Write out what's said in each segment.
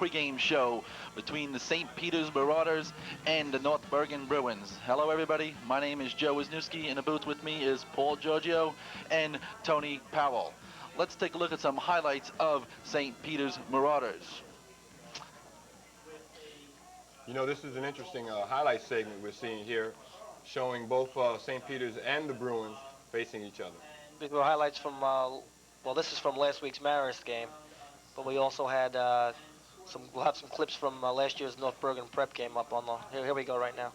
pregame show between the St. Peter's Marauders and the North Bergen Bruins. Hello, everybody. My name is Joe Wisniewski. In the booth with me is Paul Giorgio and Tony Powell. Let's take a look at some highlights of St. Peter's Marauders. You know, this is an interesting highlight segment we're seeing here, showing both St. Peter's and the Bruins facing each other. These were highlights from, well, this is from last week's Marist game, but we also had we'll have some clips from last year's North Bergen prep game up on the, here we go right now.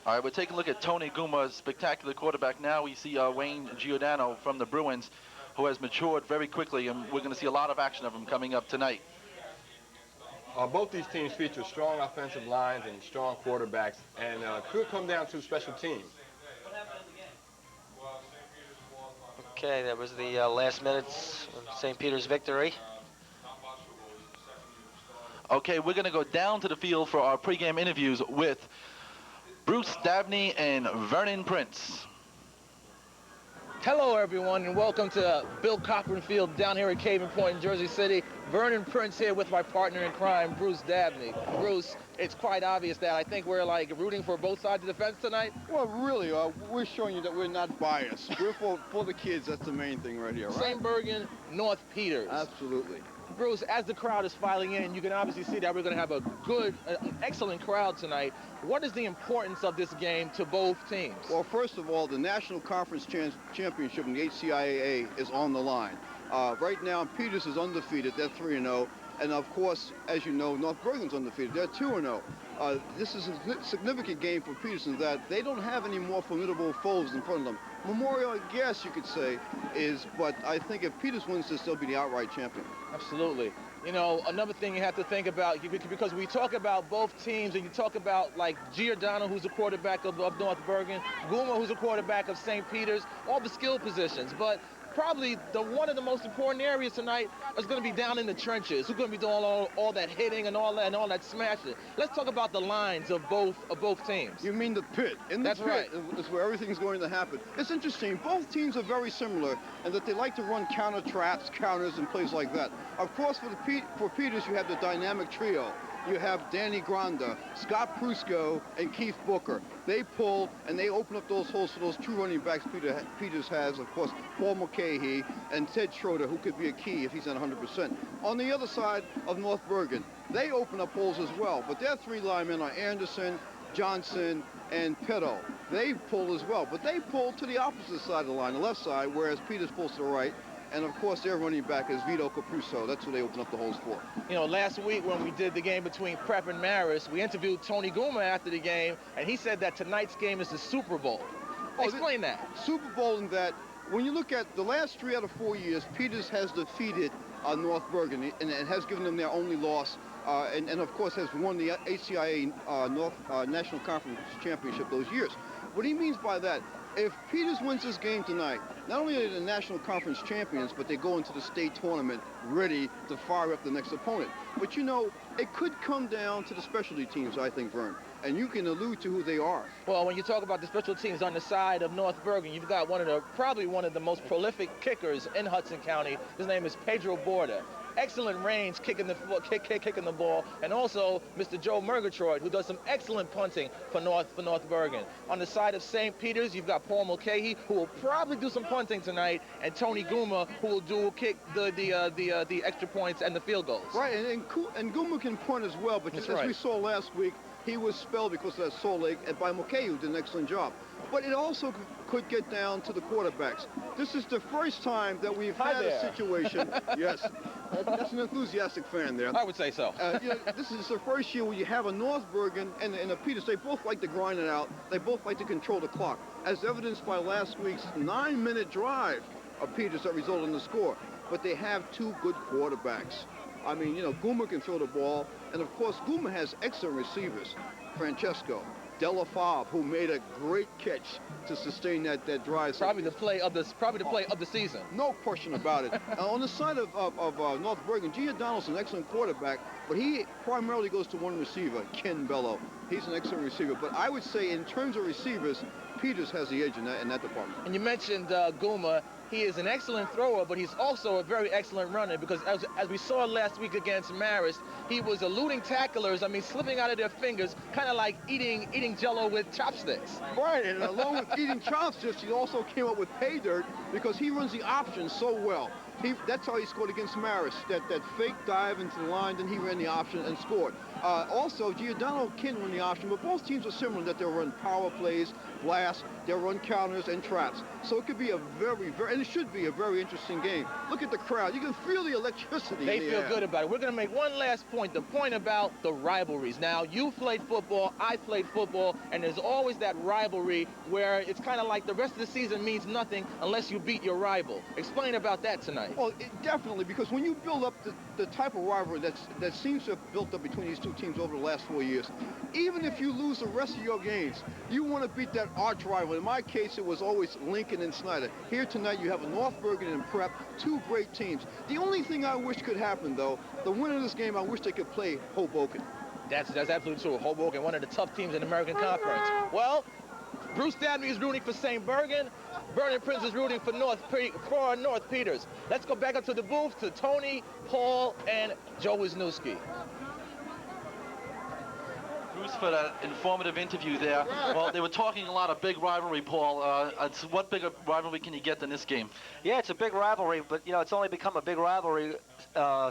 All right, we're taking a look at Tony Guma's spectacular quarterback. Now we see Wayne Giordano from the Bruins, who has matured very quickly, and we're going to see a lot of action of him coming up tonight. Both these teams feature strong offensive lines and strong quarterbacks, and could come down to special teams. Okay, that was the last minutes of St. Peter's victory. Okay, we're going to go down to the field for our pregame interviews with Bruce Dabney and Vernon Prince. Hello, everyone, and welcome to Bill Cochrane Field down here at Caven Point in Jersey City. Vernon Prince here with my partner in crime, Bruce Dabney. Bruce, it's quite obvious that I think we're like rooting for both sides of the fence tonight. Well, really, we're showing you that we're not biased. We're for the kids. That's the main thing right here, right? St. Bergen, North Peters. Absolutely. Bruce, as the crowd is filing in, you can obviously see that we're going to have a good, excellent crowd tonight. What is the importance of this game to both teams? Well, first of all, the National Conference Championship in the HCIAA is on the line. Right now, Peters is undefeated. They're 3-0. And, of course, as you know, North Bergen's undefeated. They're 2-0. This is a significant game for Peters in that they don't have any more formidable foes in front of them. Memorial, I guess you could say, but I think if Peters wins this, they'll be the outright champion. Absolutely. You know, another thing you have to think about, because we talk about both teams, and you talk about, like, Giordano, who's the quarterback of North Bergen, Guma, who's the quarterback of St. Peter's, all the skill positions. But probably one of the most important areas tonight is going to be down in the trenches. Who's going to be doing all that hitting and all that smashing? Let's talk about the lines of both teams. You mean the pit? In the pit is where everything's going to happen. It's interesting. Both teams are very similar in that they like to run counter traps, counters, and plays like that. Of course, for Peters, you have the dynamic trio. You have Danny Granda, Scott Prusco, and Keith Booker. They pull and they open up those holes for those two running backs Peters has, of course, Paul Mulcahy and Ted Schroeder, who could be a key if he's at 100%. On the other side of North Bergen, they open up holes as well, but their three linemen are Anderson, Johnson, and Petto. They pull as well, but they pull to the opposite side of the line, the left side, whereas Peters pulls to the right. And, of course, their running back is Vito Capruso. That's who they open up the holes for. You know, last week when we did the game between Prep and Marist, we interviewed Tony Guma after the game, and he said that tonight's game is the Super Bowl. Explain that. Super Bowl in that when you look at the last 3 out of 4 years, Peters has defeated North Bergen and has given them their only loss. And, of course, has won the HCIAA North National Conference Championship those years. What he means by that, if Peters wins this game tonight, not only are they the National Conference champions, but they go into the state tournament ready to fire up the next opponent. But, you know, it could come down to the specialty teams, I think, Vern. And you can allude to who they are. Well, when you talk about the special teams on the side of North Bergen, you've got probably one of the most prolific kickers in Hudson County. His name is Pedro Borda. Excellent range kicking the ball, and also Mr. Joe Murgatroyd, who does some excellent punting for North Bergen. On the side of St. Peter's, you've got Paul Mulcahy, who will probably do some punting tonight, and Tony Guma, who will kick the extra points and the field goals. Right, and Guma can punt as well, but just as we saw last week, he was spelled because of that sore leg, and by Mulcahy, who did an excellent job. But it also could get down to the quarterbacks. This is the first time that we've had a situation. Yes, that's an enthusiastic fan there. I would say so. You know, this is the first year where you have a North Bergen and a Peters. They both like to grind it out. They both like to control the clock, as evidenced by last week's 9-minute drive of Peters that resulted in the score. But they have two good quarterbacks. I mean, you know, Guma can throw the ball, and of course, Guma has excellent receivers. Francesco, Della Fab, who made a great catch to sustain that drive. Probably the play of the season. No question about it. On the side of North Bergen, Giordano's an excellent quarterback, but he primarily goes to one receiver, Ken Bello. He's an excellent receiver. But I would say in terms of receivers, Peters has the edge in that department. And you mentioned Guma. he is an excellent thrower, but he's also a very excellent runner, because as we saw last week against Marist, he was eluding tacklers, I mean, slipping out of their fingers, kind of like eating Jell-O with chopsticks. Right, and along with eating chopsticks, he also came up with pay dirt because he runs the option so well. That's how he scored against Maris, that fake dive into the line, then he ran the option and scored. Also, Giordano can run the option, but both teams are similar in that they'll run power plays, blasts, they'll run counters and traps. So it could be a very, and it should be a very interesting game. Look at the crowd. You can feel the electricity. They feel good about it. We're going to make one last point, the point about the rivalries. Now, you played football, I played football, and there's always that rivalry where it's kind of like the rest of the season means nothing unless you beat your rival. Explain about that tonight. Well, definitely, because when you build up the type of rivalry that seems to have built up between these two teams over the last 4 years, even if you lose the rest of your games, you want to beat that arch rival. In my case, it was always Lincoln and Snyder. Here tonight, you have a North Bergen and Prep, two great teams. The only thing I wish could happen, though, the winner of this game, I wish they could play Hoboken. That's absolutely true. Hoboken, one of the tough teams in the American Conference. Well, Bruce Dabney is rooting for St. Bergen. Vernon Prince is rooting for North Peters. Let's go back up to the booth to Tony, Paul, and Joe Wisniewski. Bruce, for that informative interview there. Well, they were talking a lot of big rivalry, Paul. What bigger rivalry can you get than this game? Yeah, it's a big rivalry, but you know it's only become a big rivalry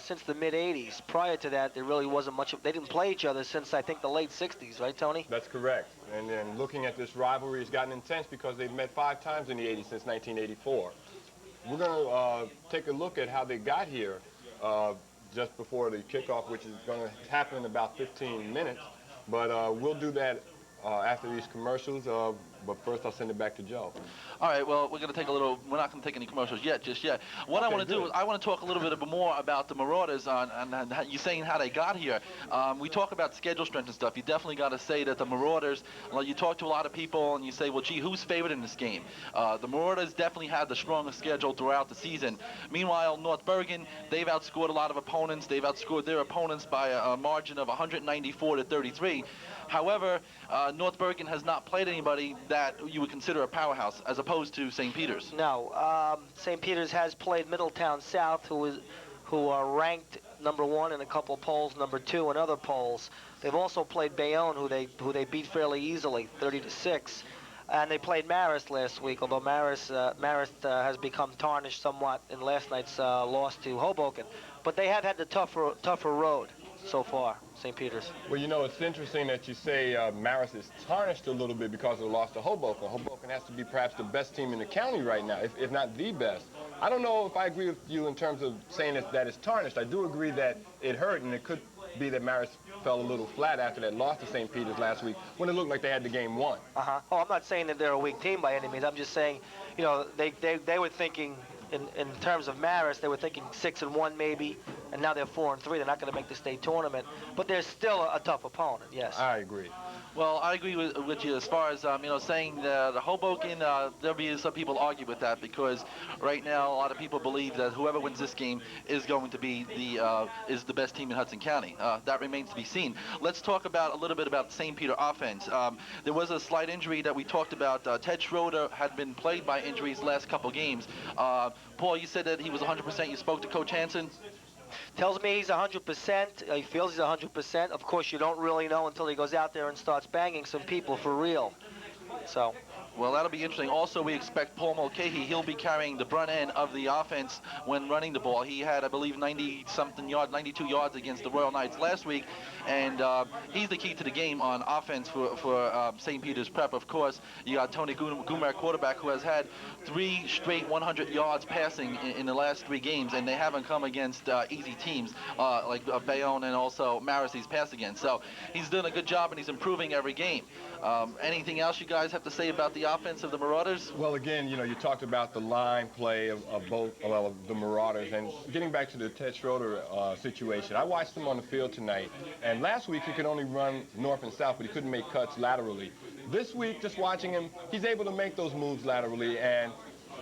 since the mid-'80s. Prior to that, there really wasn't much. They didn't play each other since I think the late '60s, right, Tony? That's correct. And then looking at this rivalry, it's gotten intense because they've met 5 times in the '80s since 1984. We're going to take a look at how they got here just before the kickoff, which is going to happen in about 15 minutes. But we'll do that after these commercials. But first, I'll send it back to Joe. All right, well, we're not going to take any commercials just yet. What I want to do is I want to talk a little bit more about the Marauders and you saying how they got here. We talk about schedule strength and stuff. You definitely got to say that the Marauders, well, you talk to a lot of people and you say, well, gee, who's favored in this game? The Marauders definitely had the strongest schedule throughout the season. Meanwhile, North Bergen, they've outscored a lot of opponents. They've outscored their opponents by a margin of 194 to 33. However, North Bergen has not played anybody that you would consider a powerhouse, as opposed to St. Peter's. No, St. Peter's has played Middletown South, who are ranked #1 in a couple of polls, #2 in other polls. They've also played Bayonne, who they beat fairly easily, 30-6. And they played Marist last week, although Marist has become tarnished somewhat in last night's loss to Hoboken. But they have had the tougher road so far, St. Peter's. Well, you know, it's interesting that you say Marist is tarnished a little bit because of the loss to Hoboken. Hoboken has to be perhaps the best team in the county right now, if not the best. I don't know if I agree with you in terms of saying that it's tarnished. I do agree that it hurt, and it could be that Marist fell a little flat after that loss to St. Peter's last week when it looked like they had the game won. Oh, I'm not saying that they're a weak team by any means. I'm just saying, you know, they were thinking, in terms of Marist, they were thinking 6-1 maybe, and now they're 4-3. They're not going to make the state tournament, but they're still a tough opponent. Yes. I agree. Well, I agree with you as far as saying the Hoboken. There'll be some people argue with that because right now a lot of people believe that whoever wins this game is going to be the best team in Hudson County. That remains to be seen. Let's talk a little bit about the St. Peter offense. There was a slight injury that we talked about. Ted Schroeder had been plagued by injuries last couple games. Paul, you said that he was 100%. You spoke to Coach Hansen. Tells me he's 100%. He feels he's 100%. Of course, you don't really know until he goes out there and starts banging some people for real. So. Well, that'll be interesting. Also, we expect Paul Mulcahy. He'll be carrying the brunt end of the offense when running the ball. He had, I believe, 90-something yards, 92 yards against the Royal Knights last week, and he's the key to the game on offense for St. Peter's Prep. Of course, you got Tony Gumer, quarterback, who has had 3 straight 100 yards passing in the last 3 games, and they haven't come against easy teams like Bayonne and also Marist he's passed against. So he's doing a good job, and he's improving every game. Anything else you guys have to say about the offense of the Marauders? Well, again, you know, you talked about the line play of both the Marauders, and getting back to the Ted Schroeder situation, I watched him on the field tonight, and last week he could only run north and south, but he couldn't make cuts laterally. This week, just watching him, he's able to make those moves laterally, and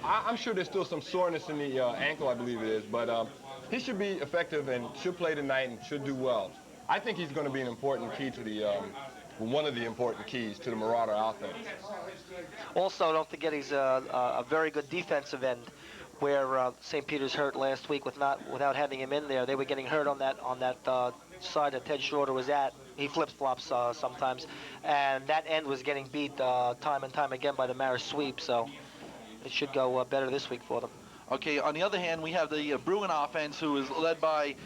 I'm sure there's still some soreness in the ankle, I believe it is, but he should be effective and should play tonight and should do well. I think he's going to be an important key to the one of the important keys to the Marauder offense. Also, don't forget he's a very good defensive end. where St. Peter's hurt last week without having him in there. They were getting hurt on that side that Ted Schroeder was at. He flip-flops sometimes, and that end was getting beat time and time again by the Marist sweep. So it should go better this week for them. Okay, on the other hand, we have the Bruin offense, who is led by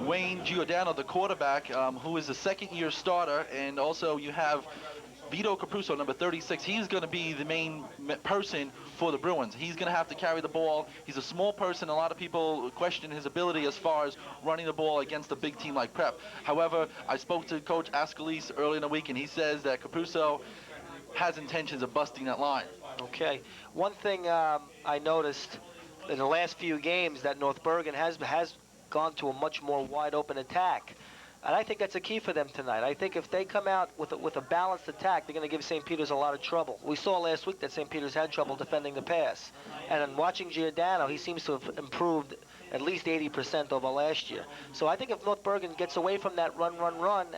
Wayne Giordano, the quarterback, who is a second-year starter, and also you have Vito Capruso, number 36. He's going to be the main person for the Bruins. He's going to have to carry the ball. He's a small person. A lot of people question his ability as far as running the ball against a big team like Prep. However, I spoke to Coach Ascalise early in the week, and he says that Capruso has intentions of busting that line. Okay. One thing I noticed in the last few games that North Bergen has gone to a much more wide-open attack. And I think that's a key for them tonight. I think if they come out with a balanced attack, they're going to give St. Peter's a lot of trouble. We saw last week that St. Peter's had trouble defending the pass. And in watching Giordano, he seems to have improved at least 80% over last year. So I think if North Bergen gets away from that run,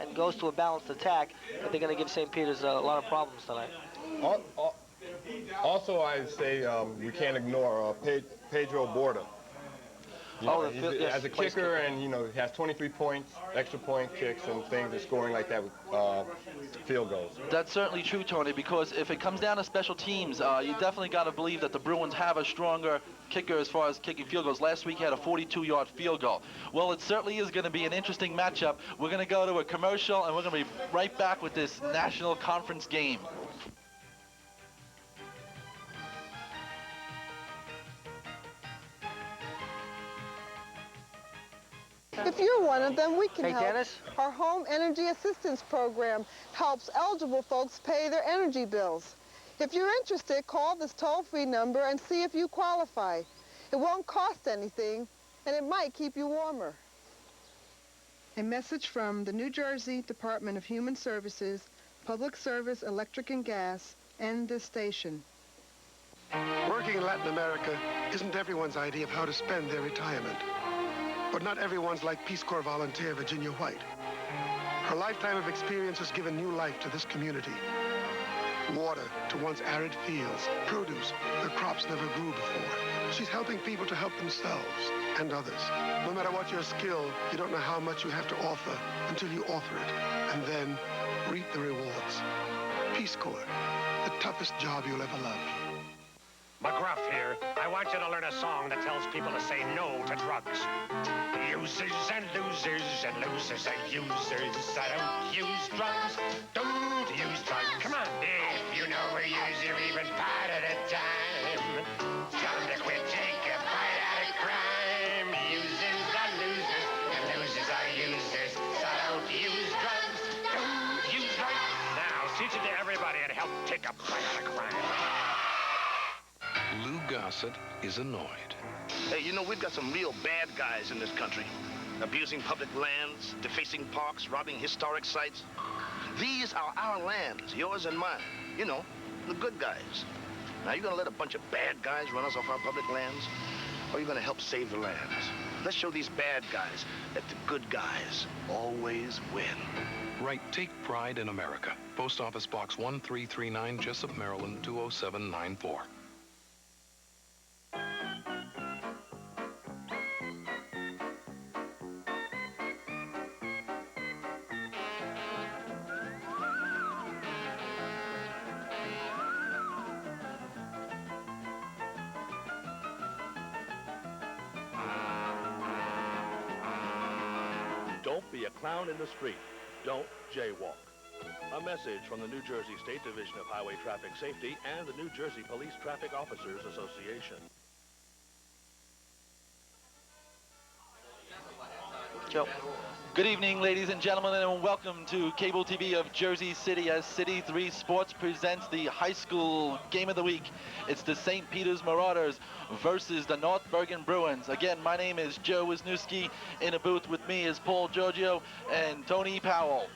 and goes to a balanced attack, that they're going to give St. Peter's a lot of problems tonight. Also, I'd say we can't ignore Pedro Borda. As a kicker, and he has 23 points, extra point kicks, and things, and scoring like that with field goals. That's certainly true, Tony, because if it comes down to special teams, you definitely got to believe that the Bruins have a stronger kicker as far as kicking field goals. Last week he had a 42-yard field goal. Well, it certainly is going to be an interesting matchup. We're going to go to a commercial, and we're going to be right back with this National Conference game. If you're one of them, we can Hey, help. Dennis? Our Home Energy Assistance Program helps eligible folks pay their energy bills. If you're interested, call this toll-free number and see if you qualify. It won't cost anything, and it might keep you warmer. A message from the New Jersey Department of Human Services, Public Service, Electric and Gas, and this station. Working in Latin America isn't everyone's idea of how to spend their retirement. But not everyone's like Peace Corps volunteer Virginia White. Her lifetime of experience has given new life to this community. Water to once arid fields, produce where crops never grew before. She's helping people to help themselves and others. No matter what your skill, you don't know how much you have to offer until you offer it, and then reap the rewards. Peace Corps, the toughest job you'll ever love. McGruff here. I want you to learn a song that tells people to say no to drugs. Users and losers and losers and users. I don't use drugs. Don't use drugs. Come on. If you know a user even part at a time, tell them to quit, take a bite out of crime. Users are losers and losers are users. So don't use drugs. Don't use drugs. Now, teach it to everybody and help take a bite out of crime. Lou Gossett is annoyed. Hey, we've got some real bad guys in this country. Abusing public lands, defacing parks, robbing historic sites. These are our lands, yours and mine. The good guys. Now, you gonna let a bunch of bad guys run us off our public lands? Or are you gonna help save the lands? Let's show these bad guys that the good guys always win. Write Take Pride in America. Post Office Box 1339, Jessup, Maryland, 20794. Don't be a clown in the street. Don't jaywalk. A message from the New Jersey State Division of Highway Traffic Safety and the New Jersey Police Traffic Officers Association. Joe. Good evening, ladies and gentlemen, and welcome to Cable TV of Jersey City as City 3 Sports presents the high school game of the week. It's the St. Peter's Marauders versus the North Bergen Bruins. Again, my name is Joe Wisniewski. In a booth with me is Paul Giorgio and Tony Powell.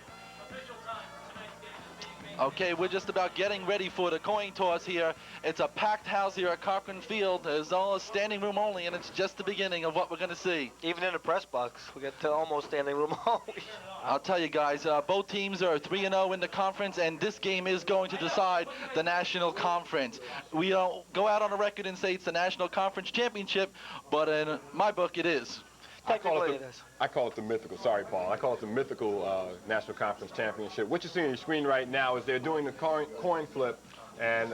Okay, we're just about getting ready for the coin toss here. It's a packed house here at Cochrane Field. There's all standing room only, and it's just the beginning of what we're going to see. Even in the press box, we get to almost standing room only. I'll tell you guys, both teams are 3-0 in the conference, and this game is going to decide the National Conference. We don't go out on a record and say it's the National Conference Championship, but in my book, it is. I call it the mythical, sorry, Paul. I call it the mythical National Conference Championship. What you see on your screen right now is they're doing the coin flip, and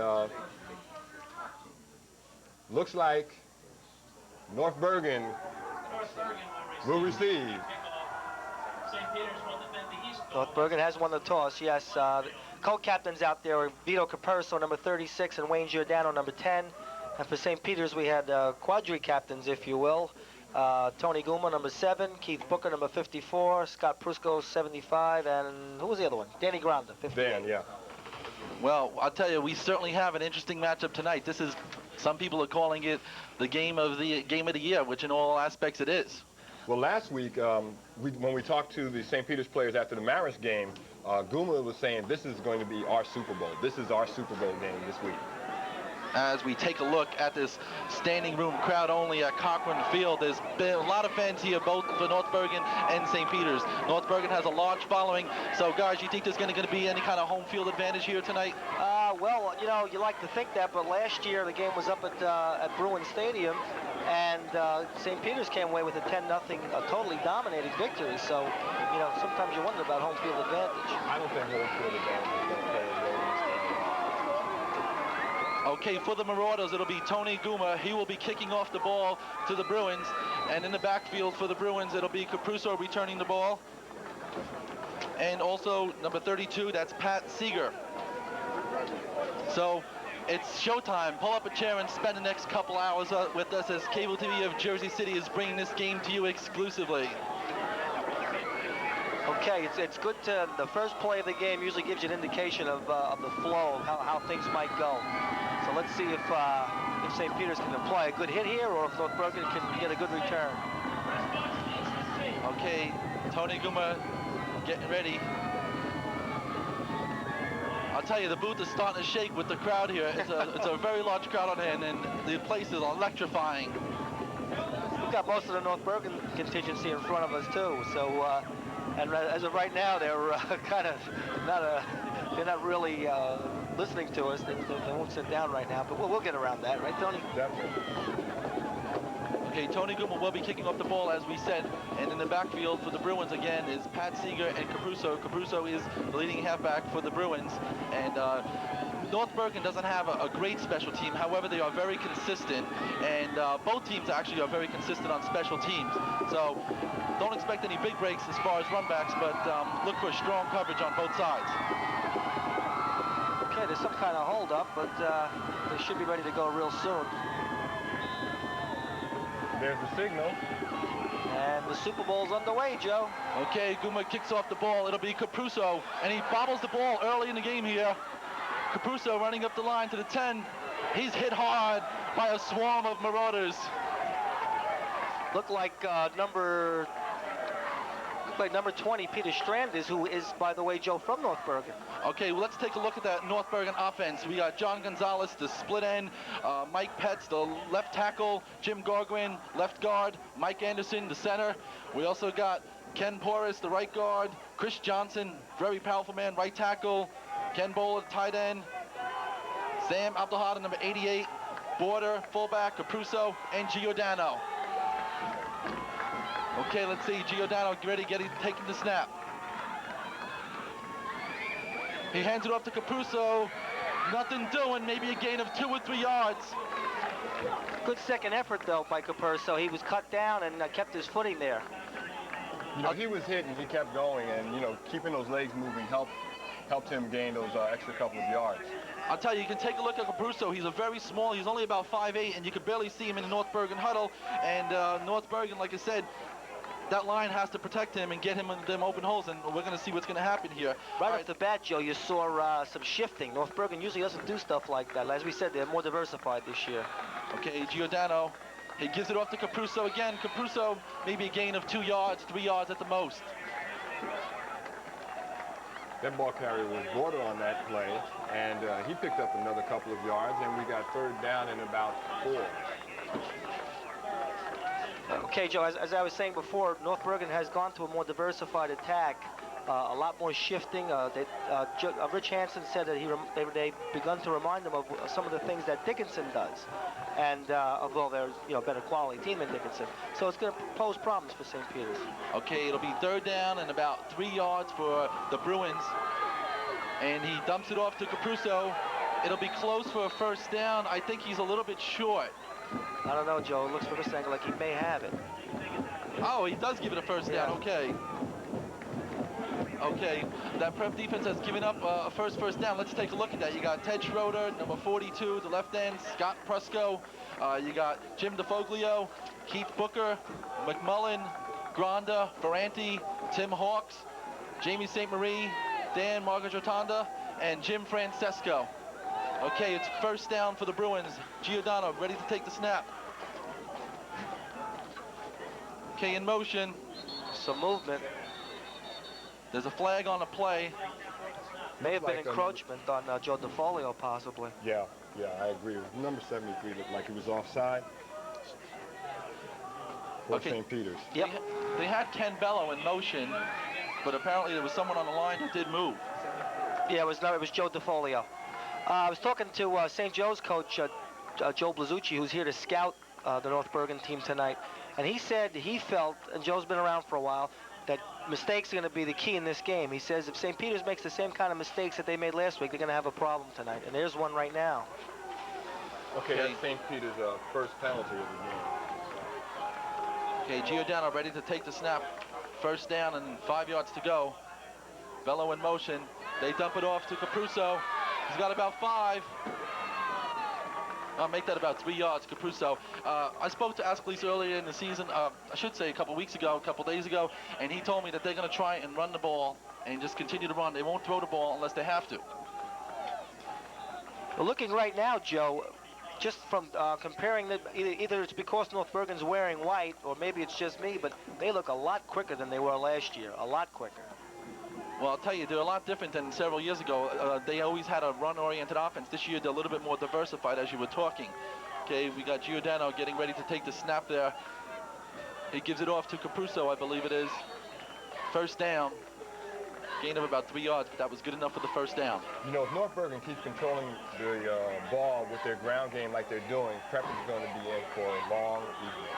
looks like North Bergen will receive. North Bergen has won the toss, yes. Co-captains out there are Vito Capurso, number 36, and Wayne Giordano, number 10. And for St. Peter's, we had quadri-captains, if you will. Tony Guma, number 7, Keith Booker, number 54, Scott Prusco, 75, and who was the other one? Danny Granda, 58. Dan, yeah. Well, I'll tell you, we certainly have an interesting matchup tonight. This is, some people are calling it the game of the year, which in all aspects it is. Well, last week, when we talked to the St. Peter's players after the Marist game, Guma was saying this is going to be our Super Bowl. This is our Super Bowl game this week. As we take a look at this standing room crowd only at Cochrane Field, there's been a lot of fans here, both for North Bergen and St. Peter's. North Bergen has a large following. So, guys, you think there's going to be any kind of home field advantage here tonight? Well, you know, you like to think that, but last year the game was up at Bruins Stadium, and St. Peter's came away with a 10-0, totally dominating victory. So, you know, sometimes you wonder about home field advantage. I don't think home field advantage is going to play a role. Okay, for the Marauders, it'll be Tony Guma. He will be kicking off the ball to the Bruins. And in the backfield for the Bruins, it'll be Capruso returning the ball. And also, number 32, that's Pat Seeger. So, it's showtime. Pull up a chair and spend the next couple hours with us as Cable TV of Jersey City is bringing this game to you exclusively. Okay, it's good to, the first play of the game usually gives you an indication of the flow, of how things might go. So let's see if St. Peter's can apply a good hit here, or if North Bergen can get a good return. Okay, Tony Guma getting ready. I'll tell you, the booth is starting to shake with the crowd here. It's a very large crowd on hand, and the place is electrifying. We've got most of the North Bergen contingency in front of us too. So, and as of right now, they're kind of they're not really listening to us. They won't sit down right now, but we'll get around that, right, Tony? Definitely. Okay, Tony Guma will be kicking off the ball, as we said, and in the backfield for the Bruins again is Pat Seeger and Capruso. Capruso is the leading halfback for the Bruins, and North Bergen doesn't have a great special team. However, they are very consistent, and both teams actually are very consistent on special teams. So don't expect any big breaks as far as runbacks, but look for strong coverage on both sides. Okay, there's some kind of hold-up, but they should be ready to go real soon. There's the signal. And the Super Bowl's underway, Joe. Okay, Guma kicks off the ball. It'll be Capruso, and he bobbles the ball early in the game here. Capruso running up the line to the 10. He's hit hard by a swarm of Marauders. Looked like number 20, Peter Strandis, who is, by the way, Joe, from North Bergen. Okay, well, let's take a look at that North Bergen offense. We got John Gonzalez, the split end, Mike Petz, the left tackle, Jim Gorgwin, left guard, Mike Anderson, the center. We also got Ken Porras, the right guard, Chris Johnson, very powerful man, right tackle, Ken Bowler, tight end, Sam Abdelhada, number 88, Border, fullback, Capruso, and Giordano. Okay, let's see, Giordano taking the snap. He hands it off to Capruso. Nothing doing, maybe a gain of 2 or 3 yards. Good second effort, though, by Capurso. He was cut down and kept his footing there. You know, he was hit and he kept going, and, you know, keeping those legs moving helped him gain those extra couple of yards. I'll tell you, you can take a look at Capruso. He's a very small, he's only about 5'8", and you could barely see him in the North Bergen huddle. And North Bergen, like I said, that line has to protect him and get him in them open holes, and we're going to see what's going to happen here. Right off the bat, Joe, you saw some shifting. North Bergen usually doesn't do stuff like that. As we said, they're more diversified this year. Okay, Giordano, he gives it off to Capruso again. Capruso, maybe a gain of 2 yards, 3 yards at the most. That ball carrier was border on that play, and he picked up another couple of yards, and we got third down and about 4. Okay, Joe, as I was saying before, North Bergen has gone to a more diversified attack, a lot more shifting. Rich Hansen said that they begun to remind him of some of the things that Dickinson does, and although they're a better quality team than Dickinson, so it's going to pose problems for St. Peter's. Okay, it'll be third down and about 3 yards for the Bruins, and he dumps it off to Capruso. It'll be close for a first down. I think he's a little bit short. I don't know, Joe. It looks from this angle like he may have it. Oh, he does give it a first down. Okay. Okay, that Prep defense has given up a first down. Let's take a look at that. You got Ted Schroeder, number 42, the left end, Scott Prusco. You got Jim DeFoglio, Keith Booker, McMullen, Granda, Ferranti, Tim Hawks, Jamie St. Marie, Dan Margaretanda, and Jim Francesco. Okay, it's first down for the Bruins. Giordano ready to take the snap. Okay, in motion. Some movement. There's a flag on the play. May have been encroachment on Joe DeFolio, possibly. Yeah, I agree. Number 73 looked like he was offside. For St. Peter's. Yep. They had Ken Bello in motion, but apparently there was someone on the line who did move. Yeah, it was Joe DeFolio. I was talking to St. Joe's coach, Joe Blasucci, who's here to scout the North Bergen team tonight, and he said he felt, and Joe's been around for a while, that mistakes are going to be the key in this game. He says if St. Peter's makes the same kind of mistakes that they made last week, they're going to have a problem tonight, and there's one right now. Okay, that's St. Peter's first penalty of the game. Okay, Giordano ready to take the snap. First down and 5 yards to go. Bello in motion. They dump it off to Capruso. He's got about 5. I'll make that about 3 yards, Capruso. I spoke to Ascalise earlier in the season, I should say a couple days ago, and he told me that they're going to try and run the ball and just continue to run. They won't throw the ball unless they have to. Well, looking right now, Joe, just from comparing, either it's because North Bergen's wearing white, or maybe it's just me, but they look a lot quicker than they were last year, a lot quicker. Well, I'll tell you, they're a lot different than several years ago. They always had a run-oriented offense. This year, they're a little bit more diversified, as you were talking. Okay, we got Giordano getting ready to take the snap there. He gives it off to Capruso, I believe it is. First down. Gain of about 3 yards, but that was good enough for the first down. You know, if North Bergen keeps controlling the ball with their ground game like they're doing, Prep is going to be in for a long evening.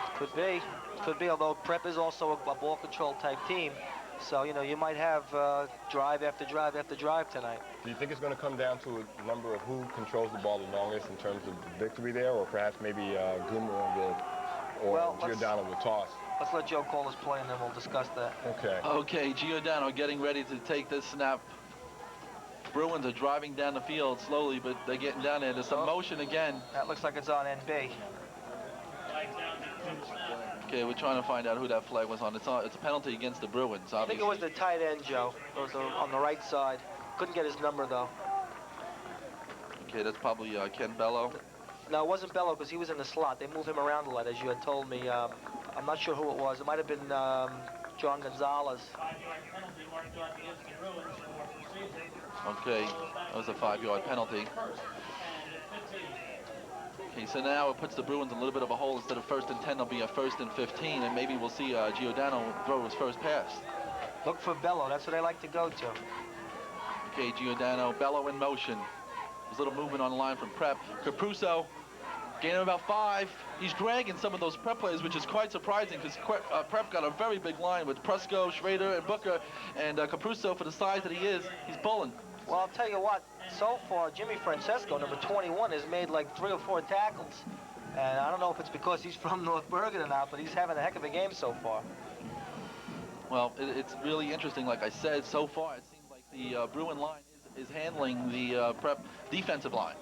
Could be, although Prep is also a ball control type team. So, you might have drive after drive after drive tonight. Do you think it's going to come down to a number of who controls the ball the longest in terms of victory there, or perhaps maybe Goomer or Giordano will toss? Let's let Joe call his play, and then we'll discuss that. Okay. Okay, Giordano getting ready to take this snap. Bruins are driving down the field slowly, but they're getting down there. There's some motion again. That looks like it's on NB. Okay, we're trying to find out who that flag was on. It's a penalty against the Bruins, obviously. I think it was the tight end, Joe. It was on the right side. Couldn't get his number, though. Okay, that's probably Ken Bello. No, it wasn't Bello, because he was in the slot. They moved him around a lot, as you had told me. I'm not sure who it was. It might have been John Gonzalez. Okay, that was a 5-yard penalty. Okay, so now it puts the Bruins in a little bit of a hole. Instead of 1st and 10, it'll be a 1st and 15, and maybe we'll see Giordano throw his first pass. Look for Bello. That's what they like to go to. Okay, Giordano, Bello in motion. There's a little movement on the line from Prep. Capruso, gain of about 5. He's dragging some of those Prep players, which is quite surprising because Prep got a very big line with Prusco, Schrader, and Booker, and Capruso, for the size that he is, he's pulling. Well, I'll tell you what, so far, Jimmy Francesco, number 21, has made like 3 or 4 tackles. And I don't know if it's because he's from North Bergen or not, but he's having a heck of a game so far. Well, it's really interesting. Like I said, so far, it seems like the Bruin line is handling the Prep defensive line.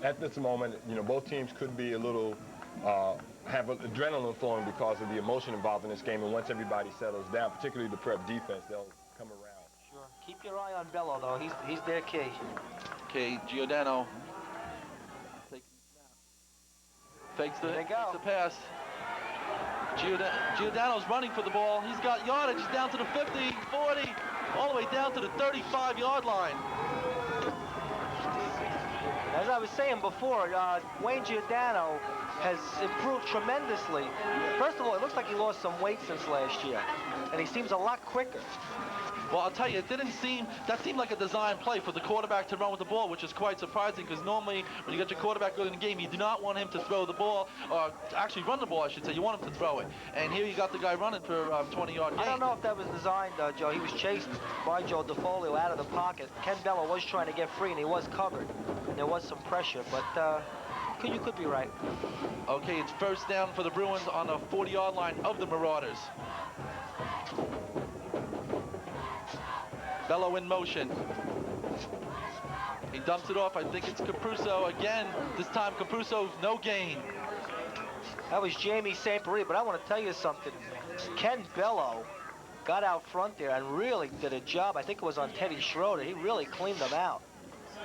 At this moment, both teams could be a little, have adrenaline flowing because of the emotion involved in this game. And once everybody settles down, particularly the Prep defense, they'll come around. Sure. Keep your eye on Bello, though. He's their key. Okay, Giordano takes the snap. Fakes the pass. Giordano's running for the ball. He's got yardage down to the 50, 40. all the way down to the 35-yard line. As I was saying before, Wayne Giordano has improved tremendously. First of all, it looks like he lost some weight since last year, and he seems a lot quicker. Well, I'll tell you, that seemed like a design play for the quarterback to run with the ball, which is quite surprising because normally when you get your quarterback early in the game, you do not want him to throw the ball, or actually run the ball, I should say. You want him to throw it. And here you got the guy running for a 20-yard gain. I don't know if that was designed, Joe. He was chased by Joe DeFolio out of the pocket. Ken Bello was trying to get free, and he was covered. And there was some pressure, but you could be right. Okay, it's first down for the Bruins on the 40-yard line of the Marauders. Bello in motion. He dumps it off. I think it's Capruso again. This time Capruso, no gain. That was Jamie St. Marie, but I want to tell you something. Ken Bello got out front there and really did a job. I think it was on Teddy Schroeder. He really cleaned them out.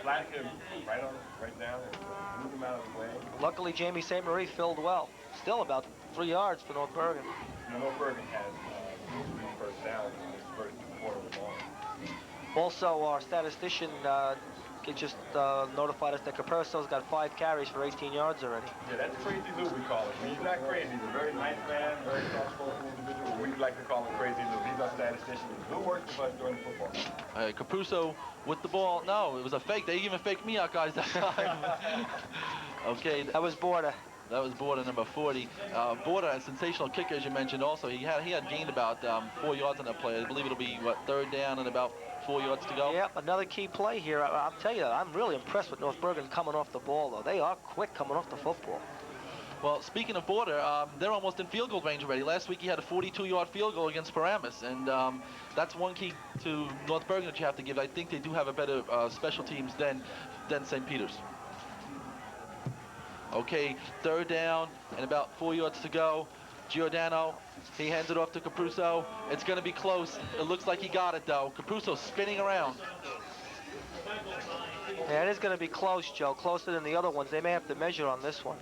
Flattened him right down and moved him out of the way. Luckily, Jamie St. Marie filled well. Still about 3 yards for North Bergen. North Bergen has first down in this first quarter of the ball. Also, our statistician just notified us that Capurso's got 5 carries for 18 yards already. Yeah, that's Crazy Lou, we call him. He's not crazy. He's a very nice man, very soft-spoken individual. We like to call him Crazy Lou. He's our statistician. Lou works with us during the football. Capruso with the ball. No, it was a fake. They even faked me out, guys, that time. Okay. That was Border. That was Border, number 40. Border, a sensational kicker, as you mentioned. Also, he had gained about 4 yards on that play. I believe it'll be third down and about 4 yards to go. Yep, another key play here. I'll tell you, I'm really impressed with North Bergen coming off the ball, though. They are quick coming off the football. Well, speaking of Border, they're almost in field goal range already. Last week he had a 42-yard field goal against Paramus, and that's one key to North Bergen that you have to give. I think they do have a better special teams than St. Peter's. Okay, third down and about 4 yards to go. Giordano, he hands it off to Capruso. It's going to be close. It looks like he got it, though. Capruso spinning around. Yeah, it is going to be close, Joe. Closer than the other ones. They may have to measure on this one.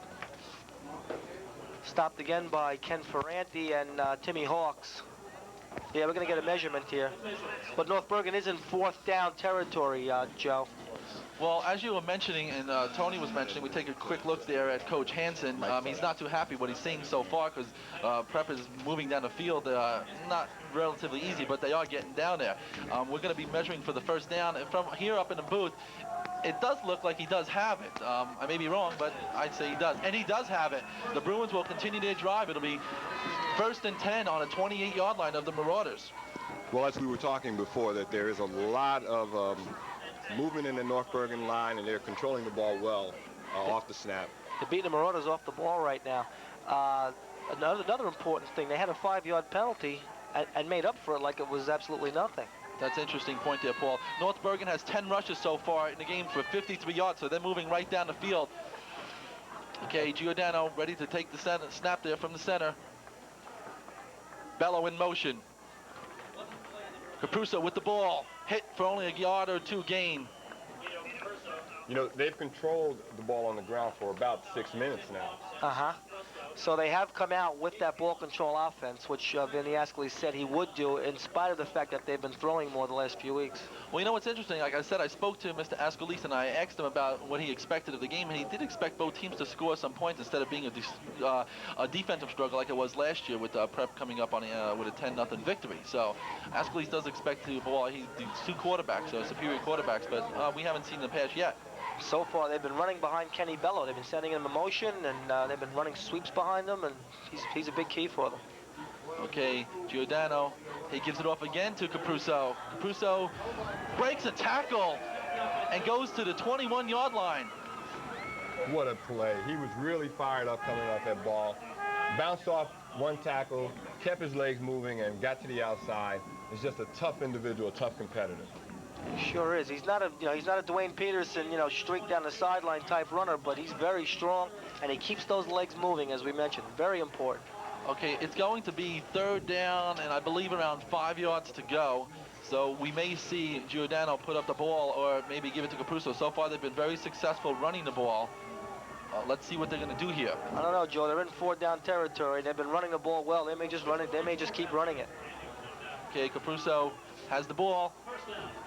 Stopped again by Ken Ferranti and Timmy Hawks. Yeah, we're going to get a measurement here. But North Bergen is in fourth down territory, Joe. Well, as you were mentioning, and Tony was mentioning, we take a quick look there at Coach Hansen. He's not too happy what he's seeing so far because Prep is moving down the field. Not relatively easy, but they are getting down there. We're going to be measuring for the first down. And from here up in the booth, it does look like he does have it. I may be wrong, but I'd say he does. And he does have it. The Bruins will continue their drive. It'll be 1st and 10 on a 28-yard line of the Marauders. Well, as we were talking before, that there is a lot of movement in the North Bergen line, and they're controlling the ball well off the snap. They're beating the Marauders off the ball right now. Another important thing, they had a 5-yard penalty and made up for it like it was absolutely nothing. That's an interesting point there, Paul. North Bergen has 10 rushes so far in the game for 53 yards, so they're moving right down the field. Okay, Giordano ready to take the snap there from the center. Bello in motion. Capruso with the ball. Hit for only a yard or 2 gain. You know, they've controlled the ball on the ground for about 6 minutes now. So they have come out with that ball control offense, which Vinny Ascoli said he would do, in spite of the fact that they've been throwing more the last few weeks. Well, you know what's interesting? Like I said, I spoke to Mr. Ascolis and I asked him about what he expected of the game, and he did expect both teams to score some points instead of being a defensive struggle like it was last year with Prep coming up on with a 10-0 victory. So Ascolis does expect the ball. He's 2 quarterbacks, so superior quarterbacks, but we haven't seen the pass yet. So far, they've been running behind Kenny Bello. They've been sending him in motion, and they've been running sweeps behind him, and he's a big key for them. Okay, Giordano, he gives it off again to Capruso. Capruso breaks a tackle and goes to the 21-yard line. What a play. He was really fired up coming off that ball. Bounced off one tackle, kept his legs moving, and got to the outside. He's just a tough individual, a tough competitor. Sure is. He's not a Dwayne Peterson, streak down the sideline type runner, but he's very strong, and he keeps those legs moving, as we mentioned. Very important. Okay, it's going to be 3rd down, and I believe around 5 yards to go. So we may see Giordano put up the ball or maybe give it to Capruso. So far, they've been very successful running the ball. Let's see what they're going to do here. I don't know, Joe. They're in 4th down territory. They've been running the ball well. They may just run it. They may just keep running it. Okay, Capruso has the ball.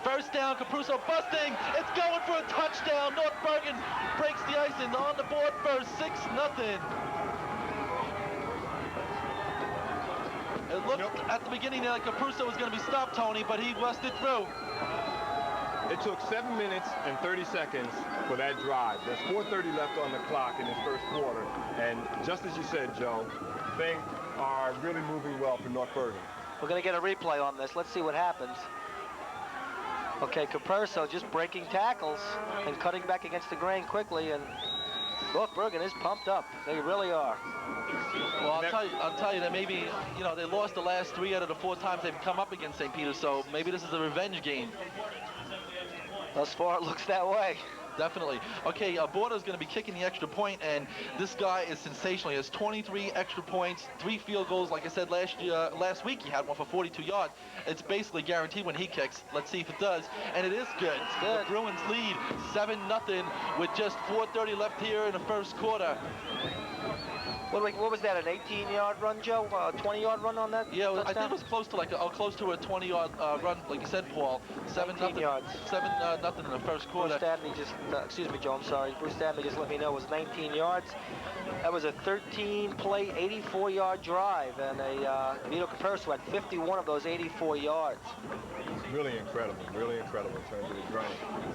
First down, Capruso busting. It's going for a touchdown. North Bergen breaks the ice and on the board first, 6-0. It looked at the beginning like Capruso was going to be stopped, Tony, but he busted through. It took 7 minutes and 30 seconds for that drive. There's 4:30 left on the clock in this first quarter. And just as you said, Joe, things are really moving well for North Bergen. We're going to get a replay on this. Let's see what happens. Okay, Capruso just breaking tackles and cutting back against the grain quickly, and North Bergen is pumped up. They really are. Well, I'll tell you that maybe, you know, they lost the last 3 out of the 4 times they've come up against St. Peter's, so maybe this is a revenge game. Thus far, it looks that way. Definitely. Okay, Borda's going to be kicking the extra point, and this guy is sensational. He has 23 extra points, 3 field goals. Like I said, last week he had one for 42 yards. It's basically guaranteed when he kicks. Let's see if it does. And it is good. It's good. The Bruins lead 7-0 with just 4:30 left here in the first quarter. What was that, an 18-yard run, Joe? 20-yard run on that? Yeah, touchdown? I think it was close to close to a 20-yard run, like you said, Paul. 7-0 yards. 7-0 in the first quarter. Bruce Stanley just, excuse me, Joe, I'm sorry. Bruce Stanley just let me know it was 19 yards. That was a 13-play, 84-yard drive, and Vito Capurso had 51 of those 84 yards. Really incredible in terms of his running.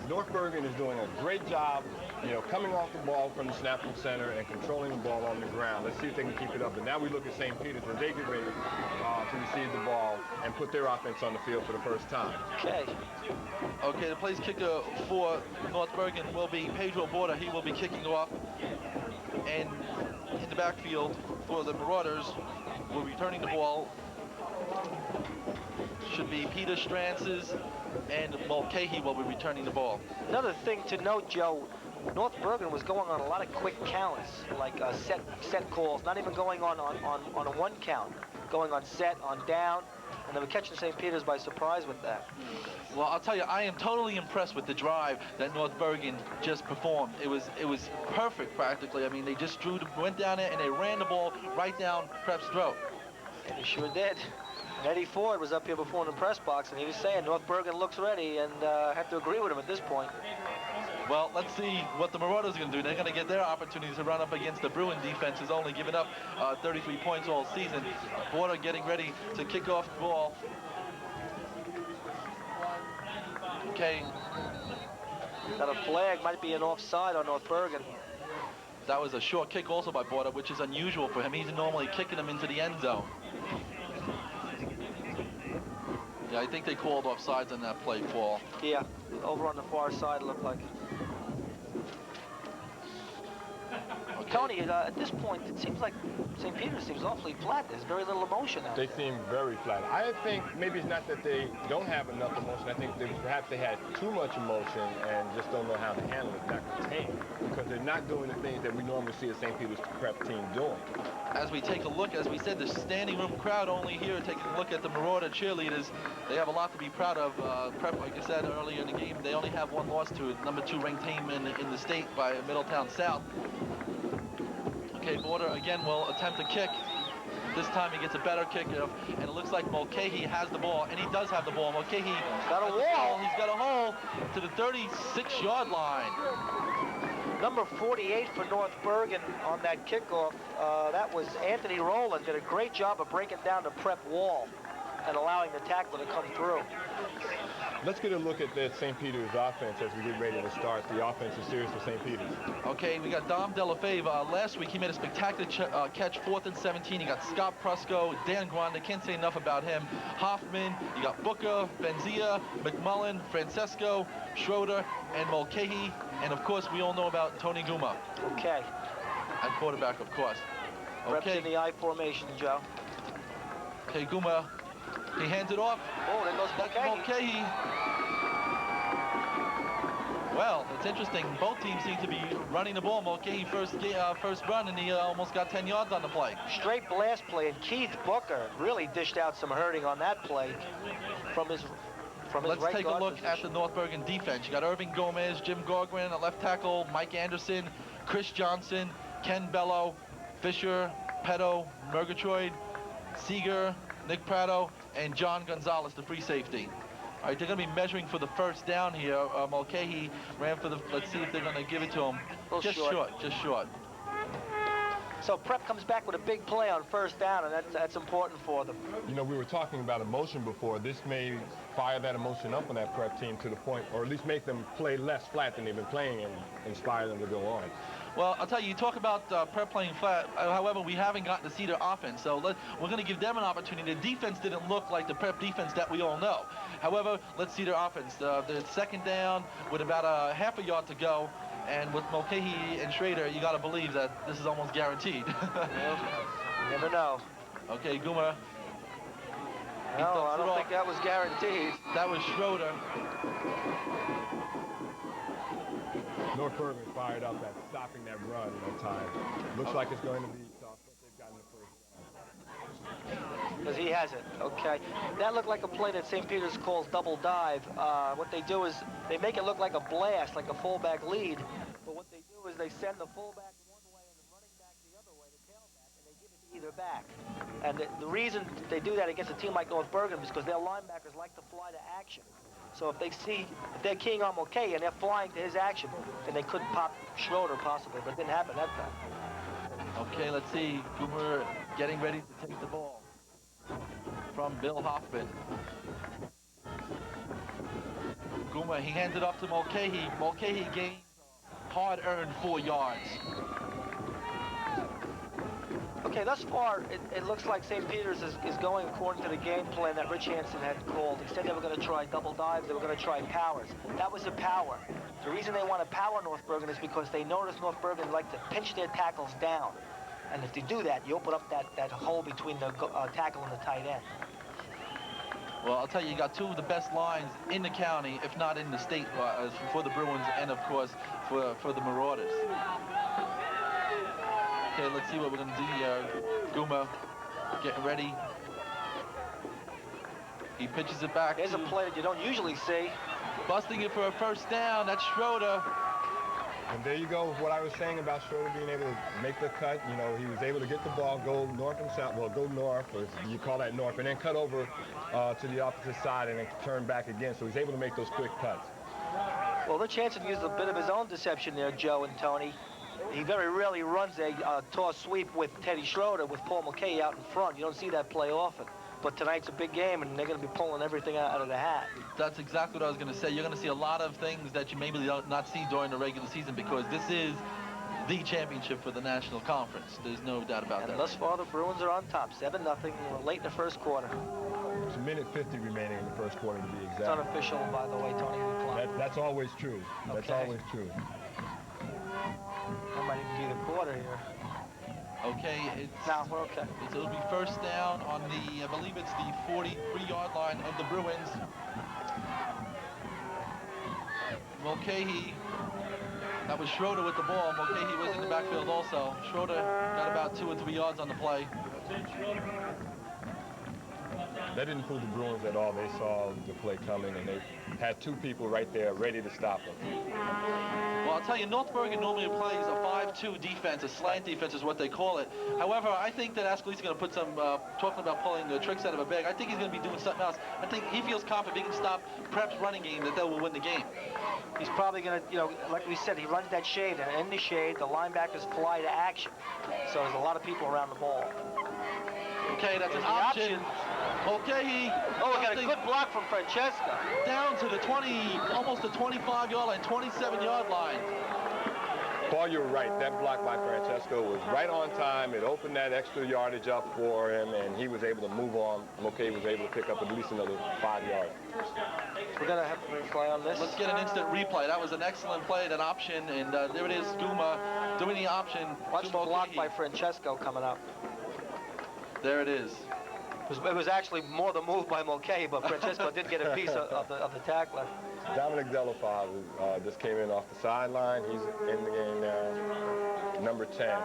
North Bergen is doing a great job, you know, coming off the ball from the snapping center and controlling the ball on the ground. Let's see if they can keep it up. And now we look at St. Peter's as they get ready to receive the ball and put their offense on the field for the first time. Okay, the place kicker for North Bergen will be Pedro Borda. He will be kicking off. And in the backfield for the Marauders, will be returning the ball. Should be Peter Strances, and Mulcahy will be returning the ball. Another thing to note, Joe, North Bergen was going on a lot of quick counts, like set calls, not even going on a 1 count, going on set, on down, and they were catching St. Peter's by surprise with that. Well, I'll tell you, I am totally impressed with the drive that North Bergen just performed. It was perfect practically. I mean, they just went down there and they ran the ball right down Prep's throat. They sure did. Eddie Ford was up here before in the press box, and he was saying North Bergen looks ready, and I have to agree with him at this point. Well, let's see what the Marauders are going to do. They're going to get their opportunity to run up against the Bruin defense, who's only given up 33 points all season. Border getting ready to kick off the ball. Okay. Got a flag, might be an offside on North Bergen. That was a short kick also by Border, which is unusual for him. He's normally kicking them into the end zone. Yeah, I think they called offsides on that play, Paul. Yeah, over on the far side, it looked like. Okay. Tony, at this point, it seems like St. Peter's seems awfully flat. There's very little emotion out there. They seem very flat. I think maybe it's not that they don't have enough emotion. I think perhaps they had too much emotion and just don't know how to handle it, not contain, because they're not doing the things that we normally see a St. Peter's prep team doing. As we take a look, as we said, the standing room crowd only here taking a look at the Marauder cheerleaders. They have a lot to be proud of. Prep, like I said earlier in the game, they only have 1 loss to it, number 2 ranked team in the state by Middletown South. Okay, Border again will attempt a kick. This time he gets a better kick, and it looks like Mulcahy has the ball, and he does have the ball. Mulcahy got a wall. He's got a hole to the 36-yard line. Number 48 for North Bergen on that kickoff. That was Anthony Rowland. Did a great job of breaking down the prep wall and allowing the tackler to come through. Let's get a look at that St. Peter's offense as we get ready to start the offensive series for St. Peter's. Okay, we got Dom Delafave. Last week he made a spectacular catch, 4th and 17. You got Scott Prusco, Dan Grande, can't say enough about him. Hoffman, you got Booker, Benzia, McMullen, Francesco, Schroeder, and Mulcahy. And of course, we all know about Tony Guma. Okay. At quarterback, of course. Reps in the I formation, Joe. Okay, Guma. He hands it off. Oh, there goes Mulcahy. Well, it's interesting. Both teams seem to be running the ball. Mulcahy first run, and he almost got 10 yards on the play. Straight blast play, and Keith Booker really dished out some hurting on that play from his Let's right take a look position. at the North Bergen defense. You got Irving Gomez, Jim Gorgrin at left tackle, Mike Anderson, Chris Johnson, Ken Bello, Fisher, Petto, Murgatroyd, Seeger, Nick Prado, and John Gonzalez, the free safety. All right, they're going to be measuring for the first down here. Mulcahy ran for the, let's see if they're going to give it to him. Just short, just short. So Prep comes back with a big play on first down, and that's important for them. You know, we were talking about emotion before. This may fire that emotion up on that Prep team to the point, or at least make them play less flat than they've been playing and inspire them to go on. Well, I'll tell you, you talk about Prep playing flat. However, we haven't gotten to see their offense, so we're going to give them an opportunity. The defense didn't look like the Prep defense that we all know. However, let's see their offense. They're second down with about a half a yard to go. And with Mulcahy and Schrader, you got to believe that this is almost guaranteed. Well, you never know. Okay, Guma. No, I don't think that was guaranteed. That was Schroeder. North Bergen fired up at stopping that run on time. Looks like it's going to be tough, but they've gotten the first down. Because he has it. Okay. That looked like a play that St. Peter's calls double dive. What they do is they make it look like a blast, like a fullback lead. But what they do is they send the fullback one way and the running back the other way, the tailback, and they give it to either back. And the reason they do that against a team like North Bergen is because their linebackers like to fly to action. So if they're keying on Mulcahy and they're flying to his action, then they could pop Schroeder possibly, but it didn't happen that time. Okay, let's see. Cooper getting ready to take the ball from Bill Hoffman. Guma, he hands it off to Mulcahy. Mulcahy gains hard-earned 4 yards. Okay, thus far, it looks like St. Peter's is going according to the game plan that Rich Hansen had called. He said they were going to try double dives, they were going to try powers. That was a power. The reason they want to power North Bergen is because they notice North Bergen like to pinch their tackles down. And if they do that, you open up that hole between the tackle and the tight end. Well, I'll tell you, you got two of the best lines in the county, if not in the state, for the Bruins and, of course, for the Marauders. Okay, let's see what we're going to do here. Guma getting ready. He pitches it back. There's a play that you don't usually see. Busting it for a first down. That's Schroeder. And there you go, what I was saying about Schroeder being able to make the cut. You know, he was able to get the ball, go north and south, well, go north, or you call that north, and then cut over to the opposite side and then turn back again. So he's able to make those quick cuts. Well, Rich Hansen used a bit of his own deception there, Joe and Tony. He very rarely runs a toss sweep with Teddy Schroeder with Paul Mulcahy out in front. You don't see that play often. But tonight's a big game, and they're going to be pulling everything out of the hat. That's exactly what I was going to say. You're going to see a lot of things that you maybe not see during the regular season because this is the championship for the National Conference. There's no doubt about that. Thus far, the Bruins are on top, 7-0, late in the first quarter. It's a minute 50 remaining in the first quarter to be exact. It's unofficial, by the way, Tony. That's always true. That's always true. That might even be the quarter here. Okay, we're okay. It'll be first down on the, I believe it's the 43-yard line of the Bruins. Mulcahy, that was Schroeder with the ball. Mulcahy was in the backfield also. Schroeder got about 2 or 3 yards on the play. That didn't fool the Bruins at all. They saw the play coming, and they had 2 people right there ready to stop them. Well, I'll tell you, North Bergen normally plays a 5-2 defense, a slant defense is what they call it. However, I think that Ascoli's going to put some, talking about pulling the tricks out of a bag, I think he's going to be doing something else. I think he feels confident he can stop Prep's running game, that they will win the game. He's probably going to, like we said, he runs that shade, and in the shade, the linebackers fly to action. So there's a lot of people around the ball. Okay, that's an option. Okay, we got a good block from Francesco. Down to the 20, almost the 25-yard line, 27-yard line. Paul, you're right. That block by Francesco was right on time. It opened that extra yardage up for him, and he was able to move on. Mulcahy was able to pick up at least another 5 yards. We're going to have to replay on this. Let's get an instant replay. That was an excellent play, that option, and there it is, Guma doing the option. Watch the block by Francesco coming up. There it is. It was actually more the move by Mulcahy, but Francesco did get a piece of the tackler. Dominic Delafave just came in off the sideline. He's in the game now. Number 10.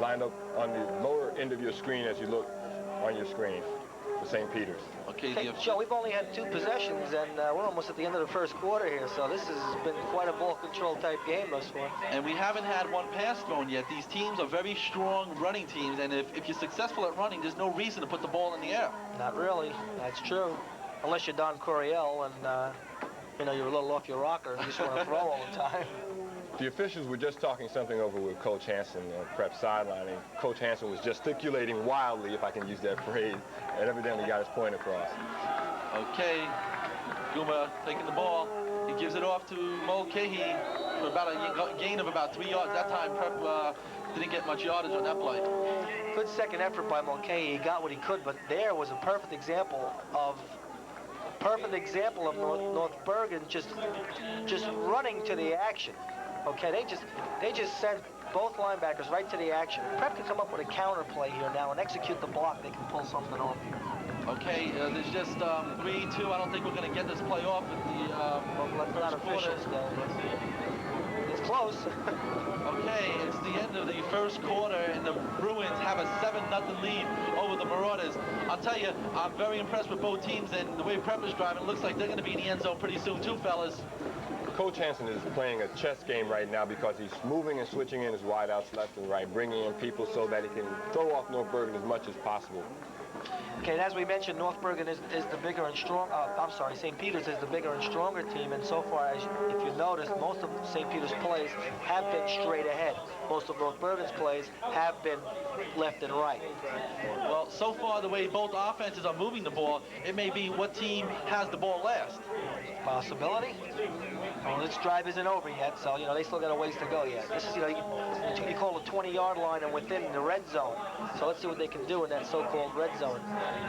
Lined up on the lower end of your screen as you look on your screen for St. Peter's. Okay, Joe, we've only had 2 possessions, and we're almost at the end of the first quarter here, so this has been quite a ball control type game thus far. And we haven't had one pass thrown yet. These teams are very strong running teams, and if you're successful at running, there's no reason to put the ball in the air. Not really. That's true. unless you're Don Coryell and you know, you're a little off your rocker and you just want to throw all the time. The officials were just talking something over with Coach Hansen on prep sideline, and Coach Hansen was gesticulating wildly, if I can use that phrase, and evidently got his point across. Okay, Guma taking the ball. He gives it off to Mulcahy for about a gain of about 3 yards. That time, Prep didn't get much yardage on that play. Good second effort by Mulcahy. He got what he could, but there was a perfect example of North Bergen just running to the action. Okay, they just sent both linebackers right to the action. Prep can come up with a counter play here now and execute the block. They can pull something off here. Okay, there's just 3-2. I don't think we're going to get this play off at the not official. It's close. Okay, it's the end of the first quarter, and the Bruins have a 7-0 lead over the Marauders. I'll tell you, I'm very impressed with both teams, and the way Prep is driving, it looks like they're going to be in the end zone pretty soon too, fellas. Coach Hansen is playing a chess game right now because he's moving and switching in his wideouts left and right, bringing in people so that he can throw off North Bergen as much as possible. Okay, and as we mentioned, North Bergen is the bigger and strong. St. Peter's is the bigger and stronger team, and so far, if you notice, most of St. Peter's plays have been straight ahead. Most of North Bergen's plays have been left and right. Well, so far, the way both offenses are moving the ball, it may be what team has the ball last. Possibility. Well, this drive isn't over yet, so, you know, they still got a ways to go yet. This is, you know, you call a 20-yard line and within the red zone. So let's see what they can do in that so-called red zone.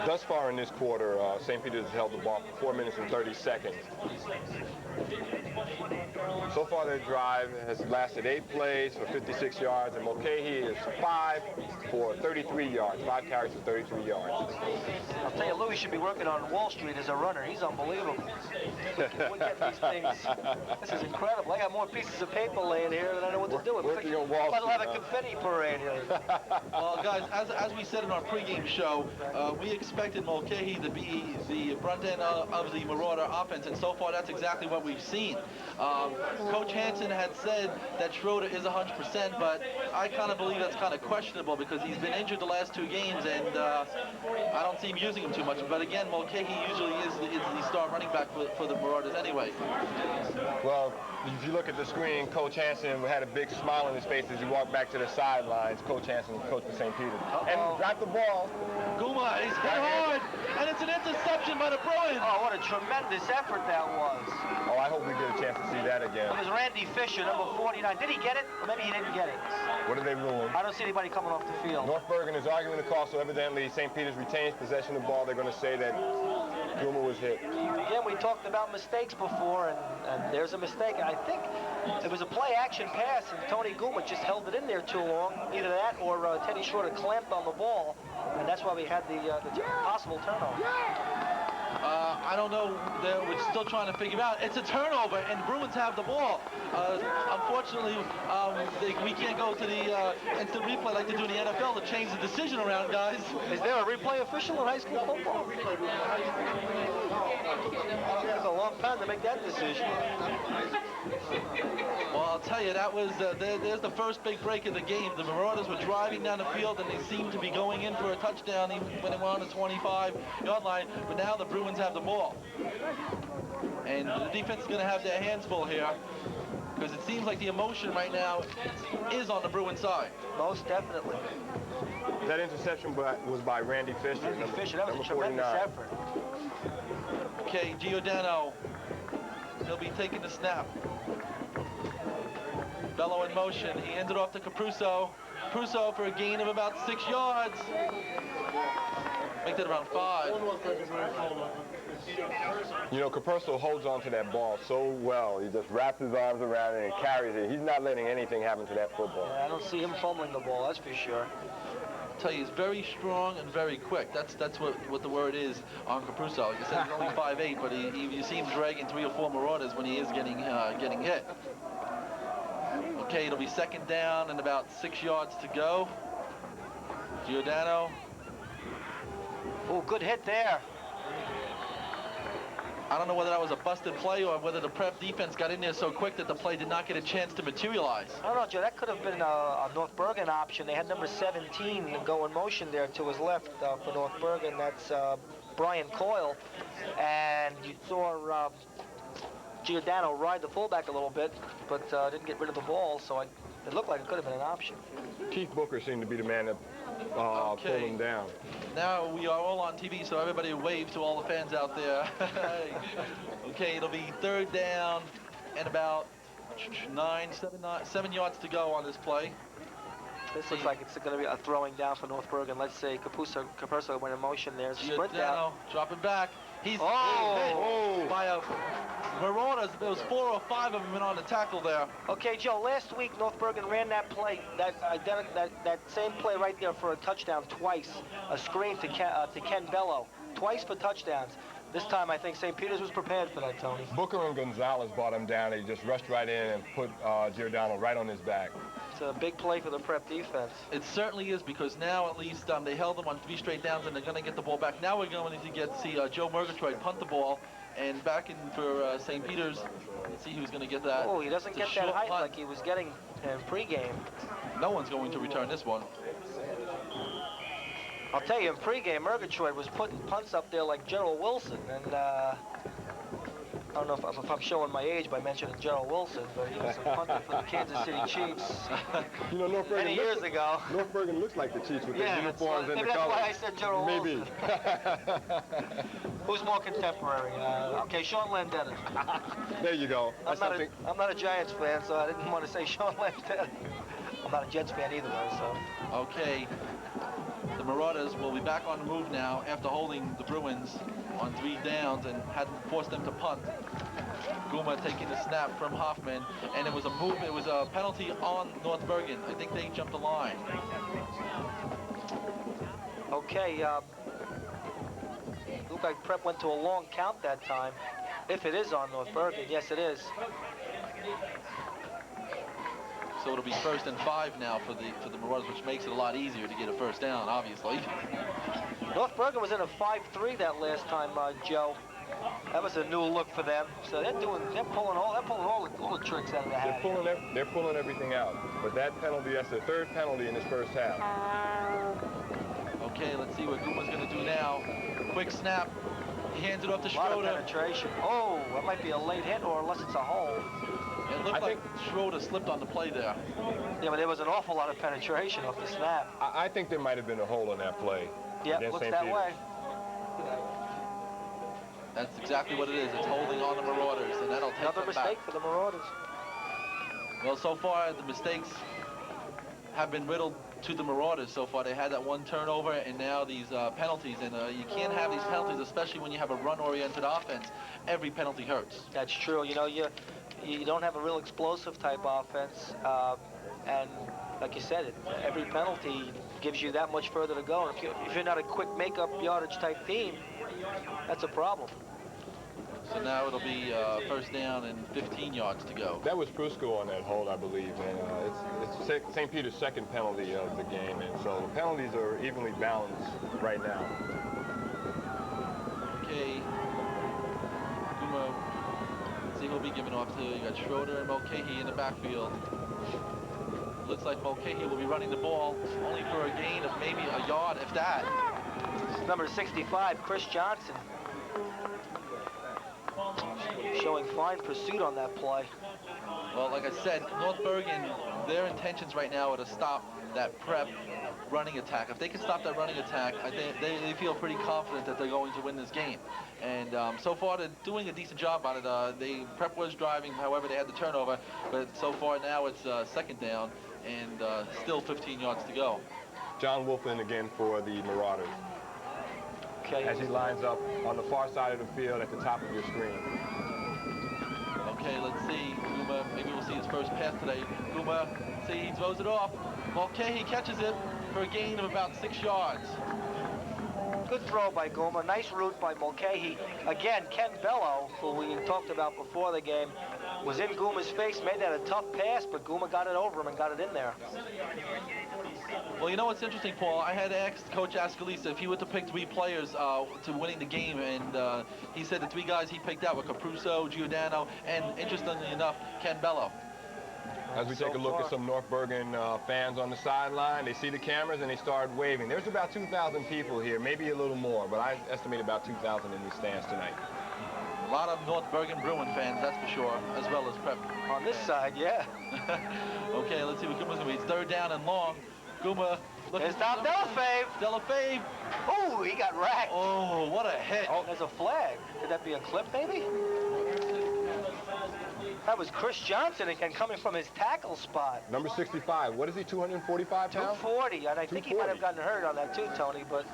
Thus far in this quarter, St. Peter's has held the ball for 4 minutes and 30 seconds. So far, their drive has lasted 8 plays for 56 yards, and Mulcahy is 5 for 33 yards, 5 carries for 33 yards. I'll tell you, Louis should be working on Wall Street as a runner. He's unbelievable. We get these things. This is incredible. I got more pieces of paper laying here than I know what to do with. Working on Wall Street. I'll have a confetti parade here. Well, guys, as we said in our pregame show, we expected Mulcahy to be the front end of the Marauder offense, and so far that's exactly what we've seen. Coach Hansen had said that Schroeder is 100%, but I kind of believe that's kind of questionable because he's been injured the last 2 games, and I don't see him using him too much. But again, Mulcahy usually is the star running back for the Marauders anyway. Well, if you look at the screen, Coach Hansen had a big smile on his face as he walked back to the sidelines. Coach Hansen, coach for St. Peter's. And dropped the ball. Guma, he's hit hard, and it's an interception by the Bruins. Oh, what a tremendous effort that was. Oh, I hope we get a chance to see that again. It was Randy Fisher, number 49. Did he get it? Or maybe he didn't get it. What are they ruling? I don't see anybody coming off the field. North Bergen is arguing the call, so evidently St. Peter's retains possession of the ball. They're going to say that Guma was hit. Again, we talked about mistakes before, and there's a mistake. I think it was a play-action pass, and Tony Guma just held it in there too long. Either that or Teddy Schroeder clamped on the ball, and that's why we had the possible turnover. I don't know. We're still trying to figure out. It's a turnover, and Bruins have the ball. Unfortunately, we can't go to the instant replay like they do in the NFL to change the decision around, guys. Is there a replay official in high school football? It took a long time to make that decision. Well, I'll tell you, that was there's the first big break of the game. The Marauders were driving down the field, and they seemed to be going in for a touchdown even when they were on the 25-yard line. But now the Bruins have the ball. And the defense is going to have their hands full here because it seems like the emotion right now is on the Bruins side. Most definitely. That interception was by Randy Fisher. Randy Fisher, that was a tremendous 49. effort. Okay, Giordano, he'll be taking the snap. Bello in motion. He handed off to Capruso. Capruso for a gain of about 6 yards. Make that around 5. You know, Capruso holds on to that ball so well. He just wraps his arms around it and carries it. He's not letting anything happen to that football. Yeah, I don't see him fumbling the ball, that's for sure. I'll tell you, he's very strong and very quick. That's what the word is on Capruso. Like I said, he's only 5'8", but you see him dragging 3 or 4 Marauders when he is getting hit. Okay, it'll be second down and about 6 yards to go. Giordano. Oh, good hit there. I don't know whether that was a busted play or whether the Prep defense got in there so quick that the play did not get a chance to materialize. I don't know, Joe. That could have been a North Bergen option. They had number 17 go in motion there to his left for North Bergen. That's Brian Coyle, and you saw Giordano ride the fullback a little bit, but didn't get rid of the ball, so it looked like it could have been an option. Keith Booker seemed to be the man that pulled him down. Now we are all on TV, so everybody wave to all the fans out there. Okay, it'll be 3rd down and about 7 yards to go on this play. This looks like it's going to be a throwing down for North Bergen. Let's say Capurso went in motion there. Sprint down. Dropping back. He's hit by a Marauders. There was 4 or 5 of them in on the tackle there. Okay, Joe, last week North Bergen ran that play, that same play right there for a touchdown twice. A screen to Ken Bello. Twice for touchdowns. This time, I think St. Peter's was prepared for that, Tony. Booker and Gonzalez brought him down. He just rushed right in and put Giordano right on his back. It's a big play for the prep defense. It certainly is, because now at least they held them on 3 straight downs, and they're going to get the ball back. Now we're going to see Joe Murgatroyd punt the ball, and back in for St. Peter's. Let's see who's going to get that. Oh, he doesn't get that height like he was getting in pregame. No one's going to return this one. I'll tell you, in pregame, Murgatroyd was putting punts up there like General Wilson, and I don't know if I'm showing my age by mentioning General Wilson, but he was a punter for the Kansas City Chiefs You know, North Bergen many years ago. North Bergen looks like the Chiefs with their uniforms and the maybe colors. that's why I said General Maybe. Wilson. Who's more contemporary? Okay, Sean Landetta. There you go. I'm not a Giants fan, so I didn't want to say Sean Landetta. I'm not a Jets fan either, though, so. Okay. The Marauders will be back on the move now after holding the Bruins on 3 downs and had forced them to punt. Guma taking the snap from Hoffman, and it was a penalty on North Bergen. I think they jumped the line. Okay, looked like Prep went to a long count that time. If it is on North Bergen, yes it is. So it'll be 1st and 5 now for the Marauders, which makes it a lot easier to get a 1st down, obviously. North Bergen was in a 5-3 that last time, Joe. That was a new look for them. So they're pulling all the tricks out of the hat. They're pulling everything out. But that penalty, that's the 3rd penalty in this first half. Okay, let's see what Guma's going to do now. Quick snap. He hands it off to A lot Schroeder. of penetration. Oh, that might be a late hit, or unless it's a hole. It looked like Schroeder slipped on the play there. Yeah, but there was an awful lot of penetration off the snap. I think there might have been a hole in that play. Yeah, looks that way. That's exactly what it is. It's holding on the Marauders, and that'll take another them mistake back. for the Marauders. Well, so far the mistakes have been riddled to the Marauders so far. They had that 1 turnover, and now these penalties, and you can't have these penalties, especially when you have a run-oriented offense. Every penalty hurts. That's true. You know, you don't have a real explosive type offense, and like you said, every penalty gives you that much further to go. And if you're not a quick make-up yardage type team, that's a problem. So now it'll be 1st down and 15 yards to go. That was Prusco on that hold, I believe, and it's St. Peter's 2nd penalty of the game, and so the penalties are evenly balanced right now. Okay. Guma, let's see who'll be giving off to. You got Schroeder and Mulcahy in the backfield. Looks like Mulcahy will be running the ball only for a gain of maybe a yard, if that. Number 65, Chris Johnson. Showing fine pursuit on that play. Well, like I said, North Bergen, their intentions right now are to stop that Prep running attack. If they can stop that running attack, I think they feel pretty confident that they're going to win this game. And so far, they're doing a decent job on it. Prep was driving, however, they had the turnover. But so far now it's 2nd down and still 15 yards to go. John Wolfen again for the Marauders. Okay. As he lines up on the far side of the field at the top of your screen. Okay, let's see. Guma, maybe we'll see his first pass today. Guma, see, he throws it off. Mulcahy catches it for a gain of about 6 yards. Good throw by Guma. Nice route by Mulcahy. Again, Ken Bello, who we talked about before the game, was in Guma's face, made that a tough pass, but Guma got it over him and got it in there. Well, you know what's interesting, Paul? I had asked Coach Ascalisa if he were to pick 3 players to winning the game, and he said the 3 guys he picked out were Capruso, Giordano, and interestingly enough, Ken Bello. As we take a look at some North Bergen fans on the sideline, they see the cameras and they start waving. There's about 2,000 people here, maybe a little more, but I estimate about 2,000 in the stands tonight. A lot of North Bergen Bruin fans, that's for sure, as well as Prep. On this side, yeah. Okay, let's see what Guma's going to be. It's third down and long. Guma. There's Dom Delafave. Delafave. Oh, he got racked. Oh, what a hit. Oh, there's a flag. Could that be a clip, maybe? That was Chris Johnson again coming from his tackle spot. Number 65. What is he, 245 pounds? 240, and I think he might have gotten hurt on that too, Tony, but...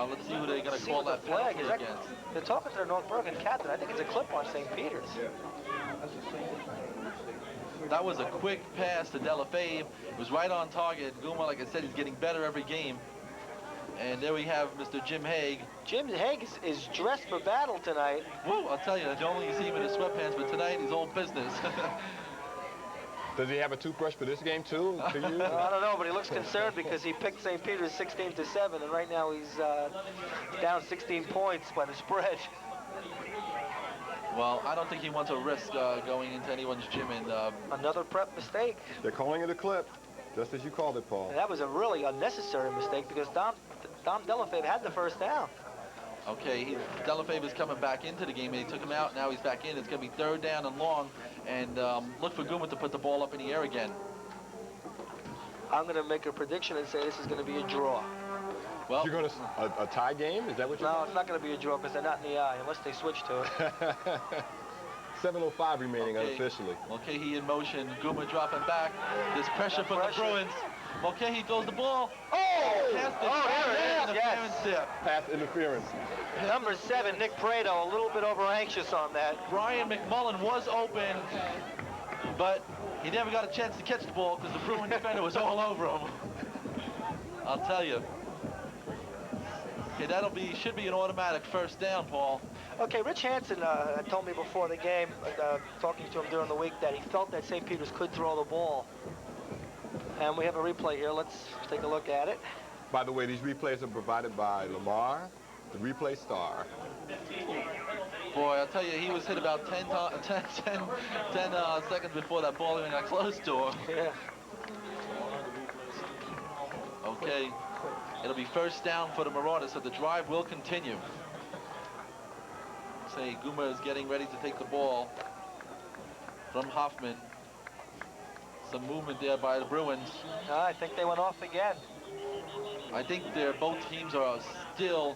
Let's see who they're going to call that flag penalty against. They're talking to their North Bergen captain. I think it's a clip on St. Peter's. That was a quick pass to Delafave. It was right on target. Guma, like I said, he's getting better every game. And there we have Mr. Jim Haig. Jim Haig is dressed for battle tonight. Woo, I'll tell you, normally you see him in his sweatpants, but tonight he's all business. Does he have a toothbrush for this game too? I don't know, but he looks concerned because he picked St. Peter's 16-7, and right now he's down 16 points by the spread. Well, I don't think he wants to risk going into anyone's gym and... Another Prep mistake. They're calling it a clip, just as you called it, Paul. And that was a really unnecessary mistake because Dom Delafave had the first down. Okay, Delafave is coming back into the game, and he took him out. Now he's back in. It's going to be third down and long, and look for Guma to put the ball up in the air again. I'm going to make a prediction and say this is going to be a draw. Well, you're going to a tie game? Is that what you're No, it's not going to be a draw because they're not in the eye unless they switch to it. 7:05 remaining unofficially. Mulcahy in motion. Guma dropping back. There's pressure from the Bruins. Mulcahy throws the ball. Oh! There it is. Yes. Pass interference. Number 7, Nick Prado, a little bit over anxious on that. Brian McMullen was open, but he never got a chance to catch the ball because the Bruin defender was all over him. I'll tell you. Okay, should be an automatic first down, Paul. Okay, Rich Hansen told me before the game, talking to him during the week, that he felt that St. Peter's could throw the ball. And we have a replay here. Let's take a look at it. By the way, these replays are provided by Lamar, the replay star. Boy, I'll tell you, he was hit about 10 seconds before that ball even got close to him. Yeah. Okay, it'll be first down for the Marauders, so the drive will continue. Say Guma is getting ready to take the ball from Hoffman. Some movement there by the Bruins. I think they went off again. I think both teams are still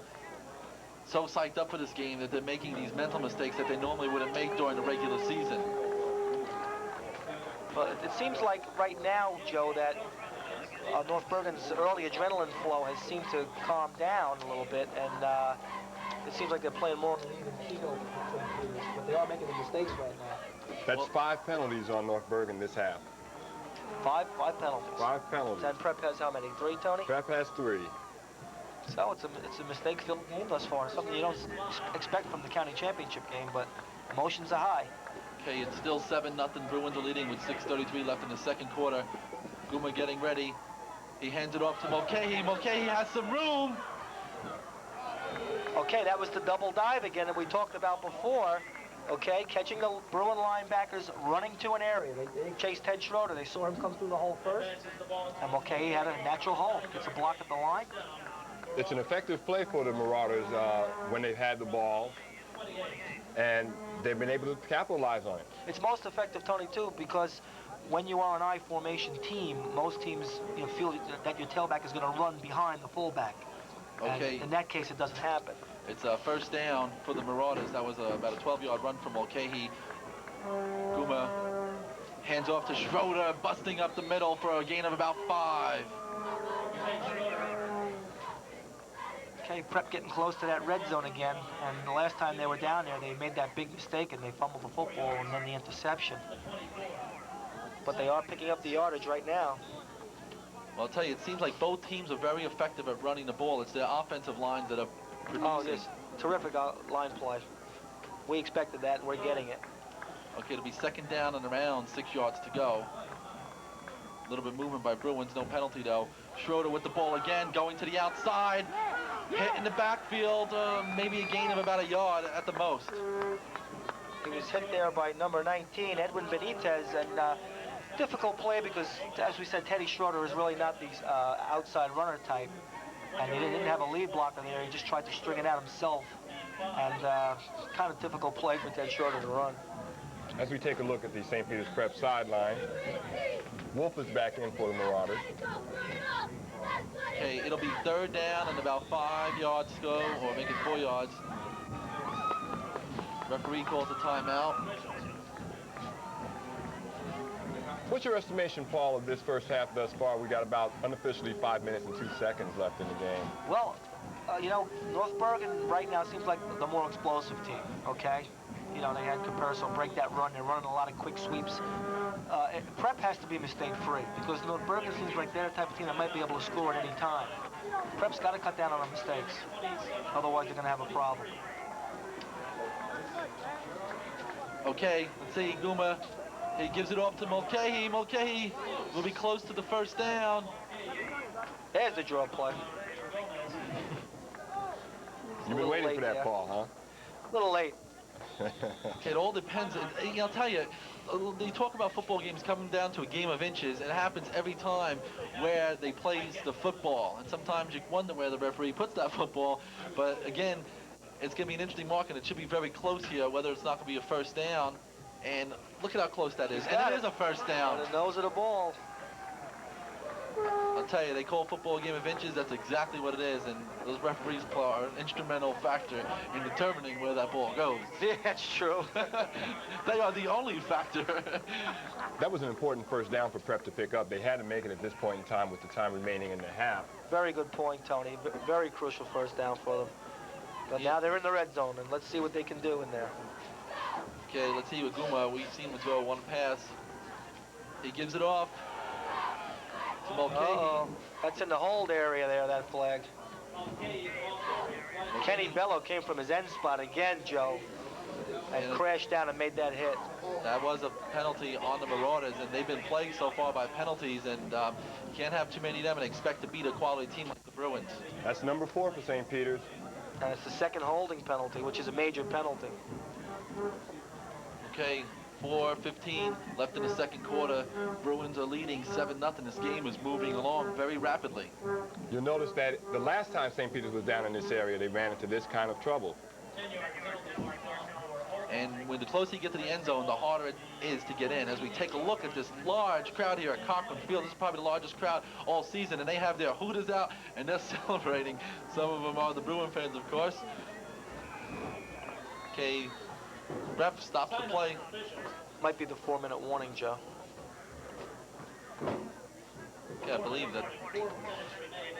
so psyched up for this game that they're making these mental mistakes that they normally wouldn't make during the regular season. But it seems like right now, Joe, that North Bergen's early adrenaline flow has seemed to calm down a little bit, and it seems like they're playing more but they are making the mistakes right now. That's 5 penalties on North Bergen this half. Five penalties. 5 penalties. And Prep has how many? 3, Tony? Prep has 3. So it's a mistake-filled game thus far. Something you don't expect from the county championship game, but emotions are high. Okay, it's still 7-0. Bruins are leading with 6:33 left in the second quarter. Guma getting ready. He hands it off to Mulcahy. Mulcahy has some room. Okay, that was the double dive again that we talked about before. Okay, catching the Bruin linebackers running to an area. They chased Ted Schroeder. They saw him come through the hole first. And Mulcahy had a natural hole. Gets a block at the line. It's an effective play for the Marauders when they've had the ball. And they've been able to capitalize on it. It's most effective, Tony, too, because when you are an I formation team, most teams feel that your tailback is going to run behind the fullback. Okay. And in that case, it doesn't happen. It's a first down for the Marauders. That was about a 12-yard run from Mulcahy. Guma hands off to Schroeder, busting up the middle for a gain of about 5. Okay, Prep getting close to that red zone again. And the last time they were down there, they made that big mistake and they fumbled the football and then the interception. But they are picking up the yardage right now. Well, I'll tell you, it seems like both teams are very effective at running the ball. It's their offensive lines that are producing. Oh, this terrific line play. We expected that, and we're getting it. Okay, it'll be second down and around, 6 yards to go. A little bit movement by Bruins, no penalty though. Schroeder with the ball again, going to the outside. Hit in the backfield, maybe a gain of about a yard at the most. He was hit there by number 19, Edwin Benitez, and difficult play because, as we said, Teddy Schroeder is really not the outside runner type, and he didn't have a lead blocker there. He just tried to string it out himself, and kind of difficult play for Ted Schroeder to run. As we take a look at the St. Peter's Prep sideline, Wolf is back in for the Marauders. Okay, it'll be 3rd down and about 5 yards to go, or make it 4 yards. Referee calls a timeout. What's your estimation, Paul, of this first half thus far? We got about unofficially 5 minutes and 2 seconds left in the game. Well, you know, North Bergen right now seems like the more explosive team, okay? You know, they had Caperso break that run. They're running a lot of quick sweeps. Prep has to be mistake-free because North Bergen seems like they're the type of team that might be able to score at any time. Prep's got to cut down on the mistakes. Otherwise, they're going to have a problem. Okay, let's see, Guma. He gives it off to Mulcahy. Mulcahy will be close to the 1st down. There's the draw play. You've been waiting for that, there. Paul, huh? A little late. It all depends. I'll tell you, they talk about football games coming down to a game of inches. It happens every time where they place the football. And sometimes you wonder where the referee puts that football. But again, it's going to be an interesting mark, and it should be very close here, whether it's not going to be a 1st down. And look at how close that is. And it is a 1st down. On the nose of the ball. I'll tell you, they call football a game of inches. That's exactly what it is. And those referees are an instrumental factor in determining where that ball goes. Yeah, that's true. They are the only factor. That was an important 1st down for Prep to pick up. They had to make it at this point in time with the time remaining in the half. Very good point, Tony. Very crucial 1st down for them. But now they're in the red zone, and let's see what they can do in there. Okay, let's see with Guma. We've seen him throw one pass. He gives it off to Mulcahy. That's in the hold area there, that flag. Kenny Bello came from his end spot again, Joe, and crashed down and made that hit. That was a penalty on the Marauders, and they've been plagued so far by penalties, and can't have too many of them and expect to beat a quality team like the Bruins. That's number 4 for St. Peter's. And it's the 2nd holding penalty, which is a major penalty. Okay, 4:15 left in the 2nd quarter. Bruins are leading 7-0. This game is moving along very rapidly. You'll notice that the last time St. Peter's was down in this area, they ran into this kind of trouble. And when the closer you get to the end zone, the harder it is to get in. As we take a look at this large crowd here at Cochrane Field, this is probably the largest crowd all season, and they have their hooters out, and they're celebrating. Some of them are the Bruin fans, of course. Okay, ref stops the play. Might be the 4-minute warning, Joe. Can't believe that.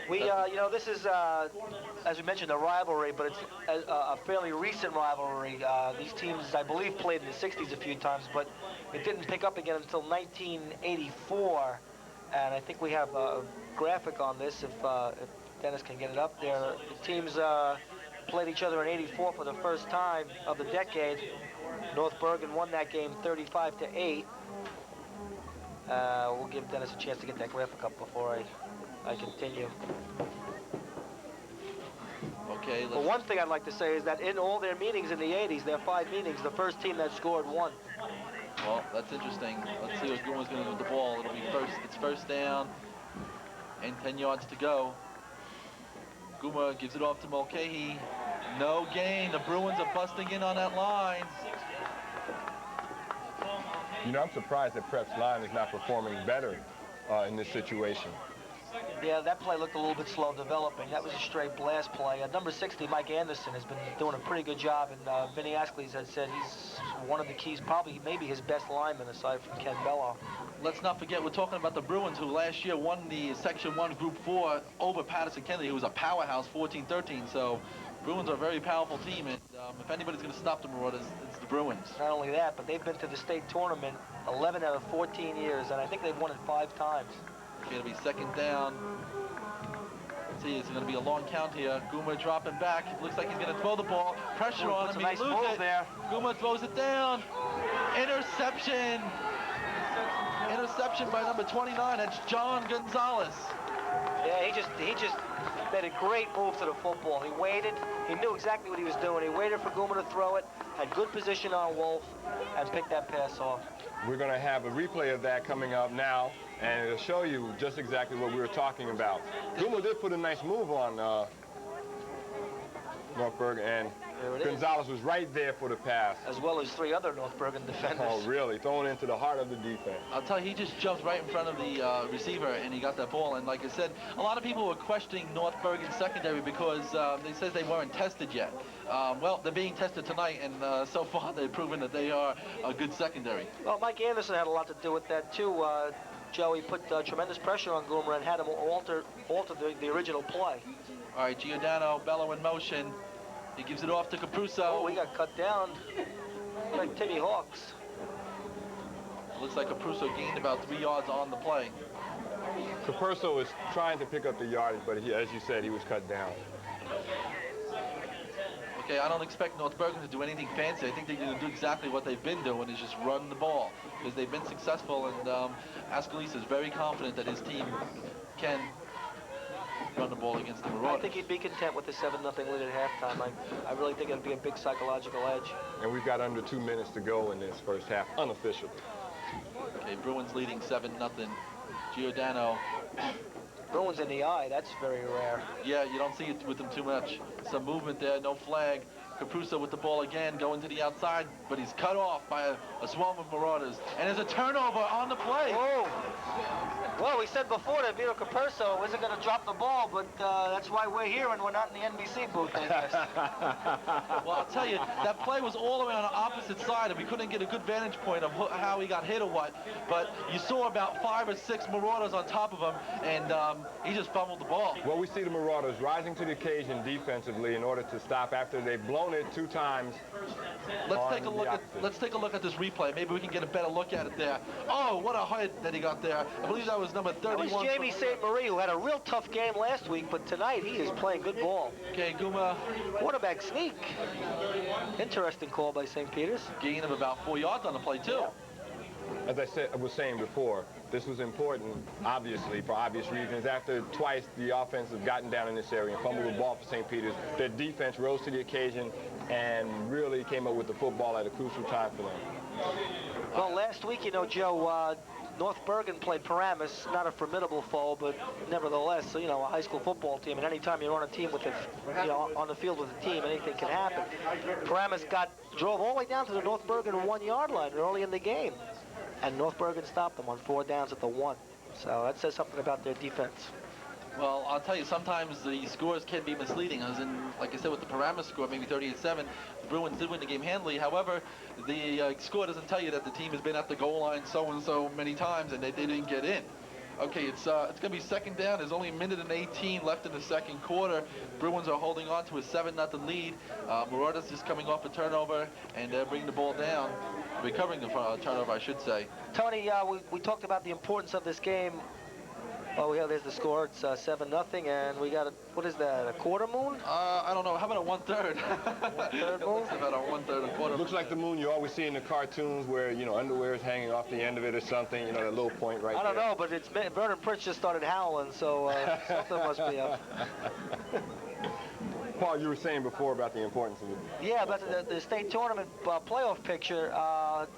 We, you know, this is, as we mentioned, a rivalry, but it's a fairly recent rivalry. These teams, I believe, played in the 60s a few times, but it didn't pick up again until 1984. And I think we have a graphic on this, if Dennis can get it up there. The teams played each other in '84 for the first time of the decade. North Bergen won that game 35-8. We'll give Dennis a chance to get that graphic up before I continue. Okay. But one thing I'd like to say is that in all their meetings in the 80s, their 5 meetings, the first team that scored won. Well, that's interesting. Let's see what Bruins going to do with the ball. It'll be it's 1st down and 10 yards to go. Guma gives it off to Mulcahy. No gain. The Bruins are busting in on that line. You know, I'm surprised that Prep's line is not performing better in this situation. Yeah, that play looked a little bit slow developing. That was a straight blast play. Number 60, Mike Anderson, has been doing a pretty good job, and Vinny Ascles had said he's one of the keys, probably maybe his best lineman aside from Ken Bello. Let's not forget, we're talking about the Bruins, who last year won the Section 1 Group 4 over Patterson Kennedy, who was a powerhouse, 14-13. So Bruins are a very powerful team, and if anybody's going to stop the Marauders, it's the Bruins. Not only that, but they've been to the state tournament 11 out of 14 years, and I think they've won it 5 times. Okay, it'll be 2nd down. Let's see, it's going to be a long count here. Guma dropping back. Looks like he's going to throw the ball. Pressure on him. Nice move there. Guma throws it down. Interception. Interception by number 29. That's John Gonzalez. Yeah, he just made a great move to the football. He waited. He knew exactly what he was doing. He waited for Guma to throw it, had good position on Wolf, and picked that pass off. We're going to have a replay of that coming up now, and it'll show you just exactly what we were talking about. Guma did put a nice move on North Bergen, and Gonzalez was right there for the pass. As well as 3 other North Bergen defenders. Oh, really? Thrown into the heart of the defense. I'll tell you, he just jumped right in front of the receiver, and he got that ball. And like I said, a lot of people were questioning North Bergen's secondary because they said they weren't tested yet. Well, they're being tested tonight, and so far they've proven that they are a good secondary. Well, Mike Anderson had a lot to do with that, too. Joey put tremendous pressure on Guma and had him alter the original play. All right, Giordano, Bello in motion. He gives it off to Capruso. Oh, he got cut down. Like Timmy Hawks. Looks like Capruso gained about 3 yards on the play. Capruso was trying to pick up the yardage, but as you said, he was cut down. Okay, I don't expect North Bergen to do anything fancy. I think they're going to do exactly what they've been doing, is just run the ball, because they've been successful, and Ascalise is very confident that his team can run the ball against the Marauders. I think he'd be content with the 7-0 lead at halftime. I really think it'd be a big psychological edge. And we've got under 2 minutes to go in this first half, unofficially. Okay, Bruins leading 7-0. Giordano. Bruins in the eye, that's very rare. Yeah, you don't see it with them too much. Some movement there, no flag. Capruso with the ball again, going to the outside, but he's cut off by a swarm of Marauders. And there's a turnover on the play. Oh! Well, we said before that Vito Capurso isn't going to drop the ball, but that's why we're here and we're not in the NBC booth, I guess. Well, I'll tell you, that play was all the way on the opposite side, and we couldn't get a good vantage point of how he got hit or what. But you saw about 5 or 6 Marauders on top of him, and he just fumbled the ball. Well, we see the Marauders rising to the occasion defensively in order to stop after they've blown it 2 times. Let's take a look at this replay. Maybe we can get a better look at it there. Oh, what a hit that he got there. I believe that was number 31. That was Jamie St. Marie, who had a real tough game last week, but tonight he is playing good ball. Okay, Guma. Quarterback sneak. Interesting call by St. Peter's. Gain of about 4 yards on the play, too. As I was saying before, this was important, obviously, for obvious reasons. After twice the offense has gotten down in this area and fumbled the ball for St. Peter's, their defense rose to the occasion and really came up with the football at a crucial time for them. Well, last week, you know, Joe, North Bergen played Paramus, not a formidable foe, but nevertheless, you know, a high school football team. And anytime you're on a team with on the field with a team, anything can happen. Paramus drove all the way down to the North Bergen 1-yard line early in the game. And North Bergen stopped them on 4 downs at the 1. So that says something about their defense. Well, I'll tell you, sometimes the scores can be misleading. As in, like I said, with the Paramus score, maybe 38-7, the Bruins did win the game handily. However, the score doesn't tell you that the team has been at the goal line so many times and they didn't get in. Okay, it's going to be 2nd down. There's only 1:18 left in the 2nd quarter. Bruins are holding on to a 7-0 lead. Marauders just coming off a turnover and bringing the ball down, recovering the turnover, I should say. Tony, we talked about the importance of this game. Oh, yeah, there's the score. It's 7-0, and we got what is that, a quarter moon? I don't know. How about a 1/3? 1/3 moon? It's about a 1/3 a quarter. Looks like the moon you always see in the cartoons where, you know, underwear is hanging off the end of it or something, you know, that little point right there. I don't know, but Vernon Prince just started howling, so something must be up. Paul, you were saying before about the importance of it. Yeah, but the state tournament playoff picture,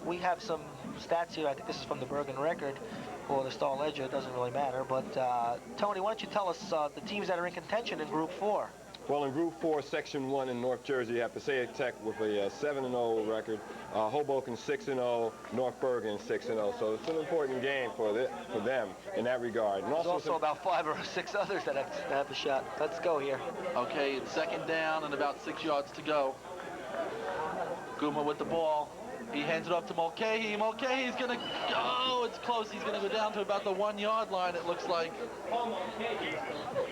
we have some stats here. I think this is from the Bergen Record or the Star Ledger. It doesn't really matter. But, Tony, why don't you tell us the teams that are in contention in Group 4? Well, in Group 4, Section 1 in North Jersey, you have Passaic Tech with a 7-0 record, Hoboken 6-0, North Bergen 6-0. So it's an important game for them in that regard. And There's also about 5 or 6 others that have a shot. Let's go here. Okay, it's 2nd down and about 6 yards to go. Guma with the ball. He hands it off to Mulcahy. Mulcahy's going to, oh, it's close. He's going to go down to about the 1-yard line, it looks like.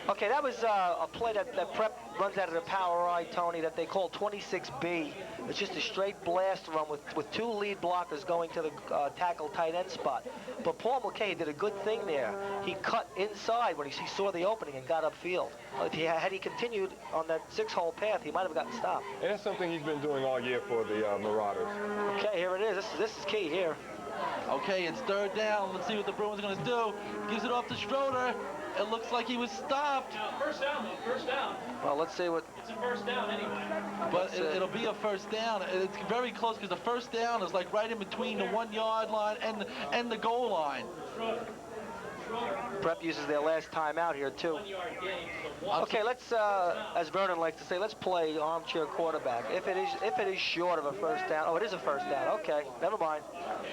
Okay, that was a play that Prep runs out of the power eye, Tony, that they call 26B. It's just a straight blast run with 2 lead blockers going to the tackle tight end spot. But Paul Mulcahy did a good thing there. He cut inside when he saw the opening and got upfield. Had he continued on that 6-hole path, he might have gotten stopped. And that's something he's been doing all year for the Marauders. Okay, here it is. This is key here. Okay, it's 3rd down. Let's see what the Bruins are going to do. Gives it off to Schroeder. It looks like he was stopped. First down, though. First down. Well, let's see what... It's a first down anyway. But it'll be a first down. It's very close because the first down is like right in between the 1 yard line and the goal line. Prep uses their last timeout here, too. 1 yard gain. Okay, let's, as Vernon likes to say, let's play armchair quarterback. If it is short of a first down, oh, it is a first down. Okay, never mind.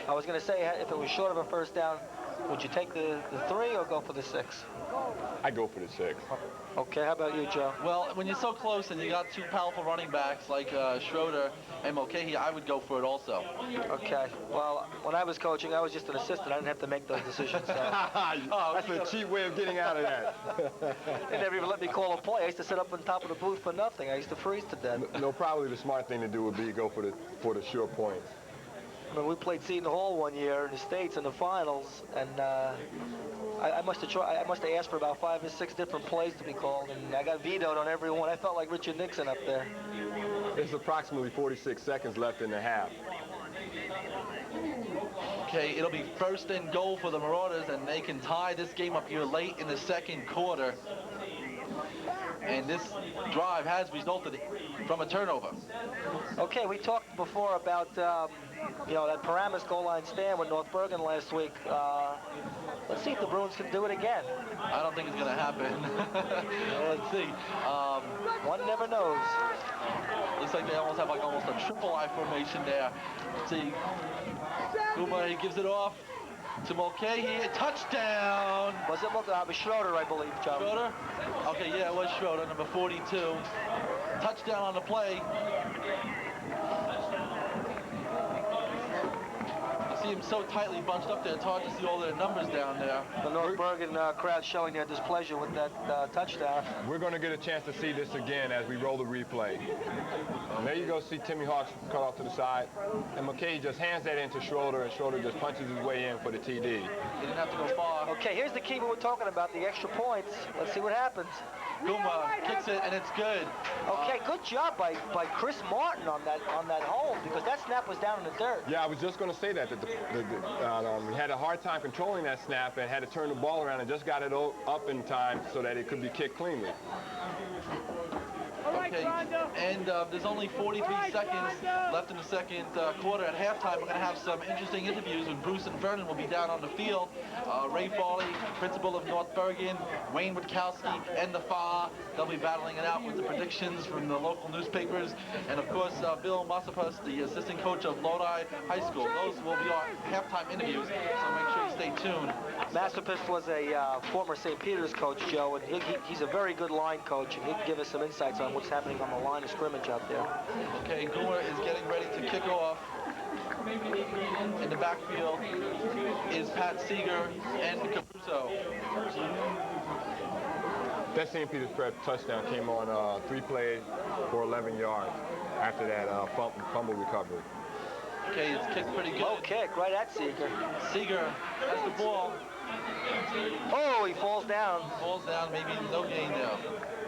I was going to say, if it was short of a first down, would you take the 3 or go for the 6? I go for the 6. Okay, how about you, Joe? Well, when you're so close and you got two powerful running backs like Schroeder and Mulcahy, I would go for it also. Okay. Well, when I was coaching, I was just an assistant. I didn't have to make those decisions. So. That's a cheap way of getting out of that. They never even let me call a play. I used to sit up on top of the booth for nothing. I used to freeze to death. No, probably the smart thing to do would be go for the sure points. I mean, we played Seton Hall one year in the States in the finals, and I must have asked for about 5 or 6 different plays to be called, and I got vetoed on every one. I felt like Richard Nixon up there. There's approximately 46 seconds left in the half. Okay, it'll be first and goal for the Marauders, and they can tie this game up here late in the second quarter. And this drive has resulted from a turnover. Okay, we talked before about that Paramus goal line stand with North Bergen last week. Let's see if the Bruins can do it again. I don't think it's going to happen. Let's see. One never knows. Looks like they almost have almost a triple I formation there. Let's see. Kuma, he gives it off to Mulcahy. Touchdown! Was it Mulcahy? It was Schroeder, I believe, John. Schroeder? Okay, yeah, it was Schroeder, number 42. Touchdown on the play. I see him so tightly bunched up there, it's hard to see all their numbers down there. The North Bergen crowd showing their displeasure with that touchdown. We're going to get a chance to see this again as we roll the replay. And there you go, see Timmy Hawks cut off to the side. And McKay just hands that into Schroeder, and Schroeder just punches his way in for the TD. He didn't have to go far. Okay, here's the key we were talking about, the extra points. Let's see what happens. Kuma kicks it, and it's good. Okay, good job by Chris Martin on that hold, because that snap was down in the dirt. Yeah, I was just going to say that he had a hard time controlling that snap and had to turn the ball around and just got it up in time so that it could be kicked cleanly. Okay, and there's only 43 seconds left in the second quarter. At halftime, we're going to have some interesting interviews when Bruce and Vernon will be down on the field. Ray Farley, principal of North Bergen, Wayne Witkowski, and the FA. They'll be battling it out with the predictions from the local newspapers. And, of course, Bill Massapus, the assistant coach of Lodi High School. Those will be our halftime interviews, so make sure you stay tuned. Massapus was a former St. Peter's coach, Joe, and he's a very good line coach, and he can give us some insights on what's happening on the line of scrimmage out there. Okay, Goomer is getting ready to kick off. In the backfield is Pat Seeger and Capuzzo. That St. Peter's Prep touchdown came on 3 plays for 11 yards after that fumble recovery. Okay, it's kicked pretty good. Low kick right at Seeger. Seeger has the ball. Oh, he falls down. Falls down, maybe no gain now.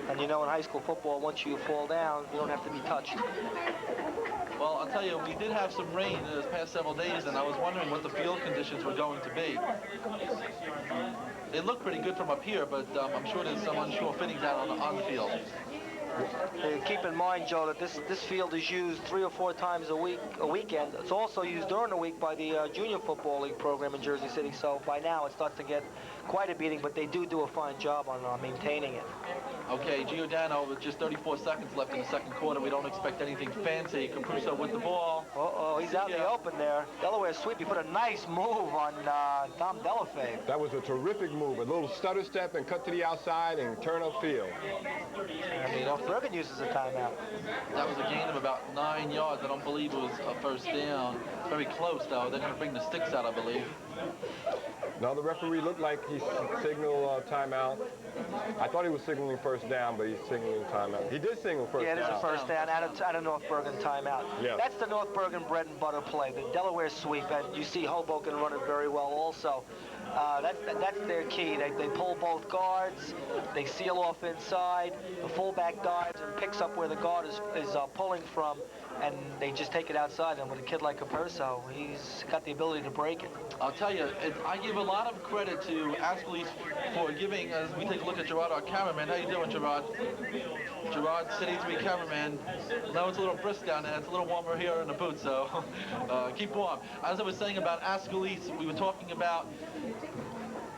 And you know, in high school football, once you fall down, you don't have to be touched. Well, I'll tell you, we did have some rain in the past several days, and I was wondering what the field conditions were going to be. They look pretty good from up here, but I'm sure there's some unsure fittings out on the field. Keep in mind, Joe, that this field is used 3 or 4 times a weekend. It's also used during the week by the Junior Football League program in Jersey City, so by now it starts to get quite a beating, but they do a fine job on maintaining it. Okay, Giordano with just 34 seconds left in the second quarter. We don't expect anything fancy. Capuzzo with the ball. Uh-oh, he's out in the open there. Delaware sweep. He put a nice move on Tom Delafave. That was a terrific move. A little stutter step and cut to the outside and turn upfield. I mean, North Bergen uses a timeout. That was a gain of about 9 yards. I don't believe it was a first down. Very close, though. They're going to bring the sticks out, I believe. No, the referee looked like he signaled timeout. I thought he was signaling first down, but he's signaling timeout. He did signal first down. Yeah, it is a first down out of North Bergen timeout. Yeah. That's the North Bergen bread and butter play, the Delaware sweep, and you see Hoboken run it very well also. That's their key. They pull both guards. They seal off inside. The fullback dives and picks up where the guard is pulling from. and they just take it outside. And with a kid like Caperso, he's got the ability to break it. I'll tell you, I give a lot of credit to Ascalise for giving, as we take a look at Gerard, our cameraman. How you doing, Gerard? Gerard, City 3 cameraman. Now it's a little brisk down there. It's a little warmer here in the booth, so keep warm. As I was saying about Ascalise, we were talking about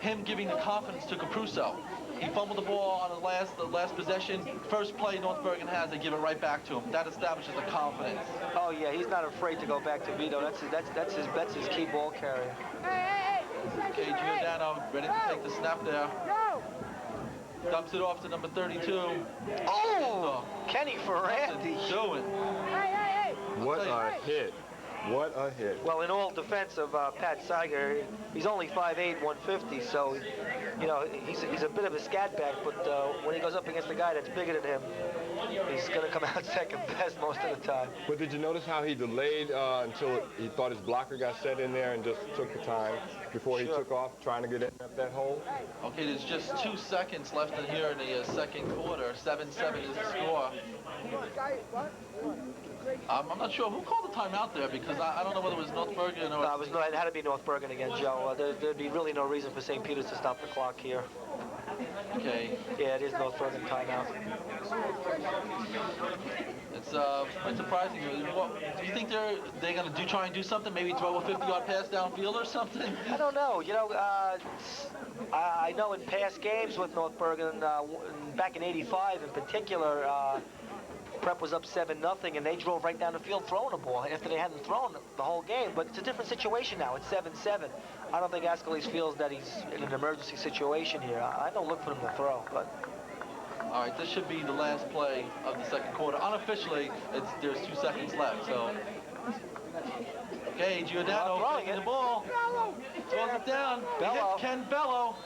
him giving the confidence to Caperso. He fumbled the ball on the last possession. First play North Bergen has, they give it right back to him. That establishes the confidence. Oh yeah, he's not afraid to go back to Vito. That's his key ball carrier. Okay, Giordano ready to take the snap there. Dumps it off to number 32. Oh, Kenny Ferranti. Doing. What a hit. What a hit. Well, in all defense of Pat Seiger, he's only 5'8", 150, so, you know, he's a bit of a scat back, but when he goes up against a guy that's bigger than him, he's going to come out second best most of the time. But did you notice how he delayed until he thought his blocker got set in there and just took the time before he took off, trying to get in that hole? Okay, there's just 2 seconds left in here in the second quarter. 7-7 is the score. I'm not sure who called the timeout there, because I don't know whether it was North Bergen or... No, it had to be North Bergen again, Joe. There'd be really no reason for St. Peter's to stop the clock here. Okay. Yeah, it is North Bergen timeout. It's quite surprising. What, do you think they're going to try and do something? Maybe throw a 50-yard pass downfield or something? I don't know. You know, I know in past games with North Bergen, back in '85 in particular, Prep was up 7-0, and they drove right down the field throwing the ball after they hadn't thrown the whole game. But it's a different situation now. It's 7-7. I don't think Ascalise feels that he's in an emergency situation here. I don't look for him to throw, but... All right, this should be the last play of the second quarter. Unofficially, there's 2 seconds left, so... Okay, Giordano taking the ball. Throws it down. Bello. Hit Ken Bello.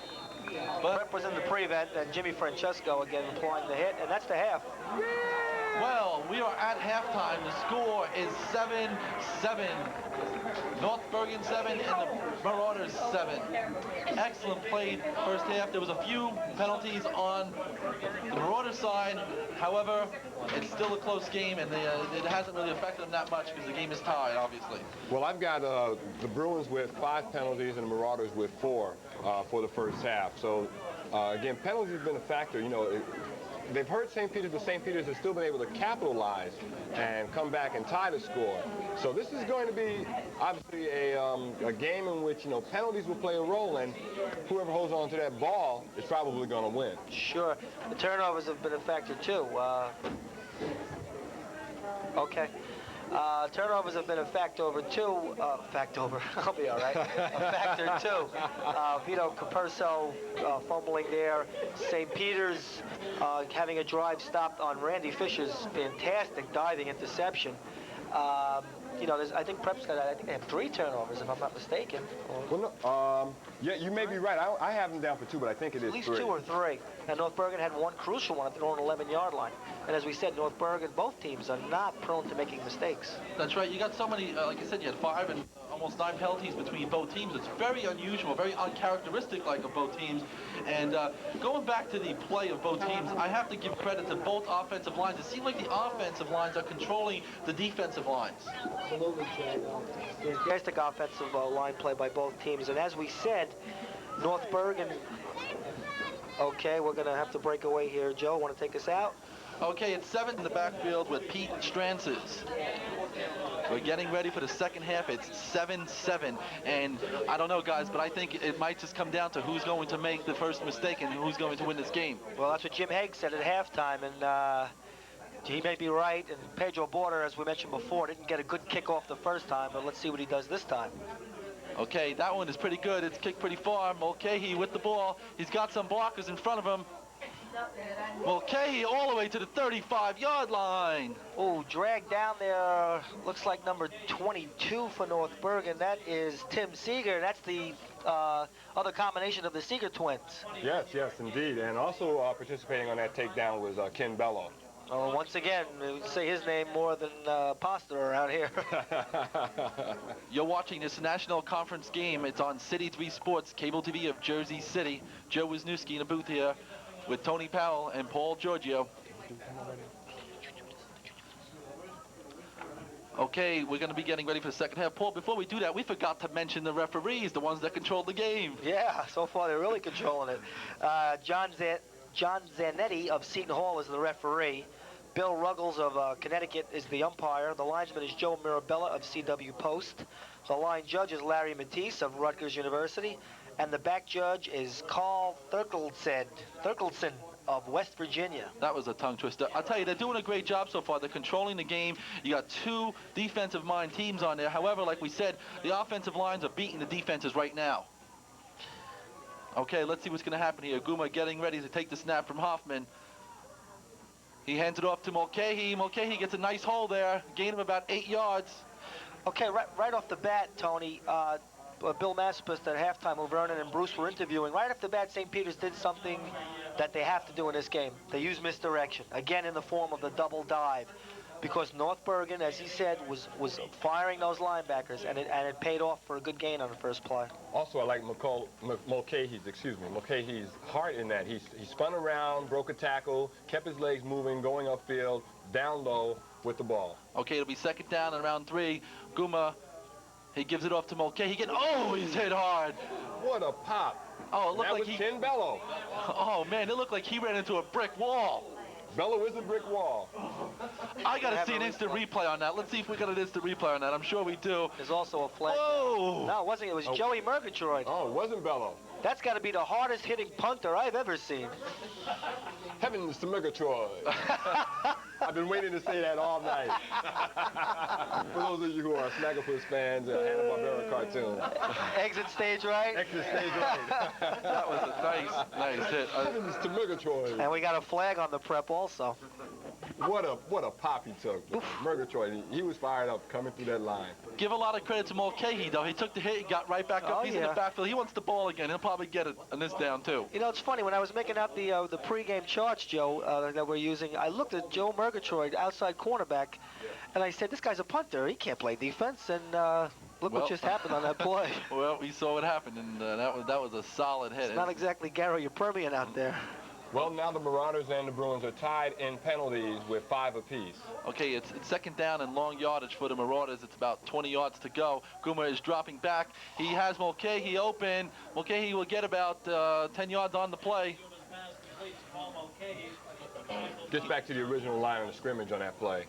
But Prep was in the prevent, and Jimmy Francesco again applying the hit, and that's the half. Well, we are at halftime. The score is 7-7. North Bergen 7 and the Marauders 7. Excellent play first half. There was a few penalties on the Marauders side. However, it's still a close game, and it hasn't really affected them that much because the game is tied, obviously. Well, I've got the Bruins with 5 penalties and the Marauders with 4 for the first half. So, again, penalties have been a factor. You know, they've hurt St. Peter's, but St. Peter's has still been able to capitalize and come back and tie the score. So this is going to be obviously a game in which, you know, penalties will play a role, and whoever holds on to that ball is probably going to win. Sure. The turnovers have been a factor too. Okay. Turnovers have been a factor too. I'll be all right. A factor too. Vito Caperso fumbling there. St. Peter's having a drive stopped on Randy Fisher's fantastic diving interception. You know, I think Prep's got, I think they have 3 turnovers, if I'm not mistaken. Well, no, yeah, you may be right. I have them down for 2, but I think it is 3. At least 2 or 3. And North Bergen had 1 crucial one at their own 11-yard line. And as we said, North Bergen, both teams are not prone to making mistakes. That's right. You got so many, like I said, you had 5 and almost 9 penalties between both teams. It's very unusual, very uncharacteristic like of both teams. And going back to the play of both teams, I have to give credit to both offensive lines. It seems like the offensive lines are controlling the defensive lines. Absolutely, Jay. Fantastic offensive line play by both teams. And as we said, North Bergen... Okay, we're going to have to break away here. Joe, want to take us out? Okay, it's 7 in the backfield with Pete Strances. We're getting ready for the second half. It's 7-7. And I don't know, guys, but I think it might just come down to who's going to make the first mistake and who's going to win this game. Well, that's what Jim Haig said at halftime, and he may be right. And Pedro Border, as we mentioned before, didn't get a good kickoff the first time, but let's see what he does this time. Okay, that one is pretty good. It's kicked pretty far. Mulcahy with the ball. He's got some blockers in front of him. Mulcahy all the way to the 35-yard line. Oh, dragged down there. Looks like number 22 for North Bergen. That is Tim Seeger. That's the other combination of the Seeger twins. Yes, indeed. And also participating on that takedown was Ken Bello. Oh, once again, we say his name more than pasta around here. You're watching this National Conference game. It's on City 3 Sports, cable TV of Jersey City. Joe Wisniewski in a booth here with Tony Powell and Paul Giorgio. Okay, we're going to be getting ready for the second half. Paul, before we do that, we forgot to mention the referees, the ones that control the game. Yeah, so far they're really controlling it. John Zanetti of Seton Hall is the referee. Bill Ruggles of Connecticut is the umpire. The linesman is Joe Mirabella of CW Post. The line judge is Larry Matisse of Rutgers University. And the back judge is Carl Thurkelson of West Virginia. That was a tongue twister. I'll tell you, they're doing a great job so far. They're controlling the game. You got two defensive line teams on there. However, like we said, the offensive lines are beating the defenses right now. Okay, let's see what's going to happen here. Guma getting ready to take the snap from Hoffman. He hands it off to Mulcahy. Mulcahy gets a nice hole there. Gain of about 8 yards. Okay, right off the bat, Tony, Bill Massapist at halftime, who Vernon and Bruce were interviewing, right off the bat, St. Peter's did something that they have to do in this game. They used misdirection, again in the form of the double dive, because North Bergen, as he said, was firing those linebackers, and it paid off for a good gain on the first play. Also, I like Mulcahy's heart in that. He spun around, broke a tackle, kept his legs moving, going upfield, down low with the ball. Okay, it'll be second down and around 3. Guma, he gives it off to Mulcahy. He's hit hard. What a pop. Oh, it looked like Ken Bello. Oh, man, it looked like he ran into a brick wall. Bello is a brick wall. I got to see an instant replay on that. Let's see if we got an instant replay on that. I'm sure we do. There's also a flag. Whoa! No, it wasn't. It was Joey Murgatroyd. Oh, it wasn't Bello. That's got to be the hardest hitting punter I've ever seen. Heavens to Murgatroyd. I've been waiting to say that all night. For those of you who are Snagglepuss fans, Hanna-Barbera cartoon. Exit stage right? Exit stage right. That was a nice hit. Heavens to Murgatroyd. And we got a flag on the prep also. What a pop he took. Murgatroyd, he was fired up coming through that line. Give a lot of credit to Mulcahy, though. He took the hit, he got right back up. He's in the backfield. He wants the ball again. He'll probably get it on this down, too. You know, it's funny. When I was making out the pregame charts, Joe, that we're using, I looked at Joe Murgatroyd, outside cornerback, and I said, this guy's a punter. He can't play defense. And look what just happened on that play. Well, we saw what happened, and that was a solid hit. It's not exactly Gary Permian out there. Well, now the Marauders and the Bruins are tied in penalties with 5 apiece. Okay, it's second down and long yardage for the Marauders. It's about 20 yards to go. Guma is dropping back. He has Mulcahy open. Mulcahy will get about 10 yards on the play. Gets back to the original line of the scrimmage on that play.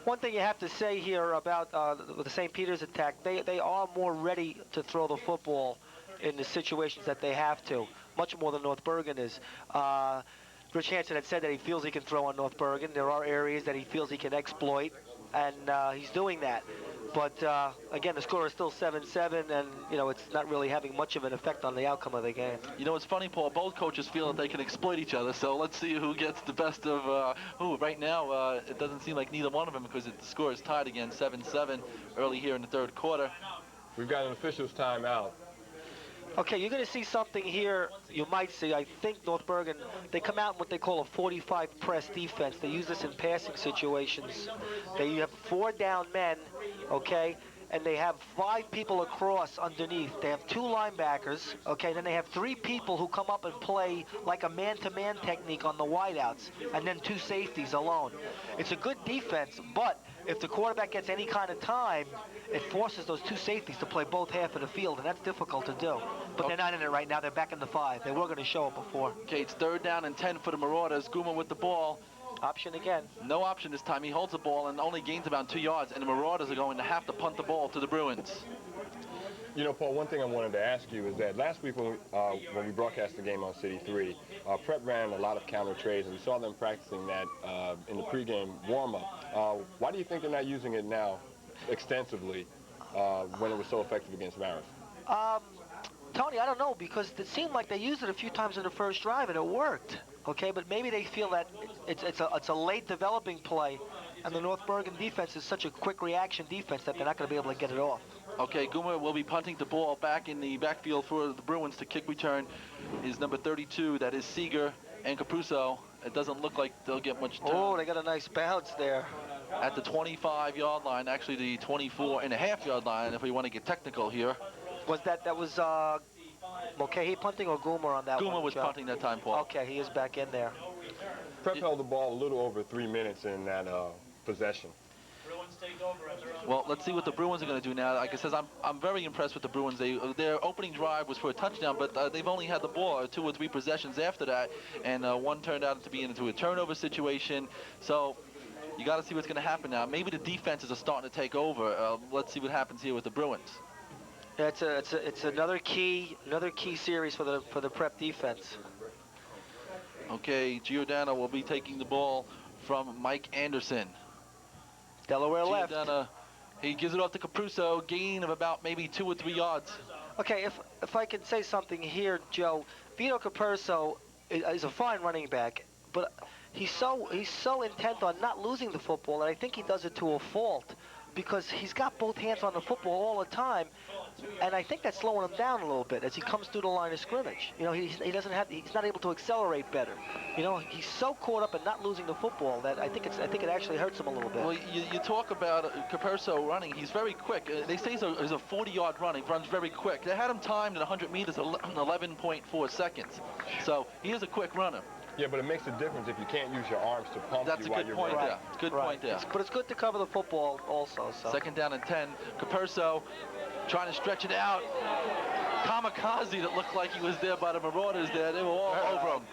One thing you have to say here about the St. Peter's attack, they are more ready to throw the football in the situations that they have to, much more than North Bergen is. Rich Hansen had said that he feels he can throw on North Bergen. There are areas that he feels he can exploit, and he's doing that. But again, the score is still 7-7, and you know it's not really having much of an effect on the outcome of the game. You know, it's funny, Paul. Both coaches feel that they can exploit each other. So let's see who gets the best of who. Right now, it doesn't seem like neither one of them, because the score is tied again, 7-7, early here in the third quarter. We've got an official's timeout. Okay, you're going to see something here you might see. I think North Bergen, they come out in what they call a 45 press defense. They use this in passing situations. They have 4 down men, okay, and they have 5 people across underneath. They have 2 linebackers, okay, then they have 3 people who come up and play like a man-to-man technique on the wideouts, and then 2 safeties alone. It's a good defense, but if the quarterback gets any kind of time, it forces those 2 safeties to play both half of the field, and that's difficult to do. But they're not in it right now. They're back in the 5. They were going to show it before. Okay, it's third down and 10 for the Marauders. Guma with the ball. Option again. No option this time. He holds the ball and only gains about 2 yards, and the Marauders are going to have to punt the ball to the Bruins. You know, Paul, one thing I wanted to ask you is that last week when we broadcast the game on City 3, Prep ran a lot of counter trades, and we saw them practicing that in the pregame warm-up. Why do you think they're not using it now extensively when it was so effective against Marist? Tony, I don't know, because it seemed like they used it a few times in the first drive and it worked. Okay, but maybe they feel that it's a late developing play, and the North Bergen defense is such a quick reaction defense that they're not going to be able to get it off. Okay, Guma will be punting the ball back in the backfield for the Bruins. To kick return is number 32. That is Seeger and Capruso. It doesn't look like they'll get much time. Oh, they got a nice bounce there. At the 25-yard line, actually the 24.5-yard line, if we want to get technical here. That was Mulcahy punting or Guma on that one? Guma was punting that time, Paul. Okay, he is back in there. Prep held the ball a little over 3 minutes in that possession. Bruins take over at their own. Well, let's see what the Bruins are going to do now. Like I said, I'm very impressed with the Bruins. Their opening drive was for a touchdown, but they've only had the ball 2 or 3 possessions after that, and one turned out to be into a turnover situation. So you got to see what's going to happen now. Maybe the defenses are starting to take over. Let's see what happens here with the Bruins. Yeah, it's another key series for the Prep defense. Okay, Giordano will be taking the ball from Mike Anderson. Delaware left. He gives it off to Capruso, gain of about maybe 2 or 3 yards. Okay, if I can say something here, Joe, Vito Capurso is a fine running back, but he's so intent on not losing the football that I think he does it to a fault, because he's got both hands on the football all the time, and I think that's slowing him down a little bit as he comes through the line of scrimmage. You know, he's not able to accelerate better. You know, he's so caught up in not losing the football that I think it actually hurts him a little bit. Well, you talk about Capurso running. He's very quick. They say he's a 40-yard running. Runs very quick. They had him timed at 100 meters, 11.4 seconds. So he is a quick runner. Yeah, but it makes a difference if you can't use your arms to pump That's you while you're point running. there. Good point there. But it's good to cover the football also. So. 2nd down and 10. Capurso trying to stretch it out. Kamikaze that looked like he was there by the Marauders there. They were all over him.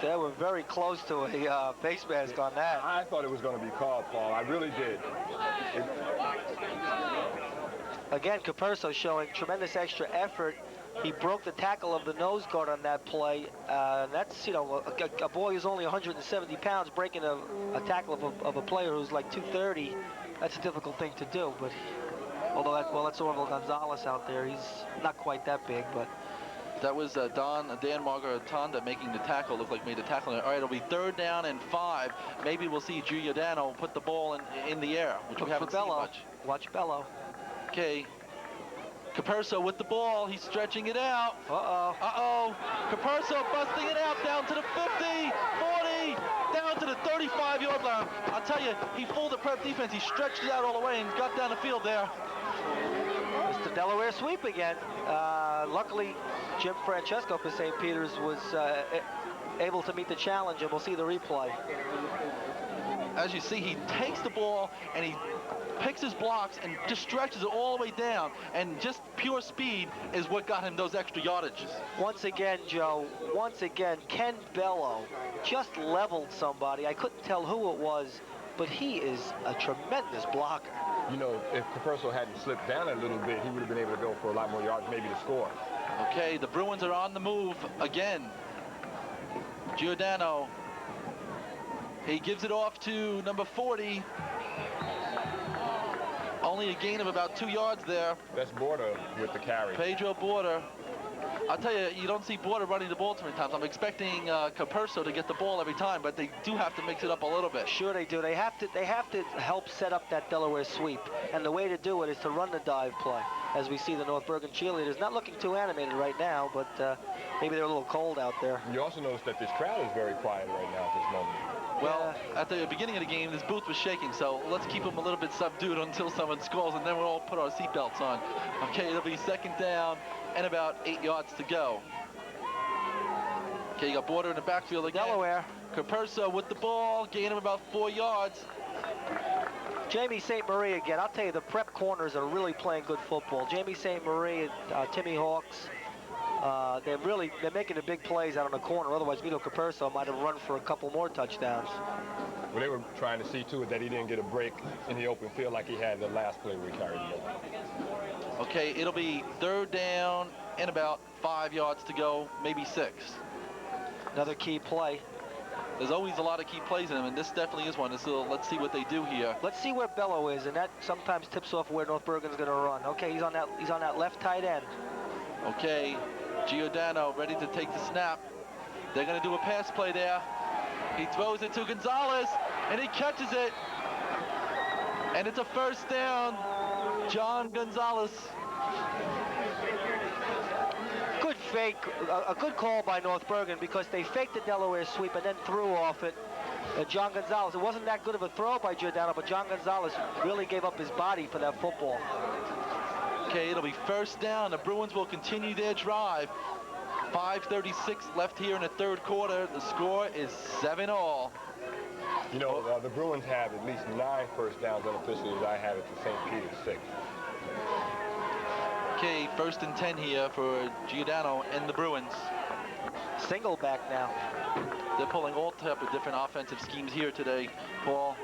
They were very close to a face mask on that. I thought it was going to be called, Paul. I really did. Again, Capurso showing tremendous extra effort. He broke the tackle of the nose guard on that play. That's, you know, a boy who's only 170 pounds breaking a tackle of a player who's like 230. That's a difficult thing to do. But although that's Orville Gonzalez out there. He's not quite that big, but. That was Dan Margaritonda making the tackle. Looked like made the tackle. All right, it'll be 3rd down and 5. Maybe we'll see Giordano put the ball in the air, which we haven't seen much. Watch Bello. Okay. Capurso with the ball. He's stretching it out. Uh-oh. Capurso busting it out down to the 50, 40, down to the 35-yard line. I'll tell you, he fooled the Prep defense. He stretched it out all the way and got down the field there. It's the Delaware sweep again. Luckily, Jim Francesco for St. Peter's was able to meet the challenge, and we'll see the replay. As you see, he takes the ball and he picks his blocks and just stretches it all the way down, and just pure speed is what got him those extra yardages. Once again, Joe, Ken Bello just leveled somebody. I couldn't tell who it was, but he is a tremendous blocker. You know, if Capurso hadn't slipped down a little bit, he would have been able to go for a lot more yards, maybe to score. Okay, the Bruins are on the move again. Giordano, he gives it off to number 40. Only a gain of about 2 yards there. That's Border with the carry. Pedro Border. I'll tell you, you don't see Border running the ball too many times. I'm expecting Capurso to get the ball every time, but they do have to mix it up a little bit. Sure they do. They have to help set up that Delaware sweep. And the way to do it is to run the dive play. As we see the North Bergen cheerleaders not looking too animated right now, but maybe they're a little cold out there. You also notice that this crowd is very quiet right now at this moment. Well, at the beginning of the game, this booth was shaking, so let's keep them a little bit subdued until someone scores, and then we'll all put our seatbelts on. Okay, it'll be 2nd down and about 8 yards to go. Okay, you got Border in the backfield again. Delaware. Capurso with the ball, gain of about 4 yards. Jamie St. Marie again. I'll tell you, the Prep corners are really playing good football. Jamie St. Marie, Timmy Hawks, they're making the big plays out on the corner. Otherwise, Vito Capurso might have run for a couple more touchdowns. Well, they were trying to see to it that he didn't get a break in the open field like he had the last play where he carried the ball. Okay, it'll be 3rd down and about 5 yards to go, maybe 6. Another key play. There's always a lot of key plays in them, and this definitely is one. So let's see what they do here. Let's see where Bello is, and that sometimes tips off where North Bergen's going to run. Okay, he's on that left tight end. Okay, Giordano ready to take the snap. They're going to do a pass play there. He throws it to Gonzalez, and he catches it. And it's a 1st down. John Gonzalez. Good fake, a good call by North Bergen, because they faked the Delaware sweep and then threw off it. John Gonzalez, it wasn't that good of a throw by Giordano, but John Gonzalez really gave up his body for that football. Okay, it'll be 1st down. The Bruins will continue their drive. 5:36 left here in the 3rd quarter. The score is 7-all. You know, the Bruins have at least 9 first downs unofficially, as I have it to St. Peter's 6. Okay, 1st and 10 here for Giordano and the Bruins. Single back now. They're pulling all type of different offensive schemes here today, Paul.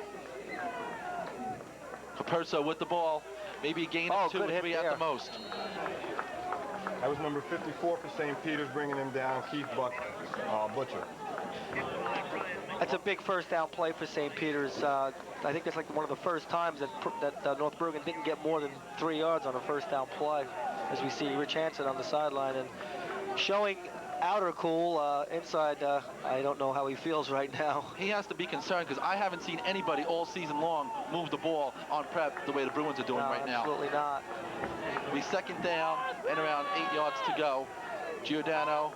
Caperso with the ball. Maybe a gain of 2 or 3 at the most. That was number 54 for St. Peter's, bringing him down, Keith Butcher. That's a big first down play for St. Peter's. I think it's like one of the first times that North Bergen didn't get more than 3 yards on a first down play, as we see Rich Hansen on the sideline and showing outer cool. Inside, I don't know how he feels right now. He has to be concerned because I haven't seen anybody all season long move the ball on prep the way the Bruins are doing right now. Absolutely not. It'll be 2nd down and around 8 yards to go. Giordano.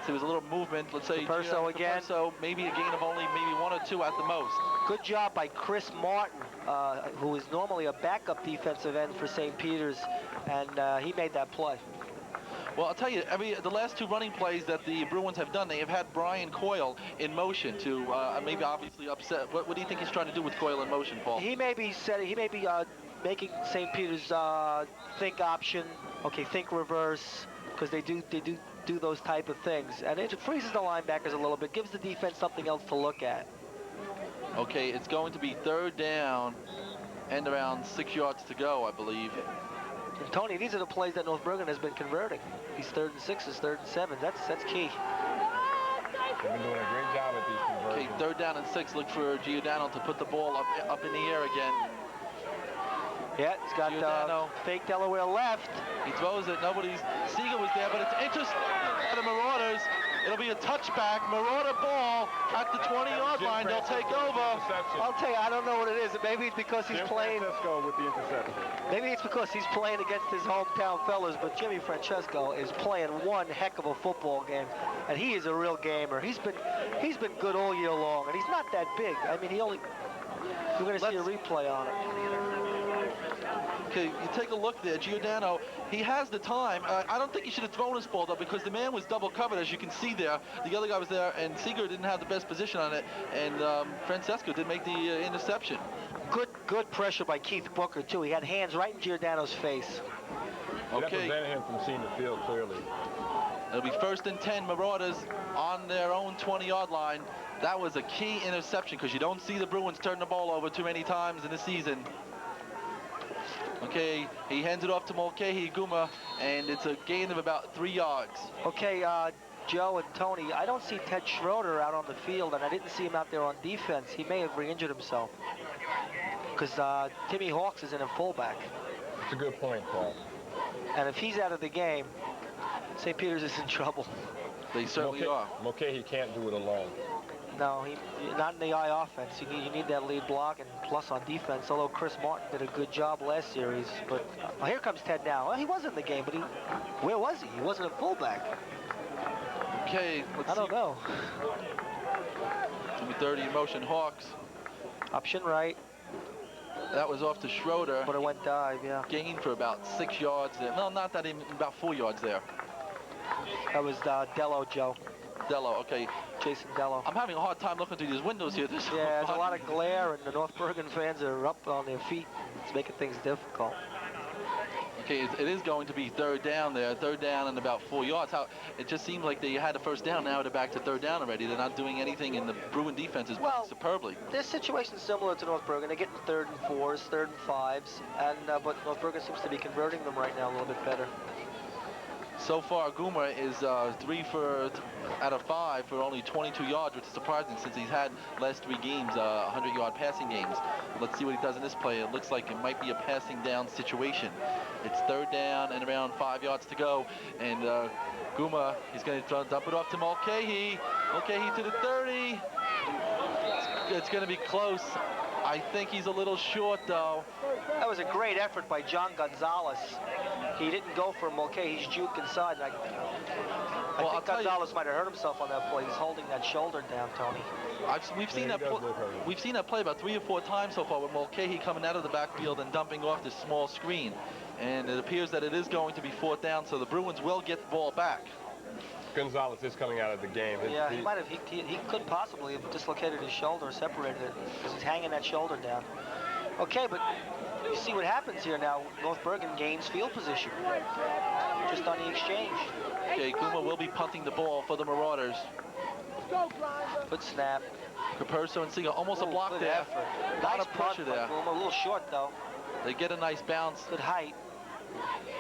So there's a little movement. Let's say Caperso again. So maybe a gain of only maybe 1 or 2 at the most. Good job by Chris Martin, who is normally a backup defensive end for St. Peter's, and he made that play. Well, I'll tell you, the last 2 running plays that the Bruins have done, they have had Brian Coyle in motion to maybe obviously upset. What do you think he's trying to do with Coyle in motion, Paul? He may be making St. Peter's think option, think reverse, because they do those type of things, and it freezes the linebackers a little bit, gives the defense something else to look at. Okay, it's going to be 3rd down and around 6 yards to go, I believe. And Tony, these are the plays that North Bergen has been converting. These 3rd and 6s, 3rd and 7s. That's key. They've been doing a great job at these conversions. Okay, 3rd down and 6. Look for Giordano to put the ball up in the air again. Yeah, he's got fake Delaware left. He throws it. Seeger was there, but it's interest for the Marauders. It'll be a touchback. Marauder ball at the 20-yard line. They'll take over. I'll tell you, I don't know what it is. Maybe it's because he's playing. Francesco with the interception. Maybe it's because he's playing against his hometown fellas, but Jimmy Francesco is playing one heck of a football game, and he is a real gamer. He's been good all year long, and he's not that big. I mean, you're going to see a replay on it. Okay, you take a look there, Giordano, he has the time. I don't think he should have thrown his ball, though, because the man was double covered, as you can see there. The other guy was there, and Seeger didn't have the best position on it, and Francesco did make the interception. Good pressure by Keith Booker, too. He had hands right in Giordano's face. Okay. That prevented him from seeing the field clearly. It'll be 1st and 10, Marauders on their own 20-yard line. That was a key interception, because you don't see the Bruins turn the ball over too many times in the season. Okay, he hands it off to Mulcahy Guma, and it's a gain of about 3 yards. Okay, Joe and Tony, I don't see Ted Schroeder out on the field, and I didn't see him out there on defense. He may have re-injured himself, because Timmy Hawks is in a fullback. That's a good point, Paul. And if he's out of the game, St. Peter's is in trouble. They certainly are. Mulcahy can't do it alone. No, not in the eye offense. You need that lead block and plus on defense, although Chris Martin did a good job last series. But here comes Ted now. Well, he was in the game, but where was he? He wasn't a fullback. Okay, let's see. I don't know. Number 30 in motion, Hawks. Option right. That was off to Schroeder. But it went dive, yeah. Gained for about 6 yards there. No, not that, even about 4 yards there. That was Dello, Joe. Dello, okay. Jason Dello. I'm having a hard time looking through these windows here. Yeah, there's a lot of glare, and the North Bergen fans are up on their feet. It's making things difficult. Okay, it is going to be 3rd down there. 3rd down and about 4 yards. It just seemed like they had a 1st down. Now they're back to 3rd down already. They're not doing anything, and the Bruin defense is playing superbly. This situation is similar to North Bergen. They get 3rd and 4s, 3rd and 5s, and but North Bergen seems to be converting them right now a little bit better. So far, Guma is 3 out of 5 for only 22 yards, which is surprising since he's had last 3 games 100-yard passing games. Let's see what he does in this play. It looks like it might be a passing down situation. It's 3rd down and around 5 yards to go, and Guma, he's going to dump it off to Mulcahy. Mulcahy to the 30. It's going to be close. I think he's a little short, though. That was a great effort by John Gonzalez. He didn't go for Mulcahy's juke inside. I think Gonzalez might have hurt himself on that play. He's holding that shoulder down, Tony. We've seen that play about 3 or 4 times so far with Mulcahy coming out of the backfield and dumping off this small screen. And it appears that it is going to be 4th down, so the Bruins will get the ball back. Gonzalez is coming out of the game. Yeah, he might have. He could possibly have dislocated his shoulder, or separated it, because he's hanging that shoulder down. Okay, but you see what happens here now. North Bergen gains field position just on the exchange. Okay, Kuma will be punting the ball for the Marauders. Good snap. Caperso and Seager, almost a block good there. Effort. A lot Nice of pressure punt, there. Kuma. A little short though. They get a nice bounce. Good height.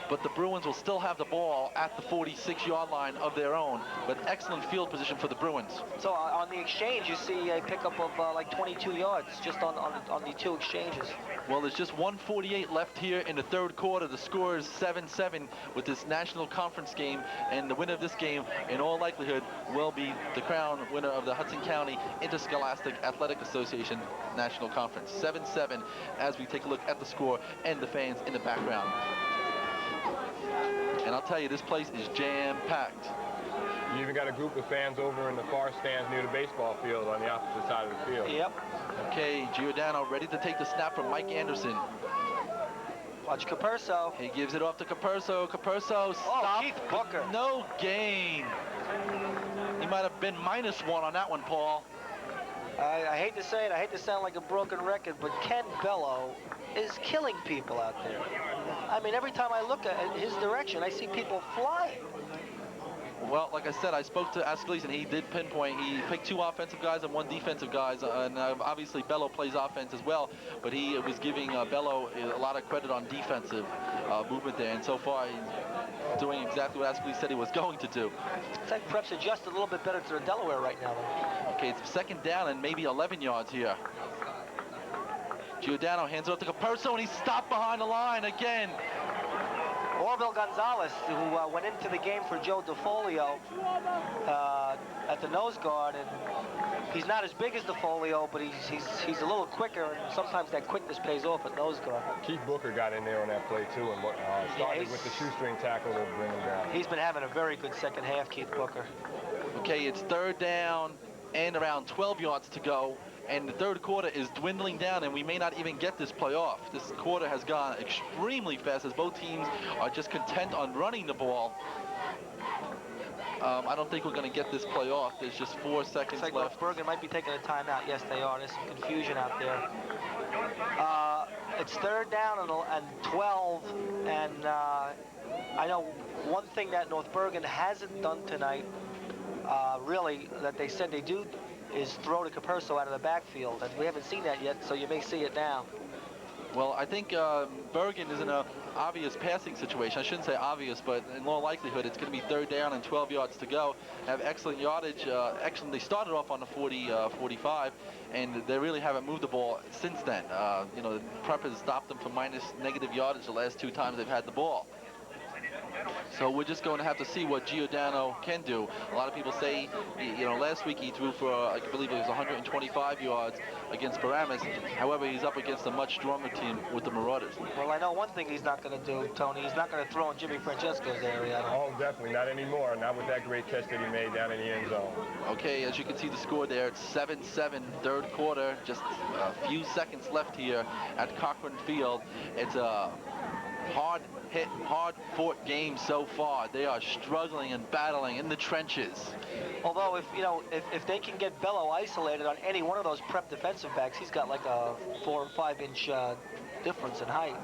But the Bruins will still have the ball at the 46-yard line of their own, but excellent field position for the Bruins. So on the exchange, you see a pickup of like 22 yards just on the two exchanges. Well, there's just 1:48 left here in the third quarter. The score is 7-7 with this National Conference game, and the winner of this game, in all likelihood, will be the crown winner of the Hudson County Interscholastic Athletic Association National Conference. 7-7 as we take a look at the score and the fans in the background. And I'll tell you, this place is jam-packed. You even got a group of fans over in the far stands near the baseball field on the opposite side of the field. Yep. Okay, Giordano ready to take the snap from Mike Anderson. Watch Caperso. He gives it off to Caperso. Caperso stopped. Keith Booker. No gain. He might have been -1 on that one, Paul. I hate to say it, I hate to sound like a broken record, but Ken Bello is killing people out there. I mean, every time I look at his direction, I see people flying. Well, like I said, I spoke to Ascalise, and he did pinpoint. He picked 2 offensive guys and 1 defensive guys, and obviously Bello plays offense as well, but he was giving Bello a lot of credit on defensive movement there, and so far he's doing exactly what Ascalise said he was going to do. It's like Prep's adjusted a little bit better to the Delaware right now, though. Okay, it's second down and maybe 11 yards here. Giordano hands it off to Caperso, and he's stopped behind the line again. Orville Gonzalez, who went into the game for Joe DeFolio at the nose guard, and he's not as big as DeFolio, but he's a little quicker, and sometimes that quickness pays off at nose guard. Keith Booker got in there on that play too, and started with the shoestring tackle to bring him down. He's been having a very good second half, Keith Booker. Okay, it's third down and around 12 yards to go. And the third quarter is dwindling down, and we may not even get this play off. This quarter has gone extremely fast as both teams are just content on running the ball. I don't think we're going to get this play off. There's just 4 seconds left. left. Bergen might be taking a timeout. Yes, they are. There's some confusion out there. It's third down and 12, and I know one thing that North Bergen hasn't done tonight, really, that they said they do, is throw to Caperso out of the backfield, and we haven't seen that yet, so you may see it now. Well, I think Bergen is in an obvious passing situation. I shouldn't say obvious, but in all likelihood, it's going to be third down and 12 yards to go. Have excellent yardage. They started off on the 45, and they really haven't moved the ball since then. You know, Prep has stopped them from negative yardage the last 2 times they've had the ball. So we're just going to have to see what Giordano can do. A lot of people say, you know, last week he threw for, I believe it was 125 yards against Paramus. However, he's up against a much stronger team with the Marauders. Well, I know one thing he's not going to do, Tony. He's not going to throw in Jimmy Francesco's area. Oh, definitely. Not anymore. Not with that great catch that he made down in the end zone. Okay, as you can see the score there, it's 7-7, third quarter. Just a few seconds left here at Cochrane Field. It's a hard-hit, hard-fought game so far. They are struggling and battling in the trenches. Although, if they can get Bello isolated on any one of those Prep defensive backs, he's got like a 4 or 5 inch difference in height.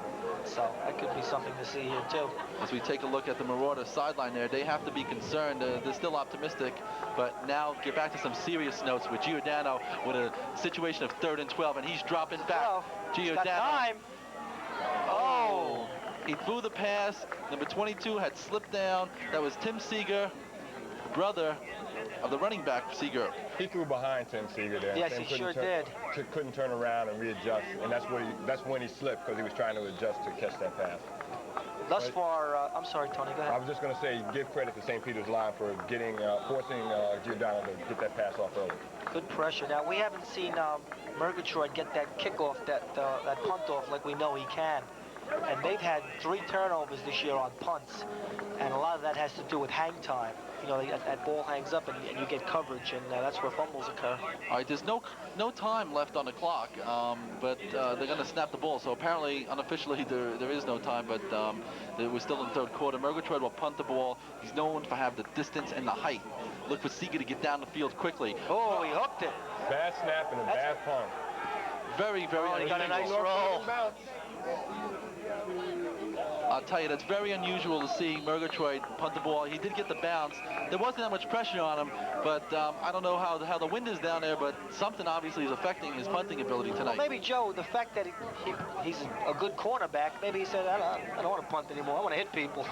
So that could be something to see here too. As we take a look at the Marauder sideline there, they have to be concerned. They're still optimistic, but now get back to some serious notes with Giordano with a situation of 3rd and 12, and he's dropping back. Giordano. He's got time. Oh. He threw the pass. Number 22 had slipped down. That was Tim Seeger, brother of the running back, Seeger. He threw behind Tim Seeger there. Yes, Tim he sure did. Couldn't turn around and readjust, and that's when he slipped, because he was trying to adjust to catch that pass. Thus far, I'm sorry, Tony, go ahead. I was just going to say, give credit to St. Peter's line for forcing Giordano to get that pass off early. Good pressure. Now, we haven't seen Murgatroyd get that kickoff, that punt off like we know he can. and they've had 3 turnovers this year on punts, and a lot of that has to do with hang time. You know, that ball hangs up and you get coverage, and that's where fumbles occur. All right, there's no time left on the clock, but they're going to snap the ball. So apparently, unofficially, there is no time, but we're still in the third quarter. Murgatroyd will punt the ball. He's known for have the distance and the height. Look for Seeger to get down the field quickly. Oh, he hooked it. Bad snap and a bad punt. Very, very unusual. He got a nice roll. I'll tell you, that's very unusual to see Murgatroyd punt the ball. He did get the bounce. There wasn't that much pressure on him, but I don't know how the wind is down there, but something obviously is affecting his punting ability tonight. Well, maybe, Joe, the fact that he's a good cornerback, maybe he said, I don't want to punt anymore. I want to hit people.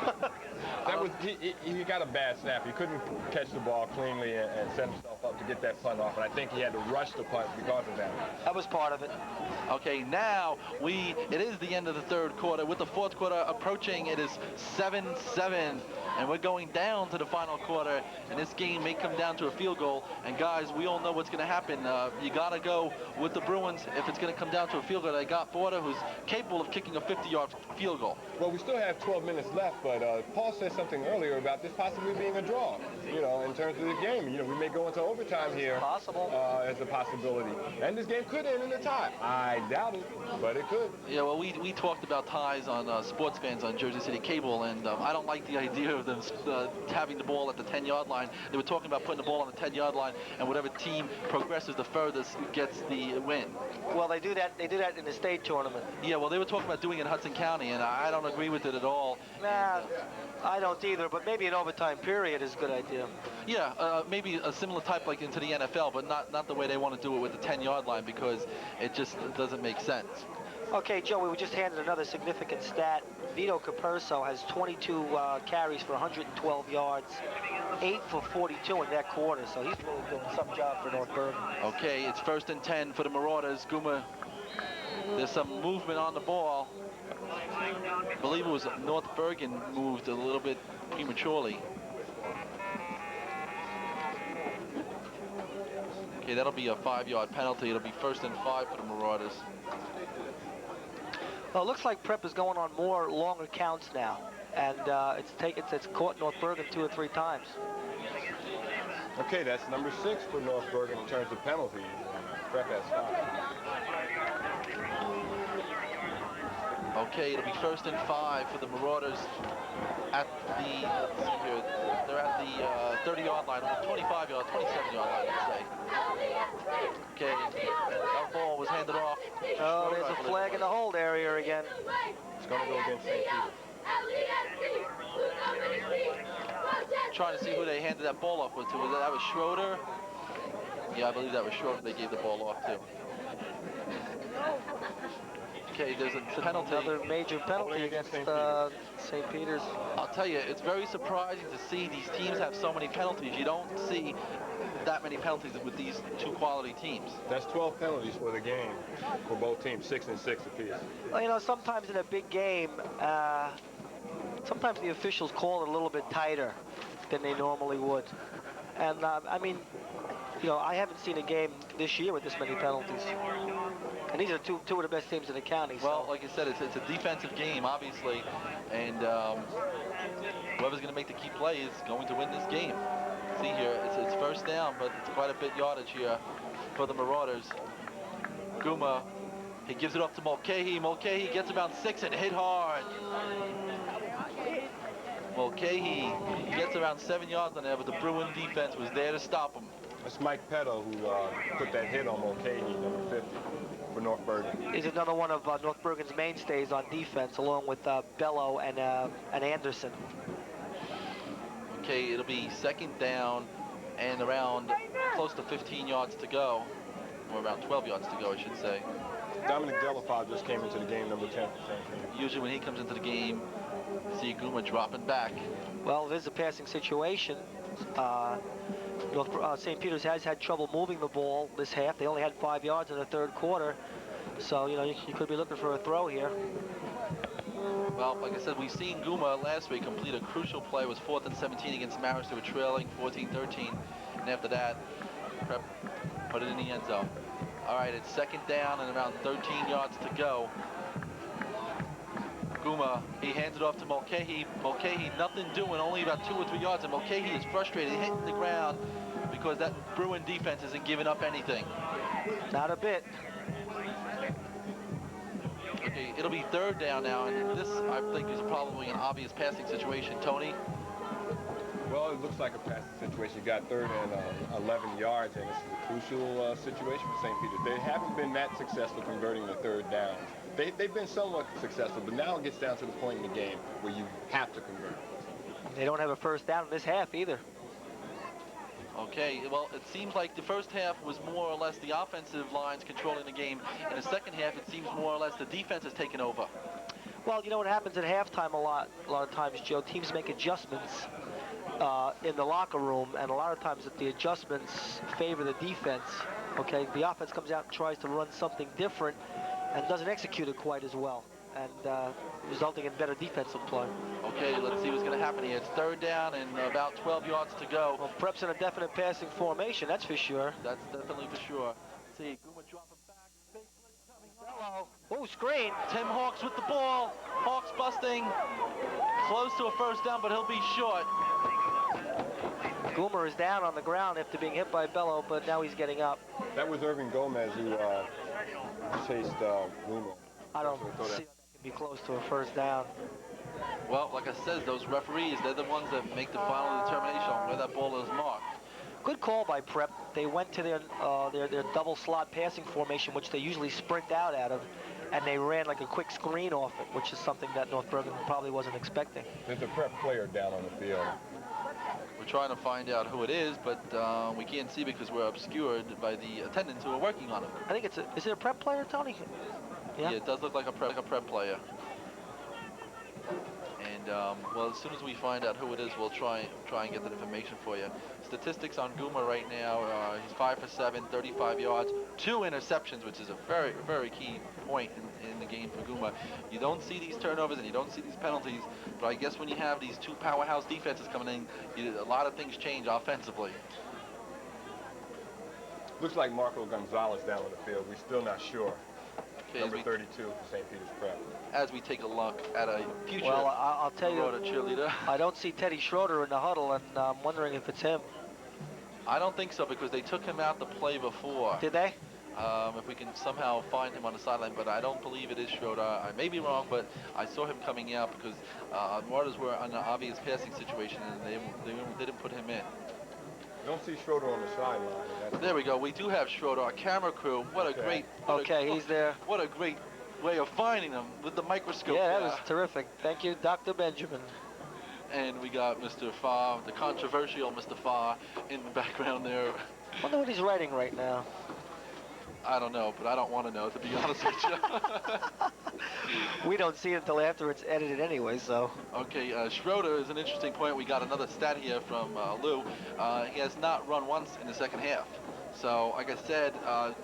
He got a bad snap. He couldn't catch the ball cleanly and set himself up to get that punt off, and I think he had to rush the punt because of that. That was part of it. Okay, now it is the end of the third quarter. With the fourth quarter approaching, it is 7-7, and we're going down to the final quarter, and this game may come down to a field goal. And guys, we all know what's going to happen. You got to go with the Bruins if it's going to come down to a field goal. They got Border, who's capable of kicking a 50-yard field goal. Well, we still have 12 minutes left, but Paul said something earlier about this possibly being a draw, you know, in terms of the game. You know, we may go into overtime here. Possible. As a possibility. And this game could end in a tie. I doubt it, but it could. Yeah, well, we talked about ties on Sports Fans on Jersey City Cable, and I don't like the idea of them having the ball at the 10-yard line. They were talking about putting the ball on the 10-yard line, and whatever team progresses the furthest gets the win. Well, they do that in the state tournament. Yeah, well, they were talking about doing it in Hudson County, and I don't agree with it at all. Nah, I don't either, but maybe an overtime period is a good idea. Yeah, maybe a similar type like into the NFL, but not the way they want to do it with the 10-yard line, because it just doesn't make sense. Okay, Joe, we were just handed another significant stat. Vito Caperso has 22 carries for 112 yards, 8 for 42 in that quarter, so he's really doing some job for North Bergen. Okay, it's 1st and 10 for the Marauders. Guma, there's some movement on the ball. I believe it was North Bergen moved a little bit prematurely. Okay, that'll be a 5-yard penalty. It'll be 1st and 5 for the Marauders. Well, it looks like Prep is going on more longer counts now, and it's caught North Bergen 2 or 3 times. Okay, that's number 6 for North Bergen in terms of penalties. Prep has 5. Okay, it'll be 1st and 5 for the Marauders at the, let's see here, they're at the 30-yard line, 25-yard, 27-yard line, let's say. Okay, that ball was handed off. Oh, there's a flag in the hold area again. It's going to go against St. Peter. Trying to see who they handed that ball off with to. That was Schroeder? Yeah, I believe that was Schroeder they gave the ball off to. Okay, there's a penalty. Another major penalty against St. Peter's. I'll tell you, it's very surprising to see these teams have so many penalties. You don't see that many penalties with these 2 quality teams. That's 12 penalties for the game for both teams, 6 and 6 apiece. Well, you know, sometimes in a big game, sometimes the officials call it a little bit tighter than they normally would. And, I mean, you know, I haven't seen a game this year with this many penalties. And these are two of the best teams in the county. Well, like I said, it's a defensive game, obviously, and whoever's going to make the key play is going to win this game. See here, it's 1st down, but it's quite a bit yardage here for the Marauders. Guma, he gives it up to Mulcahy. Mulcahy gets about 6 and hit hard. Mulcahy gets around 7 yards on there, but the Bruin defense was there to stop him. That's Mike Petto who put that hit on Mulcahy, number 50, for North Bergen. He's another one of North Bergen's mainstays on defense, along with Bello and Anderson. Okay, it'll be 2nd down and around close to 15 yards to go, or around 12 yards to go, I should say. Dominic Delafive just came into the game, number 10 for St. Peter. Usually when he comes into the game, see Guma dropping back. Well, it is a passing situation. St. Peter's has had trouble moving the ball this half. They only had 5 yards in the 3rd quarter. So, you know, you could be looking for a throw here. Well, like I said, we've seen Guma last week complete a crucial play. It was 4th and 17 against Marist. They were trailing 14-13. And after that, Prep put it in the end zone. All right, it's 2nd down and around 13 yards to go. Guma, he hands it off to Mulcahy. Mulcahy, nothing doing, only about 2 or 3 yards, and Mulcahy is frustrated, hitting the ground because that Bruin defense isn't giving up anything. Not a bit. Okay, it'll be 3rd down now, and this, I think, is probably an obvious passing situation. Tony? Well, it looks like a passing situation. You got 3rd and 11 yards, and this is a crucial situation for St. Peter's. They haven't been that successful converting the 3rd downs. They've been somewhat successful, but now it gets down to the point in the game where you have to convert. They don't have a first down in this half either. Okay, well, it seems like the first half was more or less the offensive lines controlling the game. In the second half, it seems more or less the defense has taken over. Well, you know what happens at halftime a lot of times, Joe? Teams make adjustments in the locker room, and a lot of times the adjustments favor the defense. Okay, the offense comes out and tries to run something different and doesn't execute it quite as well, and resulting in better defensive play. Okay, let's see what's going to happen here. It's 3rd down and about 12 yards to go. Well, Prep's in a definite passing formation, that's for sure. That's definitely for sure. Let's see, Guma dropping back. Big blitz coming up. Oh, screen. Tim Hawks with the ball. Hawks busting. Close to a first down, but he'll be short. Goomer is down on the ground after being hit by Bello, but now he's getting up. That was Irving Gomez who chased Goomer. I don't see how that can be close to a first down. Well, like I said, those referees, they're the ones that make the final determination on where that ball is marked. Good call by Prep. They went to their double slot passing formation, which they usually sprint out out of, and they ran like a quick screen off it, which is something that North Bergen probably wasn't expecting. There's a Prep player down on the field. We're trying to find out who it is, but we can't see because we're obscured by the attendants who are working on it. I think is it a Prep player, Tony? Yeah, it does look like a prep player. And well, as soon as we find out who it is, we'll try and get that information for you. Statistics on Guma right now: he's 5 for 7, 35 yards, 2 interceptions, which is a very, very key point in the game for Guma. You don't see these turnovers and you don't see these penalties, but I guess when you have these 2 powerhouse defenses coming in, a lot of things change offensively. Looks like Marco Gonzalez down on the field. We're still not sure. Okay, Number 32 for St. Peter's Prep. As we take a look at a future I'll tell you, cheerleader. I don't see Teddy Schroeder in the huddle, and I'm wondering if it's him. I don't think so, because they took him out the play before. Did they? If we can somehow find him on the sideline, but I don't believe it is Schroeder. I may be wrong, but I saw him coming out because Martyrs were in an obvious passing situation, and they didn't put him in. Don't see Schroeder on the sideline. There we go. We do have Schroeder, our camera crew. What a great... he's there. What a great way of finding him with the microscope. Yeah, that was terrific. Thank you, Dr. Benjamin. And we got Mr. Farr, the controversial Mr. Farr, in the background there. I wonder what he's writing right now. I don't know, but I don't want to know, to be honest with you. We don't see it until after it's edited anyway, so. Okay, Schroeder is an interesting point. We got another stat here from Lou. He has not run once in the second half. So, like I said,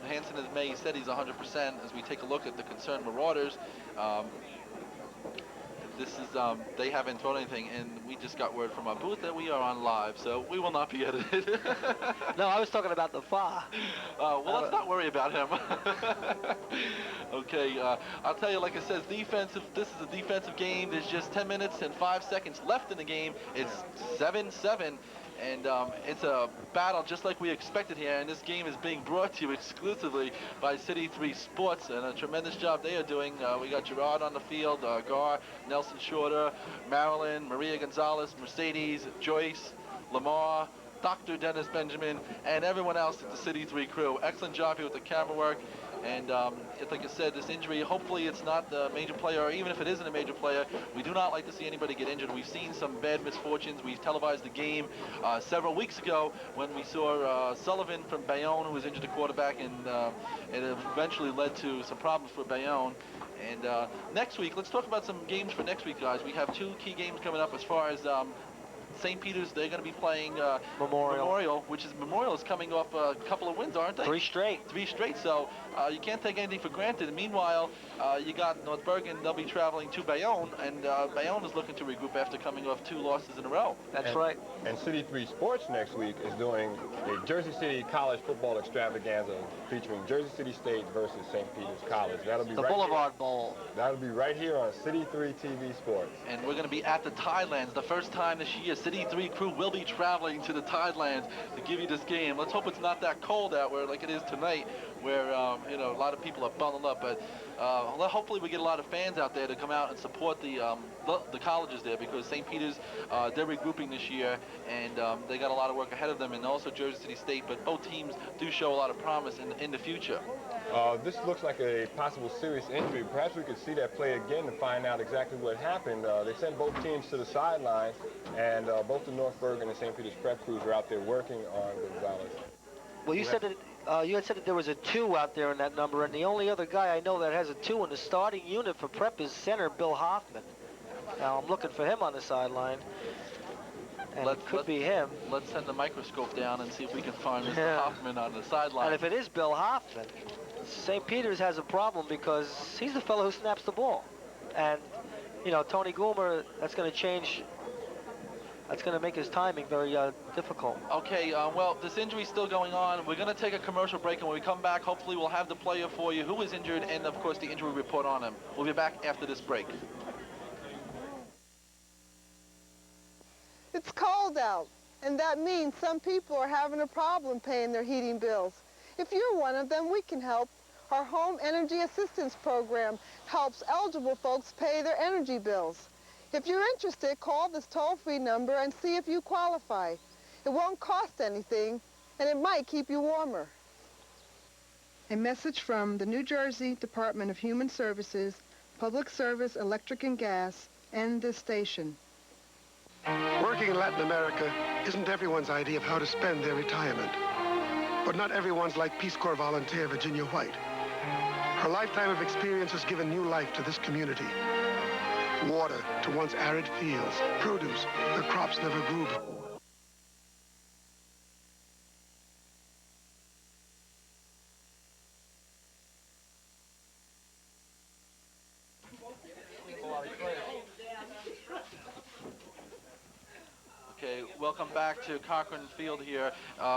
Hansen has said he's 100% as we take a look at the concerned Marauders. This is, they haven't thrown anything, and we just got word from our booth that we are on live, so we will not be edited. No, I was talking about the FA. Well, let's not worry about him. Okay, I'll tell you, like I said, this is a defensive game. There's just 10 minutes and 5 seconds left in the game. It's 7-7. And it's a battle just like we expected here, and this game is being brought to you exclusively by City 3 Sports, and a tremendous job they are doing. We got Gerard on the field, Gar, Nelson Shorter, Marilyn, Maria Gonzalez, Mercedes, Joyce, Lamar, Dr. Dennis Benjamin, and everyone else at the City 3 crew. Excellent job here with the camera work. And like I said, this injury, hopefully it's not the major player, or even if it isn't a major player, we do not like to see anybody get injured. We've seen some bad misfortunes. We televised the game several weeks ago when we saw Sullivan from Bayonne, who was injured at quarterback, and it eventually led to some problems for Bayonne. And next week, let's talk about some games for next week, guys. We have 2 key games coming up as far as St. Peter's. They're going to be playing Memorial, which is Memorial is coming off a couple of wins, aren't they? 3 straight. 3 straight. So you can't take anything for granted. And meanwhile, you got North Bergen. They'll be traveling to Bayonne, and Bayonne is looking to regroup after coming off 2 losses in a row. That's right. And City 3 Sports next week is doing a Jersey City College football extravaganza featuring Jersey City State versus St. Peter's College. That'll be the right Boulevard here. Bowl. That'll be right here on City 3 TV Sports. And we're going to be at the Tidelands. The first time this year, City 3 crew will be traveling to the Tidelands to give you this game. Let's hope it's not that cold out where like it is tonight, where you know, a lot of people are bundled up. But hopefully we get a lot of fans out there to come out and support the colleges there, because St. Peter's, they're regrouping this year, and they got a lot of work ahead of them, and also Jersey City State. But both teams do show a lot of promise in the future. This looks like a possible serious injury. Perhaps we could see that play again to find out exactly what happened. They sent both teams to the sidelines, and both the North Bergen and St. Peter's prep crews are out there working on Gonzalez. Well, you said that you had said that there was a 2 out there in that number, and the only other guy I know that has a 2 in the starting unit for prep is center Bill Hoffman. Now I'm looking for him on the sideline, and it could be him. Let's send the microscope down and see if we can find Mr. Hoffman on the sideline. And if it is Bill Hoffman, St. Peter's has a problem because he's the fellow who snaps the ball. And, you know, Tony Goomer, that's going to change. That's going to make his timing very difficult. Okay, well, this injury's still going on. We're going to take a commercial break, and when we come back, hopefully we'll have the player for you who is injured and, of course, the injury report on him. We'll be back after this break. It's cold out, and that means some people are having a problem paying their heating bills. If you're one of them, we can help. Our Home Energy Assistance Program helps eligible folks pay their energy bills. If you're interested, call this toll-free number and see if you qualify. It won't cost anything, and it might keep you warmer. A message from the New Jersey Department of Human Services, Public Service, Electric and Gas, and this station. Working in Latin America isn't everyone's idea of how to spend their retirement. But not everyone's like Peace Corps volunteer Virginia White. Her lifetime of experience has given new life to this community. Water to once arid fields, produce where crops never grew before. Okay, welcome back to Cochrane Field here.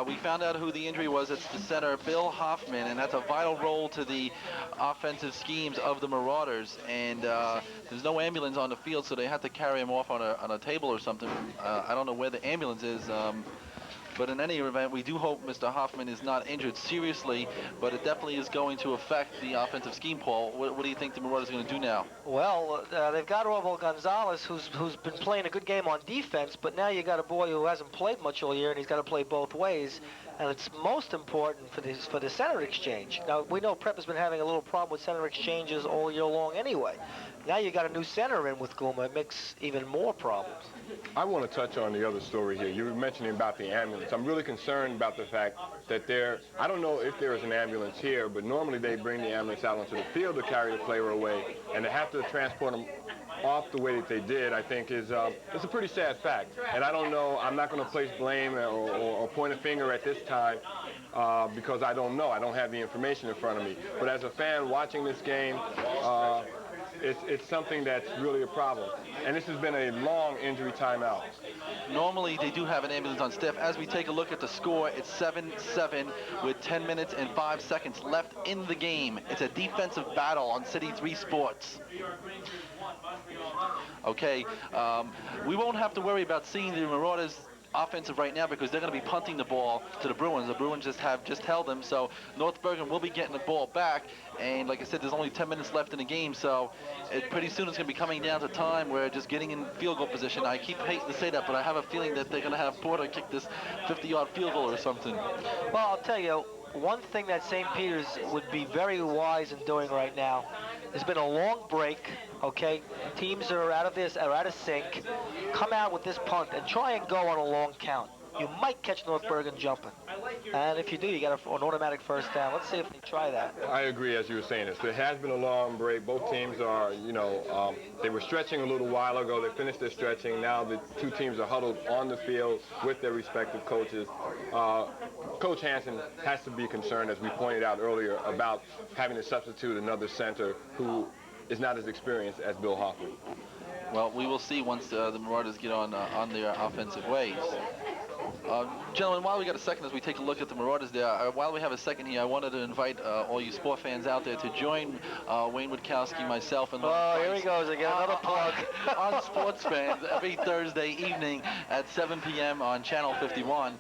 We found out who the injury was. It's the center, Bill Hoffman, and that's a vital role to the offensive schemes of the Marauders. And there's no ambulance on the field, so they had to carry him off on a table or something. I don't know where the ambulance is. But in any event, we do hope Mr. Hoffman is not injured seriously, but it definitely is going to affect the offensive scheme, Paul. What do you think the Marauders are going to do now? Well, they've got Orville Gonzalez, who's been playing a good game on defense, but now you got a boy who hasn't played much all year, and he's got to play both ways. And it's most important for the center exchange. Now, we know Prep has been having a little problem with center exchanges all year long anyway. Now you got a new center in with Guma. It makes even more problems. I want to touch on the other story here. You were mentioning about the ambulance. I'm really concerned about the fact that I don't know if there is an ambulance here, but normally they bring the ambulance out onto the field to carry the player away, and to have to transport them off the way that they did, I think it's a pretty sad fact. And I don't know, I'm not going to place blame or point a finger at this time because I don't know. I don't have the information in front of me. But as a fan watching this game, it's something that's really a problem. And this has been a long injury timeout. Normally, they do have an ambulance on staff. As we take a look at the score, it's 7-7 with 10 minutes and 5 seconds left in the game. It's a defensive battle on City 3 Sports. Okay, we won't have to worry about seeing the Marauders offensive right now because they're going to be punting the ball to the Bruins. The Bruins just held them, so North Bergen will be getting the ball back. And like I said, there's only 10 minutes left in the game, so pretty soon it's going to be coming down to time where just getting in field goal position. I keep hating to say that, but I have a feeling that they're going to have Porter kick this 50-yard field goal or something. Well, I'll tell you, one thing that St. Peter's would be very wise in doing right now, there's been a long break, okay? Teams are out of sync. Come out with this punt and try and go on a long count. you might catch North Bergen jumping. And if you do, you get an automatic first down. Let's see if they try that. I agree, as you were saying. There has been a long break. Both teams are, they were stretching a little while ago. They finished their stretching. Now the two teams are huddled on the field with their respective coaches. Coach Hansen has to be concerned, as we pointed out earlier, about having to substitute another center who is not as experienced as Bill Hoffman. Well, we will see once the Marauders get on their offensive ways. Gentlemen, while we got a second as we take a look at the Marauders there, while we have a second here, I wanted to invite all you sport fans out there to join Wayne Witkowski, myself, and here he goes again, another plug. on Sports Fans every Thursday evening at 7 p.m. on Channel 51.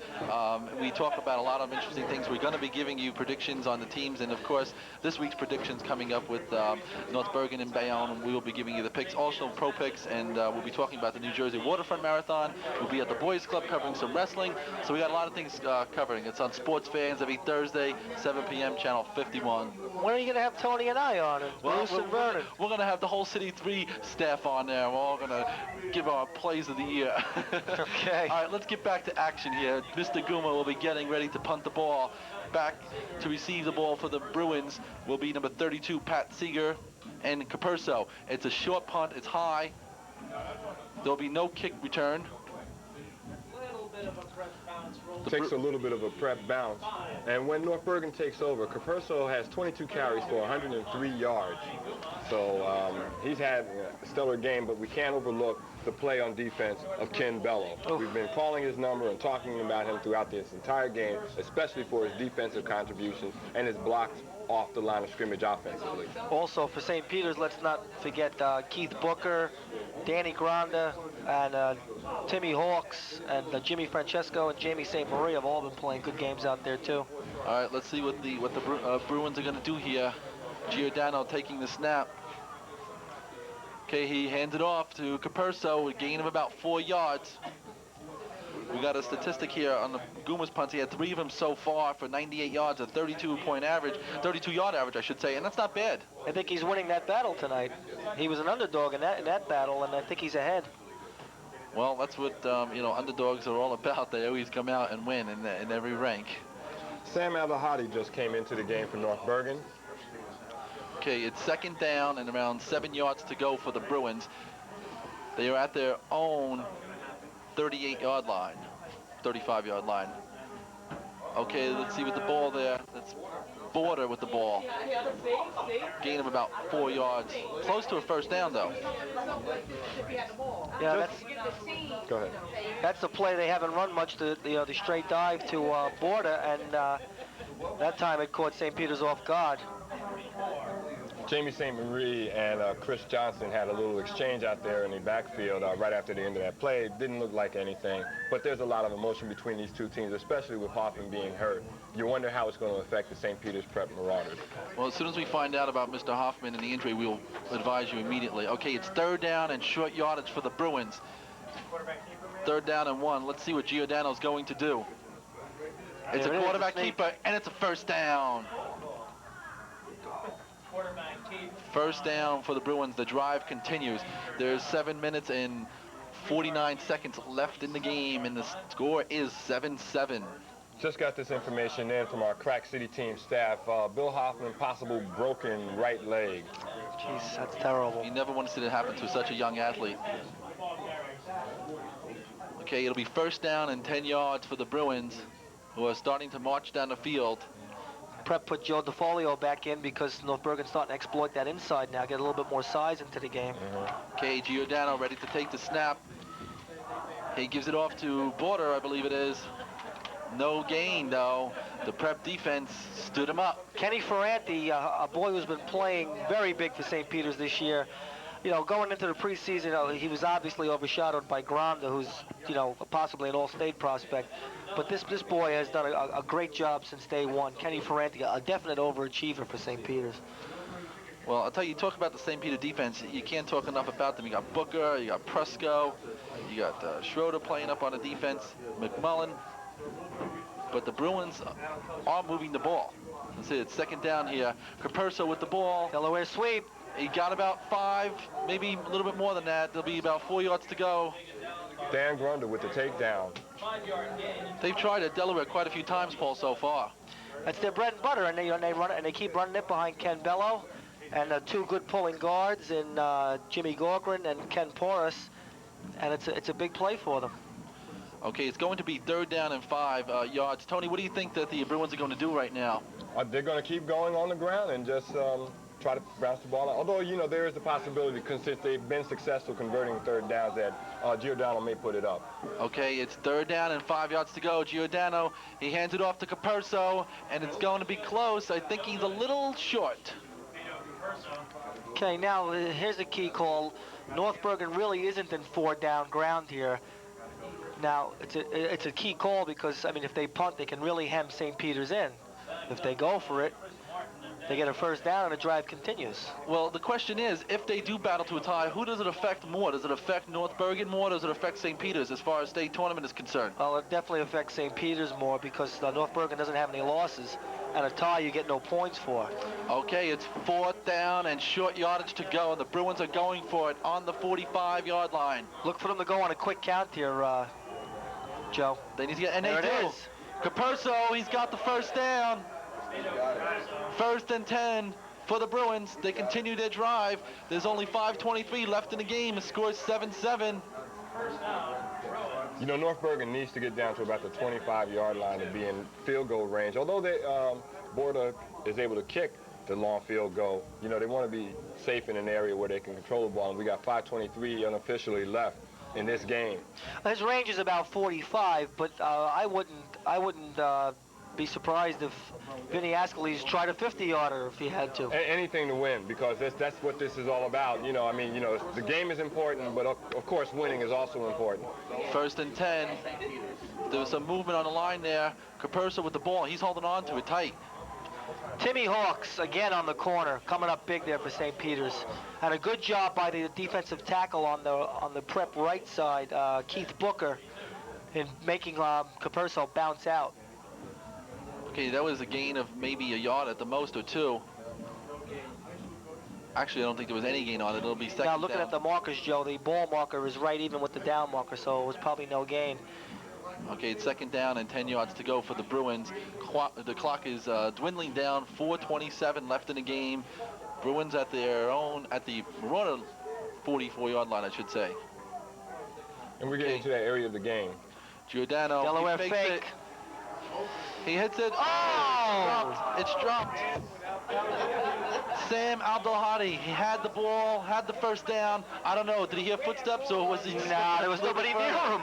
We talk about a lot of interesting things. We're going to be giving you predictions on the teams, and of course, this week's predictions coming up with North Bergen and Bayonne. We will be giving you the picks, also pro picks, and we'll be talking about the New Jersey Waterfront Marathon. We'll be at the Boys Club covering some wrestling. So we got a lot of things covering. It's on Sports Fans every Thursday, 7 p.m., Channel 51. When are you going to have Tony and I on? And Bruce and Vernon? We're going to have the whole City 3 staff on there. We're all going to give our plays of the year. Okay. All right, let's get back to action here. Mr. Guma will be getting ready to punt the ball. Back to receive the ball for the Bruins will be number 32, Pat Seeger, and Capurso. It's a short punt. It's high. There'll be no kick return. Takes a little bit of a prep bounce. And when North Bergen takes over, Capurso has 22 carries for 103 yards. So he's had a stellar game, but we can't overlook the play on defense of Ken Bello. We've been calling his number and talking about him throughout this entire game, especially for his defensive contributions and his blocks off the line of scrimmage offensively. Also, for St. Peter's, let's not forget Keith Booker, Danny Granda, and Timmy Hawks, and Jimmy Francesco and Jamie St. Marie have all been playing good games out there, too. All right, let's see what the Bruins are going to do here. Giordano taking the snap. Okay, he hands it off to Capurso, a gain of about 4 yards. We got a statistic here on the Gumas punts. He had 3 of them so far for 98 yards, a 32-point average, 32-yard average, I should say, and that's not bad. I think he's winning that battle tonight. He was an underdog in that battle, and I think he's ahead. Well, that's what underdogs are all about. They always come out and win in every rank. Sam Alahadi just came into the game for North Bergen. Okay, it's second down and around 7 yards to go for the Bruins. They are at their own 38-yard line, 35-yard line. Okay, let's see with the ball there. That's Border with the ball. Gain of about 4 yards. Close to a first down, though. Yeah, go ahead. That's the play they haven't run much, the straight dive to Border, and that time it caught St. Peter's off guard. Jamie St. Marie and Chris Johnson had a little exchange out there in the backfield right after the end of that play. It didn't look like anything, but there's a lot of emotion between these two teams, especially with Hoffman being hurt. You wonder how it's going to affect the St. Peter's Prep Marauders. Well, as soon as we find out about Mr. Hoffman and the injury, we'll advise you immediately. Okay, it's third down and short yardage for the Bruins. Third down and 1. Let's see what Giordano's going to do. It's a quarterback keeper, and it's a first down. First down for the Bruins. The drive continues. There's 7 minutes and 49 seconds left in the game, and the score is 7-7. Just got this information in from our Crack City team staff. Bill Hoffman, possible broken right leg. Jeez, that's terrible. You never want to see that happen to such a young athlete. Okay, it'll be first down and 10 yards for the Bruins, who are starting to march down the field. Prep put Joe DeFolio back in because North Bergen's starting to exploit that inside now, get a little bit more size into the game. Okay, Giordano ready to take the snap. He gives it off to Border, I believe it is. No gain, though. The Prep defense stood him up. Kenny Ferranti, a boy who's been playing very big for St. Peter's this year. Going into the preseason, he was obviously overshadowed by Granda, who's, possibly an all-state prospect. But this boy has done a great job since day one. Kenny Ferranti, a definite overachiever for St. Peter's. Well, I'll tell you talk about the St. Peter defense. You can't talk enough about them. You got Booker, you got Presco, you got Schroeder playing up on the defense, McMullen. But the Bruins are moving the ball. Let's see, it's second down here. Capurso with the ball. Delaware sweep. He got about 5, maybe a little bit more than that. There'll be about 4 yards to go. Dan Grunder with the takedown. They've tried at Delaware quite a few times, Paul, so far. That's their bread and butter, and they run it, and they keep running it behind Ken Bello, and two good pulling guards in Jimmy Cochrane and Ken Porras, and it's a big play for them. Okay, it's going to be 3rd down and 5 yards. Tony, what do you think that the Bruins are going to do right now? They're going to keep going on the ground and just try to bounce the ball out. Although, you know, there is the possibility, because since they've been successful converting 3rd downs, that Giordano may put it up. Okay, it's 3rd down and 5 yards to go. Giordano, he hands it off to Capurso, and it's going to be close. I think he's a little short. Okay, now here's a key call. North Bergen really isn't in 4-down ground here. Now, it's a key call because, I mean, if they punt, they can really hem St. Peter's in. If they go for it, they get a 1st down and the drive continues. Well, the question is, if they do battle to a tie, who does it affect more? Does it affect North Bergen more, or does it affect St. Peter's as far as state tournament is concerned? Well, it definitely affects St. Peter's more because North Bergen doesn't have any losses, and a tie you get no points for. Okay, it's 4th down and short yardage to go, and the Bruins are going for it on the 45-yard line. Look for them to go on a quick count here, Joe. They need to get, and there they it do. is. Capurso, he's got the 1st down. 1st and 10 for the Bruins. They continue their drive. There's only 5:23 left in the game. The score is 7-7. You know, North Bergen needs to get down to about the 25-yard line to be in field goal range. Although Borda is able to kick the long field goal, you know, they want to be safe in an area where they can control the ball. And we got 5:23 unofficially left in this game. His range is about 45, but I wouldn't be surprised if Vinny Ascalese tried a 50-yarder if he had to. Anything to win, because that's what this is all about. You know, I mean, you know, the game is important, but of course winning is also important. 1st and 10. There was some movement on the line there. Capurso with the ball. He's holding on to it tight. Timmy Hawks again on the corner, coming up big there for St. Peter's. And a good job by the defensive tackle on the prep right side, Keith Booker, in making Capurso bounce out. Okay, that was a gain of maybe a yard at the most, or 2. Actually, I don't think there was any gain on it. It'll be 2nd down. Now looking at the markers, Joe, the ball marker is right even with the down marker, so it was probably no gain. Okay, it's 2nd down and 10 yards to go for the Bruins. The clock is dwindling down. 4:27 left in the game. Bruins at the Marauder 44-yard line, I should say. And we're getting to that area of the game. Giordano, Delaware he fakes fake. it. He hits it. Oh! It's dropped. Sam Abdelhadi, he had the ball, had the 1st down. I don't know, did he hear footsteps, or was he... Nah, there was nobody near him.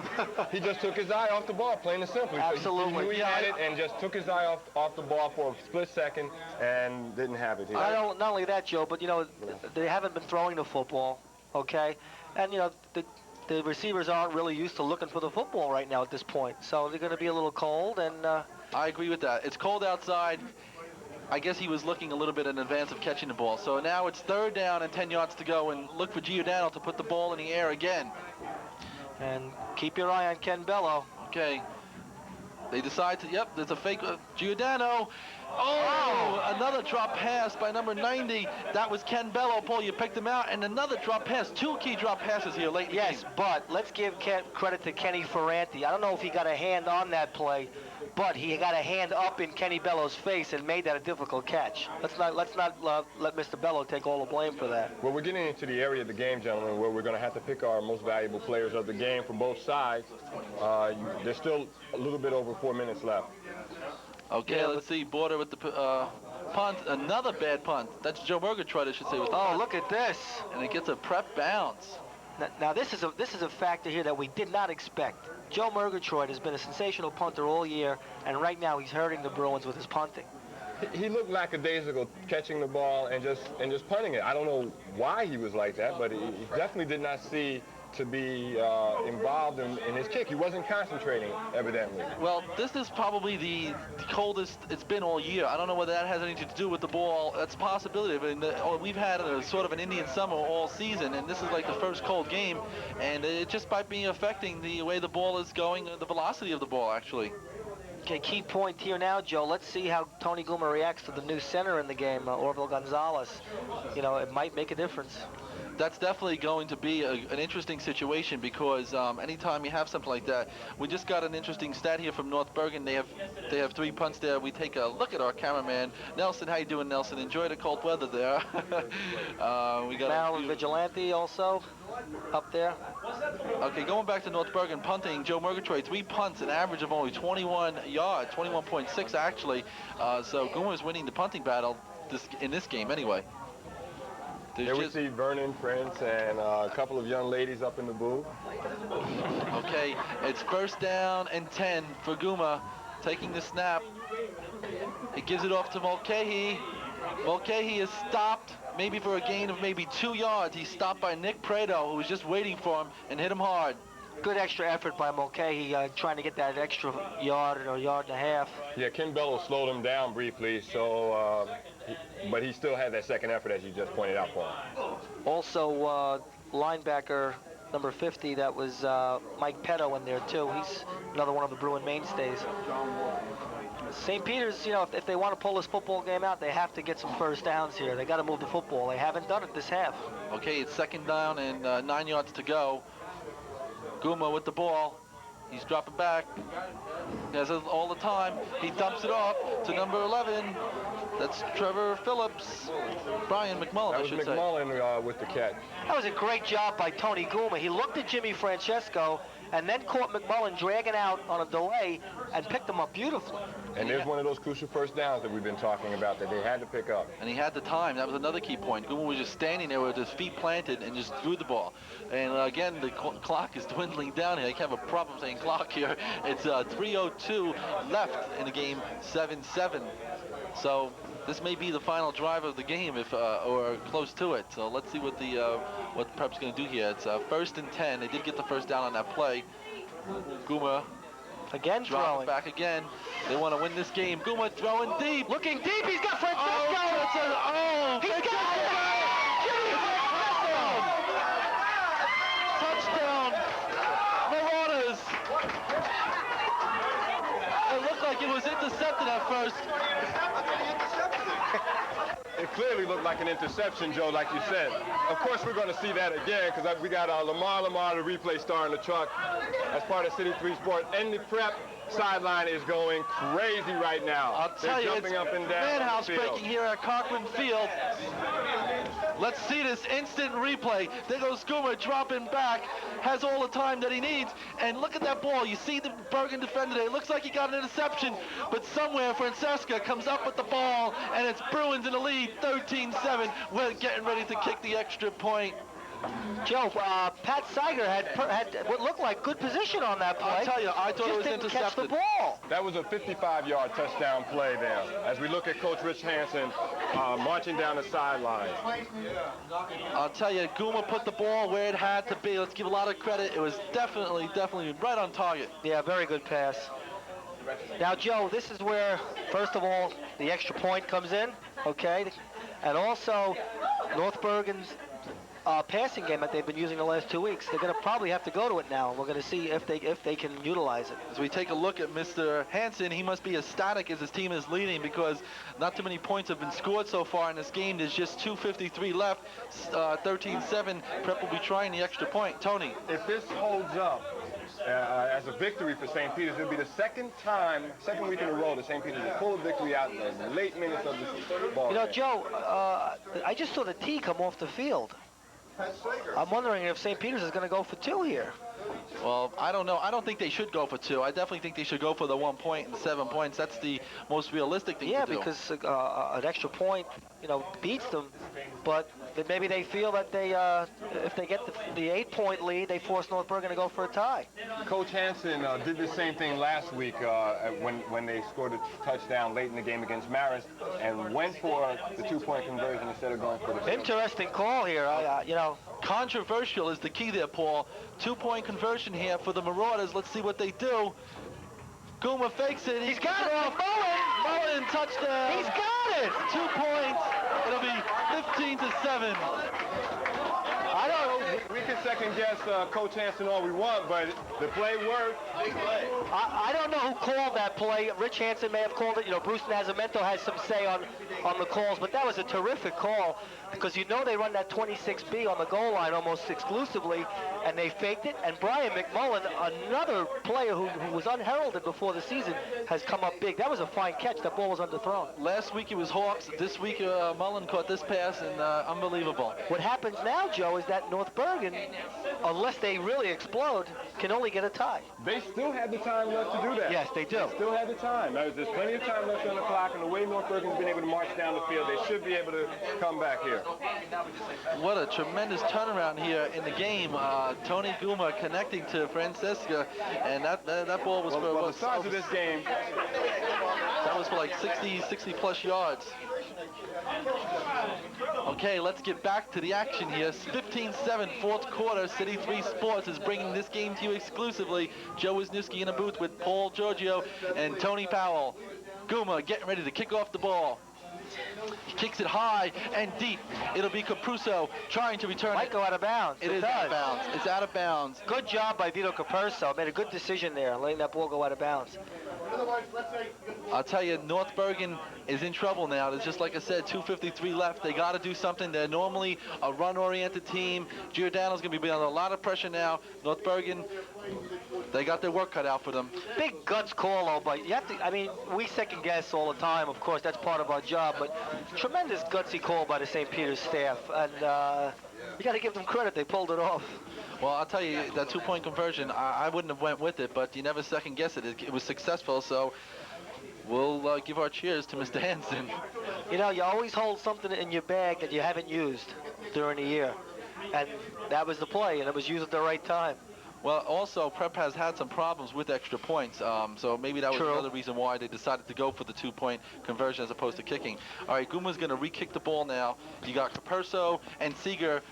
He just took his eye off the ball, plain and simple. Absolutely. He knew he had it and just took his eye off the ball for a split second and didn't have it. Not only that, Joe, but, you know, they haven't been throwing the football, okay? And, you know, the receivers aren't really used to looking for the football right now at this point. So they're going to be a little cold, and... I agree with that. It's cold outside. I guess he was looking a little bit in advance of catching the ball. So now it's 3rd down and 10 yards to go, and look for Giordano to put the ball in the air again. And keep your eye on Ken Bello. Okay. They decide to, yep, there's a fake. Giordano. Oh, another drop pass by number 90. That was Ken Bello. Paul, you picked him out. And another drop pass. 2 key drop passes here late in the game. Yes, but let's give credit to Kenny Ferranti. I don't know if he got a hand on that play, but he got a hand up in Kenny Bello's face and made that a difficult catch. Let's not let Mr. Bello take all the blame for that. Well, we're getting into the area of the game, gentlemen, where we're going to have to pick our most valuable players of the game from both sides. There's still a little bit over 4 minutes left. Okay, let's see. Border with the punt. Another bad punt. That's Joe Murgatroyd, I should say. With the punt. Look at this. And it gets a prep bounce. Now this is a factor here that we did not expect. Joe Murgatroyd has been a sensational punter all year, and right now he's hurting the Bruins with his punting. He looked lackadaisical catching the ball and just punting it. I don't know why he was like that, but he definitely did not see to be involved in his kick. He wasn't concentrating, evidently. Well, this is probably the coldest it's been all year. I don't know whether that has anything to do with the ball. That's a possibility. I mean, we've had a sort of an Indian summer all season, and this is like the first cold game, and it just might be affecting the way the ball is going, the velocity of the ball, actually. Okay, key point here now, Joe. Let's see how Tony Guma reacts to the new center in the game, Orville Gonzalez. You know, it might make a difference. that's definitely going to be an interesting situation because anytime you have something like that, we just got an interesting stat here from North Bergen. They have 3 punts there. We take a look at our cameraman, Nelson. How you doing, Nelson? Enjoy the cold weather there. We got Maryland Vigilante also up there. Okay, going back to North Bergen punting, Joe Murgatroyd, 3 punts, an average of only 21 yards, 21.6 actually. So Guma is winning the punting battle in this game anyway. There we see Vernon Prince and a couple of young ladies up in the booth. Okay, it's first down and 10 for Guma, taking the snap. He gives it off to Mulcahy. Mulcahy is stopped, maybe for a gain of maybe 2 yards. He's stopped by Nick Prado, who was just waiting for him and hit him hard. Good extra effort by Mulcahy, trying to get that extra yard or yard and a half. Yeah, Ken Bellow slowed him down briefly, so but he still had that second effort, as you just pointed out for him. Also, linebacker number 50, that was Mike Petto in there too. He's another one of the Bruin mainstays. St. Peter's, you know, if they want to pull this football game out, they have to get some first downs here. They got to move the football. They haven't done it this half. Okay, it's second down and 9 yards to go. Guma with the ball. He's dropping back. He has it all the time. He dumps it off to number 11. That's Trevor Phillips. Brian McMullen, I should say. That was McMullen with the catch. That was a great job by Tony Guma. He looked at Jimmy Francesco and then caught McMullen dragging out on a delay and picked him up beautifully. And there's one of those crucial first downs that we've been talking about that they had to pick up. And he had the time. That was another key point. Guma was just standing there with his feet planted and just threw the ball. And again, the clock is dwindling down here. I can't have a problem saying clock here. It's 3:02 left in the game, 7-7. So this may be the final drive of the game, if or close to it. So let's see what Prep's going to do here. It's first and 10. They did get the first down on that play. Guma again throwing back again. They want to win this game. Guma throwing deep. Looking deep. He's got Francesco. He's got it. Jimmy Francesco. Touchdown, Marauders. It looked like it was intercepted at first. It clearly looked like an interception, Joe, like you said. Of course, we're going to see that again because we got Lamar, the replay star in the truck as part of City 3 Sport. And the Prep sideline is going crazy right now. I'll tell you, jumping it's up and down madhouse breaking here at Cochrane Field. Let's see this instant replay. There goes Guma dropping back, has all the time that he needs, and look at that ball. You see the Bergen defender there. It looks like he got an interception, but somewhere Francesca comes up with the ball, and it's Bruins in the lead, 13-7. We're getting ready to kick the extra point. Joe, Pat Seiger had what looked like good position on that play. I'll tell you, I thought it was didn't intercepted. Catch the ball. That was a 55-yard touchdown play there. As we look at Coach Rich Hansen marching down the sideline. I'll tell you, Guma put the ball where it had to be. Let's give a lot of credit. It was definitely right on target. Yeah, very good pass. Now, Joe, this is where, first of all, the extra point comes in, okay? And also, North Bergen's passing game that they've been using the last 2 weeks. They're going to probably have to go to it now. We're going to see if they can utilize it. As we take a look at Mr. Hansen, he must be ecstatic as his team is leading because not too many points have been scored so far in this game. There's just 2:53 left, 13-7. Prep will be trying the extra point. Tony. If this holds up as a victory for St. Peter's, it'll be the second week in a row that St. Peter's will pull a victory out in the late minutes of this ball. You know, Joe, I just saw the tee come off the field. I'm wondering if St. Peter's is going to go for 2 here. Well, I don't know. I don't think they should go for 2. I definitely think they should go for the 1 point and 7 points. That's the most realistic thing to do. Yeah, because an extra point, beats them. But maybe they feel that if they get the 8-point lead, they force North Bergen to go for a tie. Coach Hansen did the same thing last week when they scored a touchdown late in the game against Marist and went for the 2-point conversion instead of going for the... Interesting call here. Controversial is the key there, Paul. 2-point conversion here for the Marauders. Let's see what they do. Guma fakes it. He's got it. Mullen touchdown. He's got it. 2 points. It'll be 15-7. I don't know. We can second guess Coach Hanson all we want, but the play worked. I don't know who called that play. Rich Hansen may have called it. You know, Bruce Nascimento has some say on the calls, but that was a terrific call because you know they run that 26B on the goal line almost exclusively, and they faked it. And Brian McMullen, another player who was unheralded before the season, has come up big. That was a fine catch. That ball was underthrown. Last week it was Hawks. This week Mullen caught this pass, and unbelievable. What happens now, Joe, is that North Bergen, unless they really explode, can only get a tie. They still have the time left to do that. Yes, they do. They still have the time. There's plenty of time left on the clock, and the way North Bergen's been able to march down the field, they should be able to come back here. What a tremendous turnaround here in the game. Tony Guma connecting to Francesca, and that ball was for the size of this game. That was for like 60 plus yards. Okay, let's get back to the action here. 15-7, fourth quarter. City 3 Sports is bringing this game to you exclusively. Joe Wisniewski in a booth with Paul Giorgio and Tony Powell. Guma getting ready to kick off the ball. He kicks it high and deep. It'll be Capruso trying to return Might it. go out of bounds. It is out of bounds. It's out of bounds. Good job by Vito Capurso. Made a good decision there, letting that ball go out of bounds. I'll tell you, North Bergen is in trouble now. There's just, like I said, 2:53 left. They got to do something. They're normally a run-oriented team. Giordano's going to be under a lot of pressure now. North Bergen, they got their work cut out for them. Big guts call, though, but you have to, I mean, we second guess all the time. Of course, that's part of our job, but tremendous gutsy call by the St. Peter's staff. And you got to give them credit. They pulled it off. Well, I'll tell you, that two-point conversion, I wouldn't have went with it, but you never second-guess it. It was successful, so we'll give our cheers to Mr. Hansen. You know, you always hold something in your bag that you haven't used during the year. And that was the play, and it was used at the right time. Well, also, Prep has had some problems with extra points, so maybe that was another reason why they decided to go for the two-point conversion as opposed to kicking. All right, Guma's going to re-kick the ball now. You got Capurso and Seeger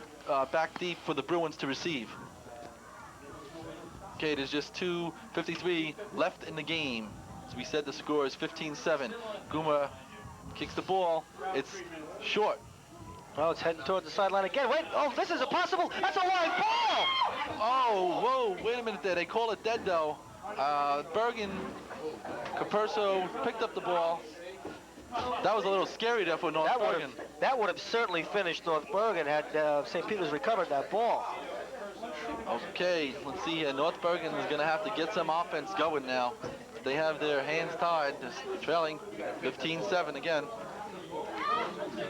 back deep for the Bruins to receive. Okay, there's just 2:53 left in the game. As we said, the score is 15-7. Guma kicks the ball. It's short. Oh, it's heading toward the sideline again. Wait, oh, this is impossible. That's a line ball. Oh, whoa, wait a minute there. They call it dead, though. Bergen, Capurso picked up the ball. That was a little scary there for North Bergen. That would have certainly finished North Bergen had St. Peter's recovered that ball. Okay, let's see here. North Bergen is going to have to get some offense going now. They have their hands tied, just trailing 15-7 again.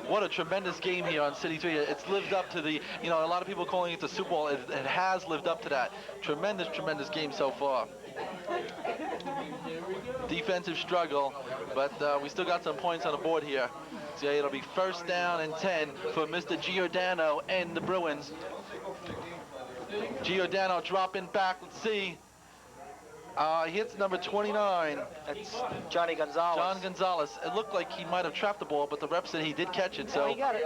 What a tremendous game here on City 3. It's lived up to the, you know, a lot of people calling it the Super Bowl. It has lived up to that. Tremendous, tremendous game so far. Defensive struggle, but we still got some points on the board here. So it'll be first down and 10 for Mr. Giordano and the Bruins. Giordano dropping back. Let's see. He hits number 29. That's Johnny Gonzalez. John Gonzalez. It looked like he might have trapped the ball, but the rep said he did catch it. So he got it.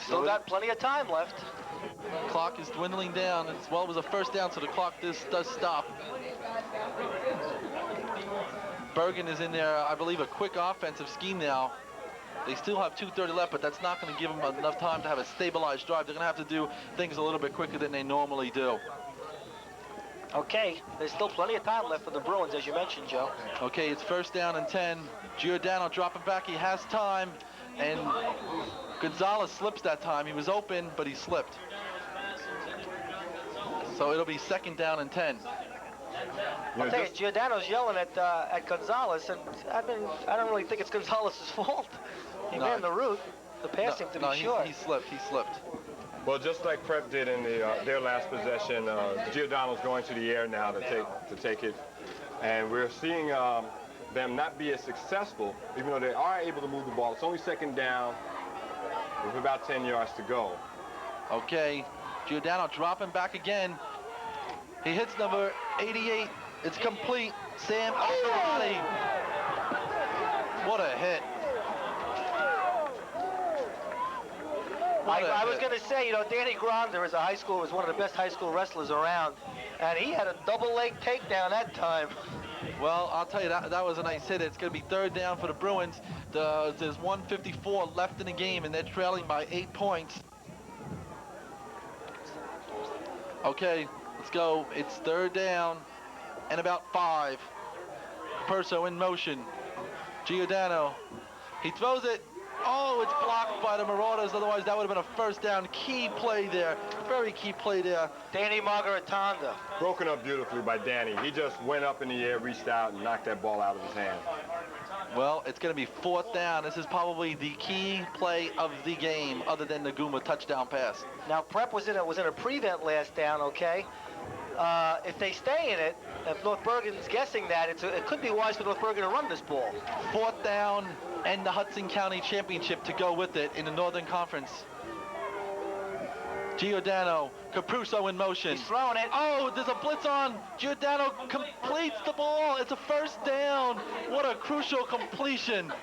Still got plenty of time left. Clock is dwindling down. Well, it was a first down, so the clock does stop. Bergen is in there, I believe, a quick offensive scheme now. They still have 2:30 left, but that's not going to give them enough time to have a stabilized drive. They're going to have to do things a little bit quicker than they normally do. Okay, there's still plenty of time left for the Bruins, as you mentioned, Joe. Okay, it's first down and 10. Giordano dropping back. He has time, and Gonzalez slips that time. He was open, but he slipped. So it'll be second down and 10. I'll tell you, Giordano's yelling at Gonzalez, and I don't really think it's Gonzalez's fault. He ran the route. The pass seemed to be short. He slipped. Well, just like Prep did in their last possession, Giordano's going to the air now to take it, and we're seeing them not be as successful, even though they are able to move the ball. It's only second down with about 10 yards to go. Okay, Giordano dropping back again. He hits number 88. It's complete. Sam Alvarado. What a hit. I was going to say, you know, Danny Gronder was one of the best high school wrestlers around, and he had a double leg takedown that time. Well, I'll tell you, that was a nice hit. It's going to be third down for the Bruins. There's 1:54 left in the game, and they're trailing by 8 points. Okay, let's go. It's third down and about 5. Perso in motion. Giordano. He throws it. Oh, it's blocked by the Marauders. Otherwise, that would have been a first down. Key play there. Very key play there. Danny Margaritanda. Broken up beautifully by Danny. He just went up in the air, reached out, and knocked that ball out of his hand. Well, it's going to be 4th down. This is probably the key play of the game, other than the Guma touchdown pass. Now, Prep was in a prevent last down, okay? If they stay in it, if North Bergen's guessing that, it could be wise for North Bergen to run this ball. 4th down and the Hudson County Championship to go with it in the Northern Conference. Giordano, Capruso in motion. He's throwing it. Oh, there's a blitz on. Giordano completes the ball. It's a first down. What a crucial completion.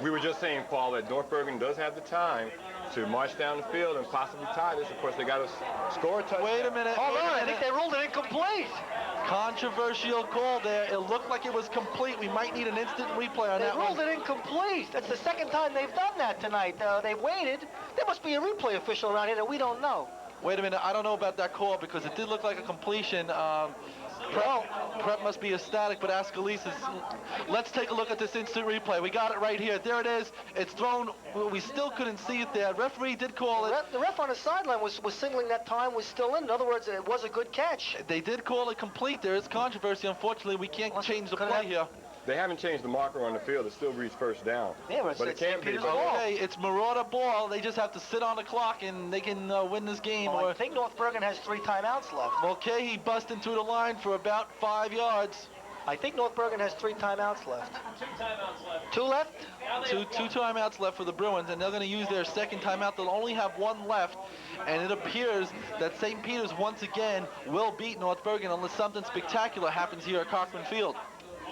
We were just saying, Paul, that North Bergen does have the time to march down the field and possibly tie this. Of course, they got to score a touchdown. Wait a minute. Hold on, I think they ruled it incomplete. Controversial call there. It looked like it was complete. We might need an instant replay on that one. They ruled it incomplete. That's the second time they've done that tonight. They've waited. There must be a replay official around here that we don't know. Wait a minute. I don't know about that call because it did look like a completion. Prep must be ecstatic, but Ascalise is... Let's take a look at this instant replay. We got it right here. There it is. It's thrown. We still couldn't see it there. Referee did call it. The ref on the sideline was signaling that time was still in. In other words, it was a good catch. They did call it complete. There is controversy. Unfortunately, we can't change the play here. They haven't changed the marker on the field. It still reads first down. Yeah, but it can't be. Okay, it's Marauder ball. They just have to sit on the clock and they can win this game. Well, I think North Bergen has 3 timeouts left. Okay, he busted through the line for about 5 yards. I think North Bergen has 3 timeouts left. 2 timeouts left. 2 left? Two timeouts left for the Bruins, and they're going to use their second timeout. They'll only have 1 left, and it appears that St. Peter's once again will beat North Bergen unless something spectacular happens here at Cochrane Field.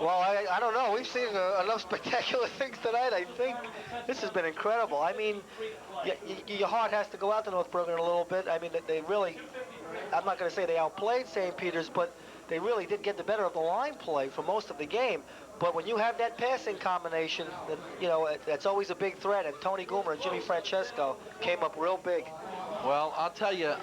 Well, I don't know. We've seen enough spectacular things tonight. I think this has been incredible. I mean, your heart has to go out to North Bergen a little bit. I mean, they really, I'm not going to say they outplayed St. Peter's, but they really did get the better of the line play for most of the game. But when you have that passing combination, that's always a big threat. And Tony Goomer and Jimmy Francesco came up real big. Well, I'll tell you,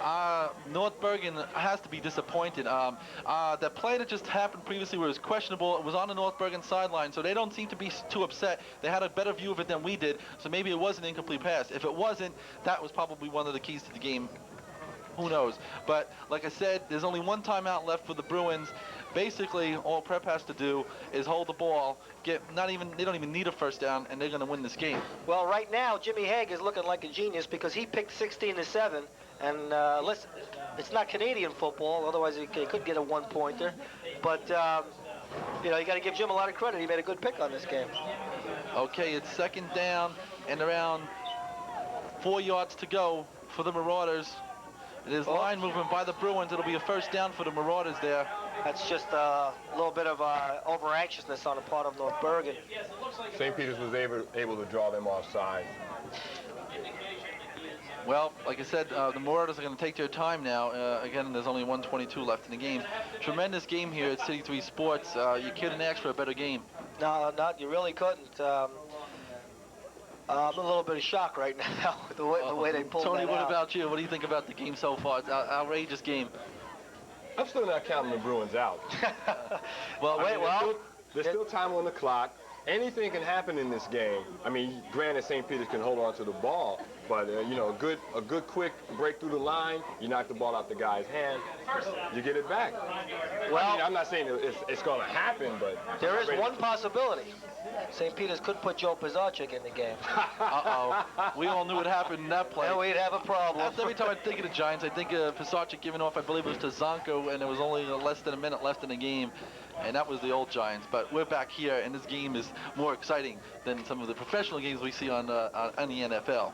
North Bergen has to be disappointed. That play that just happened previously was questionable. It was on the North Bergen sideline, so they don't seem to be too upset. They had a better view of it than we did, so maybe it was an incomplete pass. If it wasn't, that was probably one of the keys to the game. Who knows? But like I said, there's only 1 timeout left for the Bruins. Basically, all Prep has to do is hold the ball, they don't even need a first down, and they're going to win this game. Well, right now, Jimmy Haig is looking like a genius because he picked 16-7, and it's not Canadian football, otherwise he could get a 1-pointer. But, you got to give Jim a lot of credit. He made a good pick on this game. Okay, it's 2nd down and around 4 yards to go for the Marauders. It is line movement by the Bruins. It'll be a first down for the Marauders there. That's just a little bit of over-anxiousness on the part of North Bergen. St. Peter's was able to draw them offside. Well, like I said, the Marauders are going to take their time now. Again, there's only 1:22 left in the game. Tremendous game here at City 3 Sports. You couldn't ask for a better game. No, you really couldn't. I'm a little bit of shock right now with the way they pulled Tony, that what out. about you? What do you think about the game so far? It's an outrageous game. I'm still not counting the Bruins out. There's still time on the clock. Anything can happen in this game. I mean, granted, St. Peter's can hold on to the ball, but a good quick break through the line, you knock the ball out the guy's hand, you get it back. Well, I'm not saying it's going to happen, but there is one possibility. St. Peter's could put Joe Pizarczyk in the game. Uh-oh. We all knew what happened in that play. Yeah, we'd have a problem. That's every time I think of the Giants, I think of Pizarczyk giving off, I believe it was to Zonko, and there was only less than a minute left in the game. And that was the old Giants. But we're back here, and this game is more exciting than some of the professional games we see on the NFL.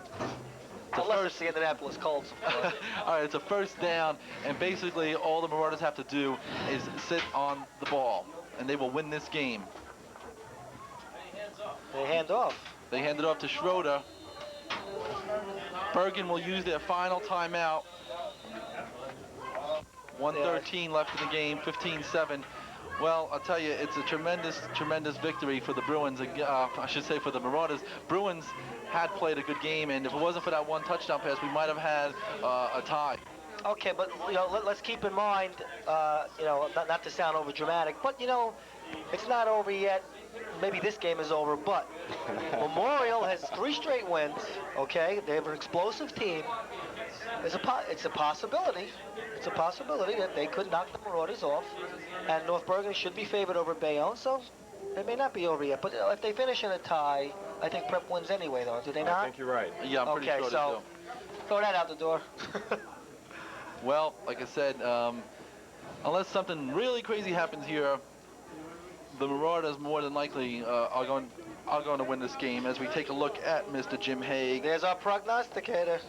Unless it's the Indianapolis Colts, of course. All right, it's a first down, and basically all the Marauders have to do is sit on the ball, and they will win this game. They hand off. They hand it off to Schroeder. Bergen will use their final timeout. 1:13 left in the game, 15-7. Well, I'll tell you, it's a tremendous, tremendous victory for the Bruins. I should say for the Marauders. Bruins had played a good game, and if it wasn't for that 1 touchdown pass, we might have had a tie. Okay, but let's keep in mind, not to sound over dramatic, but it's not over yet. Maybe this game is over, but Memorial has 3 straight wins. Okay, they have an explosive team. It's a possibility. It's a possibility that they could knock the Marauders off, and North Bergen should be favored over Bayonne. So it may not be over yet. But if they finish in a tie, I think Prep wins anyway, though. Do they not? I think you're right. Yeah, I'm pretty sure so throw that out the door. Well, like I said, unless something really crazy happens here, the Marauders more than likely are going to win this game. As we take a look at Mr. Jim Haig. There's our prognosticator.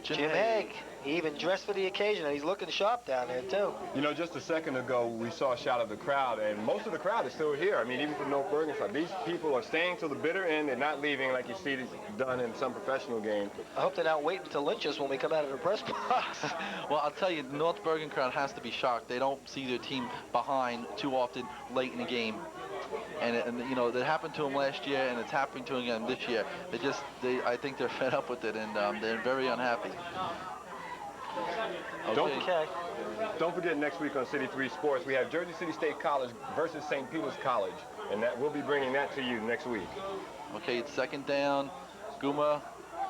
Jim Haig. He even dressed for the occasion, and he's looking sharp down there, too. Just a second ago, we saw a shot of the crowd, and most of the crowd is still here. I mean, even from North Bergen side, these people are staying till the bitter end. They're not leaving like you see done in some professional games. I hope they're not waiting to lynch us when we come out of the press box. Well, I'll tell you, the North Bergen crowd has to be shocked. They don't see their team behind too often late in the game. And that happened to them last year, and it's happening to them again this year. I think they're fed up with it, and they're very unhappy. Okay. Don't forget, next week on City 3 Sports, we have Jersey City State College versus St. Peter's College, and we'll be bringing that to you next week. Okay, it's second down. Guma,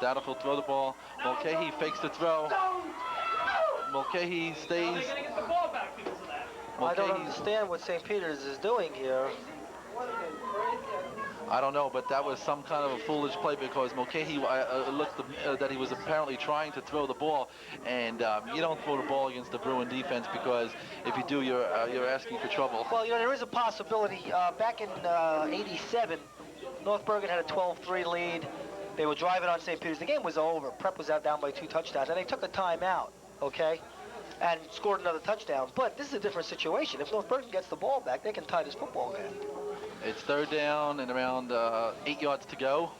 Dowdle will throw the ball. Mulcahy fakes the throw. Mulcahy stays. I don't understand what St. Peter's is doing here. I don't know, but that was some kind of a foolish play because Mulcahy looked that he was apparently trying to throw the ball, and you don't throw the ball against the Bruin defense because if you do, you're asking for trouble. Well, there is a possibility. Back in '87, North Bergen had a 12-3 lead. They were driving on St. Peter's. The game was over. Prep was out down by 2 touchdowns, and they took a timeout, okay, and scored another touchdown. But this is a different situation. If North Bergen gets the ball back, they can tie this football game. It's third down and around 8 yards to go.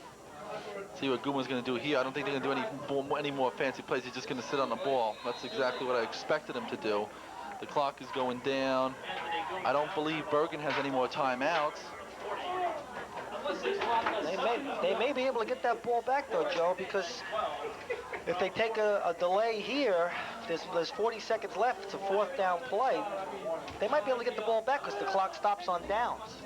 See what Guma's going to do here. I don't think they're going to do any more fancy plays. He's just going to sit on the ball. That's exactly what I expected him to do. The clock is going down. I don't believe Bergen has any more timeouts. They may be able to get that ball back, though, Joe, because if they take a delay here, there's 40 seconds left. It's a 4th down play. They might be able to get the ball back because the clock stops on downs.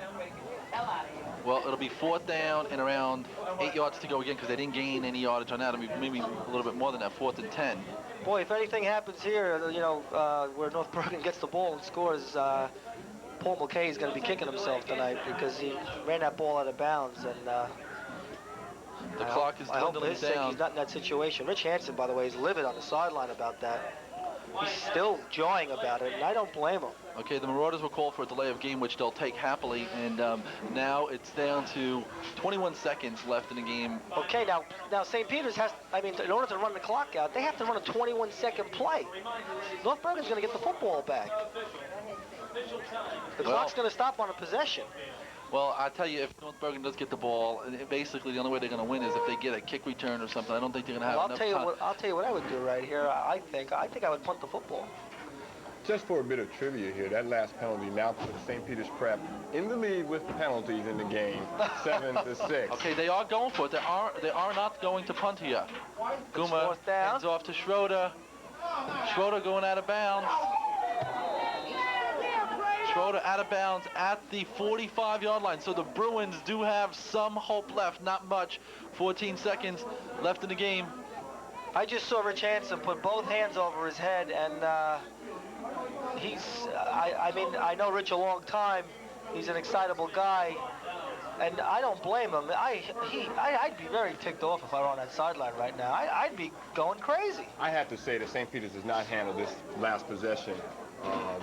Well, it'll be 4th down and around 8 yards to go again because they didn't gain any yardage on that. I mean, maybe a little bit more than that, 4th and 10. Boy, if anything happens here, where North Bergen gets the ball and scores, Paul Mulcahy is going to be kicking himself tonight because he ran that ball out of bounds, and the clock is dwindling down. He's not in that situation. Rich Hansen, by the way, is livid on the sideline about that. He's still jawing about it, and I don't blame him. Okay, the Marauders will call for a delay of game, which they'll take happily, and now it's down to 21 seconds left in the game. Okay, now St. Peter's in order to run the clock out, they have to run a 21-second play. North Bergen's going to get the football back. The clock's going to stop on a possession. Well, I tell you, if North Bergen does get the ball, basically the only way they're going to win is if they get a kick return or something. I don't think they're going to have enough time. I'll tell you what I would do right here. I think I would punt the football. Just for a bit of trivia here, that last penalty now puts St. Peter's Prep in the lead with penalties in the game, 7-6. Okay, they are going for it. They are not going to punt here. Guma hands off to Schroeder. Schroeder going out of bounds. Schroeder out of bounds at the 45-yard line. So the Bruins do have some hope left, not much. 14 seconds left in the game. I just saw Rich Hansen put both hands over his head, and I know Rich a long time. He's an excitable guy, and I don't blame him. I'd be very ticked off if I were on that sideline right now. I'd be going crazy. I have to say that St. Peter's does not handle this last possession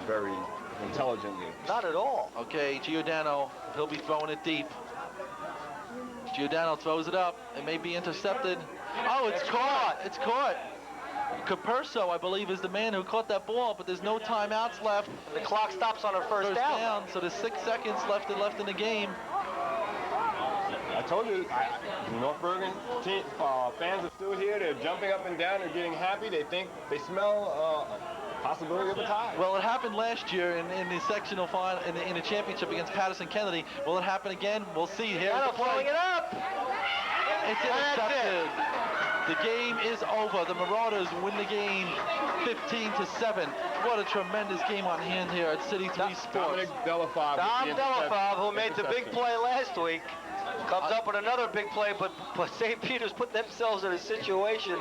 very intelligently. Not at all. Okay, Giordano, he'll be throwing it deep. Giordano throws it up. It may be intercepted. Oh, it's caught. It's caught. Caperso, I believe, is the man who caught that ball, but there's no timeouts left. And the clock stops on a first down. So there's 6 seconds left in the game. I told you, North Bergen fans are still here. They're jumping up and down. They're getting happy. They think they smell possibility of a tie. Well, it happened last year in the sectional final, in the championship against Patterson Kennedy. Will it happen again? We'll see. Here's the play. Throwing it up. It's intercepted. The game is over. The Marauders win the game 15-7. What a tremendous game on hand here at City 3 Sports. Dominic Delafave. Tom Delafave, who made the big play last week, comes up with another big play, but St. Peter's put themselves in a situation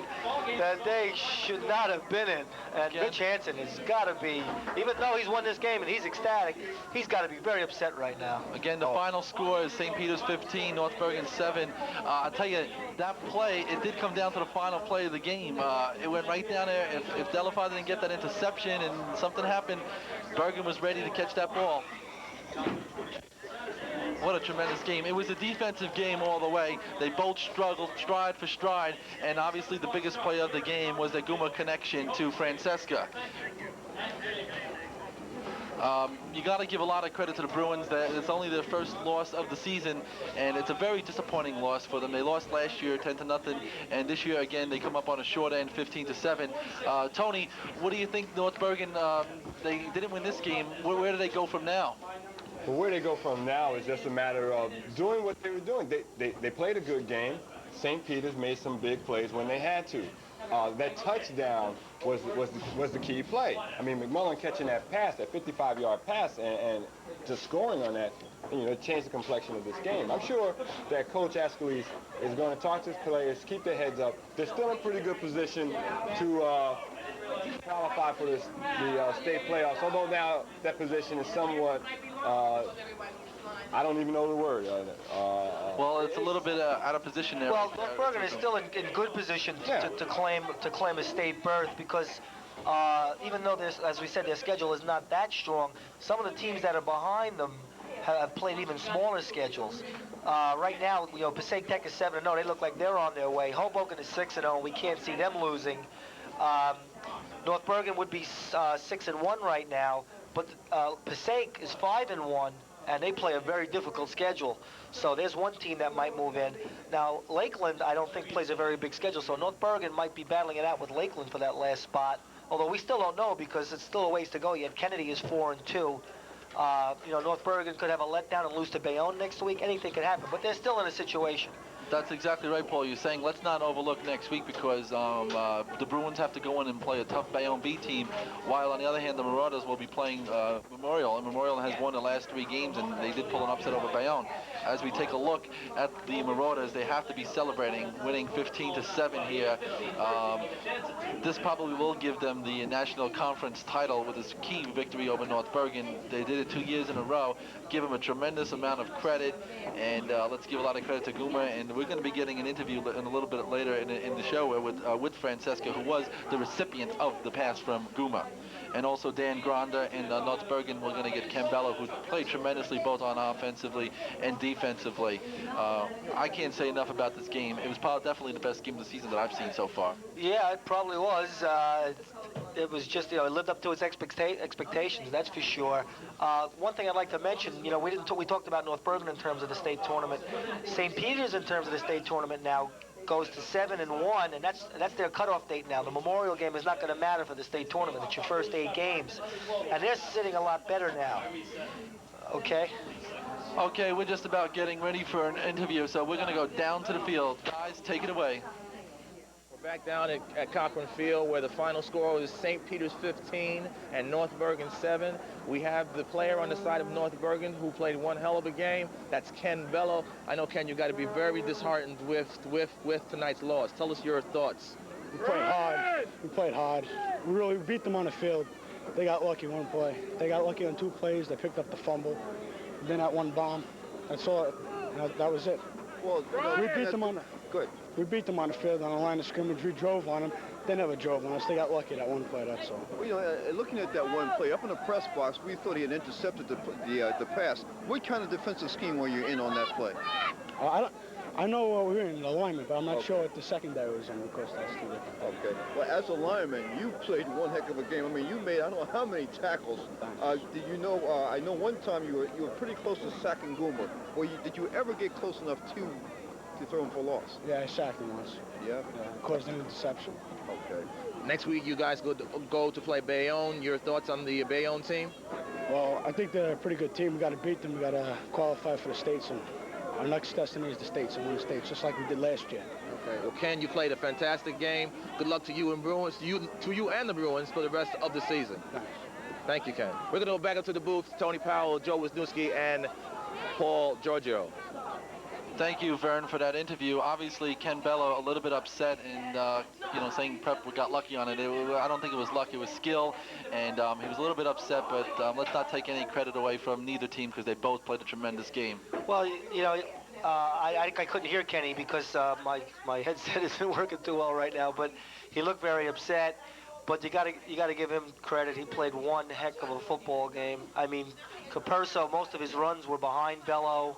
that they should not have been in. And Mitch Hansen has got to be, even though he's won this game and he's ecstatic, he's got to be very upset right now. Again, the final score is St. Peter's 15, North Bergen 7. I'll tell you, that play, it did come down to the final play of the game. It went right down there. If Delafave didn't get that interception and something happened, Bergen was ready to catch that ball. What a tremendous game. It was a defensive game all the way. They both struggled stride for stride, and obviously the biggest play of the game was the Guma connection to Francesca. You got to give a lot of credit to the Bruins. That it's only their first loss of the season, and it's a very disappointing loss for them. They lost last year 10-0, and this year again they come up on a short end 15-7. Tony, what do you think? North Bergen, they didn't win this game. Where do they go from now? Well, where they go from now is just a matter of doing what they were doing. They played a good game. St. Peter's made some big plays when they had to. That touchdown was the key play. I mean, McMullen catching that pass, that 55-yard pass, and just scoring on that, it changed the complexion of this game. I'm sure that Coach Askeles is going to talk to his players, keep their heads up. They're still in pretty good position to qualify for the state playoffs, although now that position is somewhat, I don't even know the word. Well, it's a little bit out of position there. Well, North Bergen is still in good position to claim a state berth because even though, as we said, their schedule is not that strong, some of the teams that are behind them have played even smaller schedules. Right now, Passaic Tech is 7-0. They look like they're on their way. Hoboken is 6-0. We can't see them losing. North Bergen would be 6-1 right now, but Passaic is 5-1, and they play a very difficult schedule. So there's one team that might move in. Now, Lakeland, I don't think, plays a very big schedule, so North Bergen might be battling it out with Lakeland for that last spot, although we still don't know because it's still a ways to go yet. Kennedy is 4-2. North Bergen could have a letdown and lose to Bayonne next week. Anything could happen, but they're still in a situation. That's exactly right, Paul. You're saying let's not overlook next week because the Bruins have to go in and play a tough Bayonne B team, while on the other hand, the Marauders will be playing Memorial. And Memorial has won the last 3 games, and they did pull an upset over Bayonne. As we take a look at the Marauders, they have to be celebrating, winning 15-7 here. This probably will give them the National Conference title with this key victory over North Bergen. They did it 2 years in a row. Give them a tremendous amount of credit, and let's give a lot of credit to Guma. And we're going to be getting an interview in a little bit later in the show with Francesca, who was the recipient of the pass from Guma. And also Dan Granda and North Bergen. We're going to get Ken Bello, who played tremendously both on offensively and defensively. I can't say enough about this game. It was definitely the best game of the season that I've seen so far. Yeah, it probably was. It was just, it lived up to its expectations, that's for sure. One thing I'd like to mention, we talked about North Bergen in terms of the state tournament. St. Peter's in terms of the state tournament now goes to 7-1, and that's their cutoff date now. The Memorial game is not going to matter for the state tournament. It's your first 8 games, and they're sitting a lot better now. Okay. Okay, we're just about getting ready for an interview, so we're going to go down to the field. Guys, take it away. We're back down at Cochrane Field where the final score is St. Peter's 15 and North Bergen 7. We have the player on the side of North Bergen who played one hell of a game. That's Ken Bello. I know, Ken, you got to be very disheartened with tonight's loss. Tell us your thoughts. We played hard. We really beat them on the field. They got lucky one play. They got lucky on 2 plays. They picked up the fumble. Then that one bomb. That's all. That was it. Well, we beat them on. Good. We beat them on the field on the line of scrimmage. We drove on them. They never drove on us. They got lucky that one play. That's all. Well, looking at that one play up in the press box, we thought he had intercepted the pass. What kind of defensive scheme were you in on that play? I know we were in alignment, but I'm not sure what the secondary was in because that's too different. Okay. Well, as a lineman, you played one heck of a game. I mean, you made I don't know how many tackles. Did you know? I know one time you were pretty close to sacking Goomer. Did you ever get close enough to throw him for loss? Yeah, I sacked him once. Yeah. Caused an interception. Okay. Next week, you guys go to play Bayonne. Your thoughts on the Bayonne team? Well, I think they're a pretty good team. We got to beat them. We got to qualify for the states, and Our next destiny is the States and win the States, just like we did last year. Okay. Well, Ken, you played a fantastic game. Good luck to you and Bruins, to you and the Bruins for the rest of the season. Thanks. Thank you, Ken. We're going to go back up to the booth. Tony Powell, Joe Wisniewski, and Paul Giorgio. Thank you, Vern, for that interview. Obviously, Ken Bello a little bit upset and, saying Prep got lucky on it. I don't think it was luck, it was skill. And he was a little bit upset, but let's not take any credit away from neither team because they both played a tremendous game. Well, I couldn't hear Kenny because my headset isn't working too well right now, but he looked very upset. But you gotta give him credit. He played one heck of a football game. I mean, Caperso, most of his runs were behind Bello.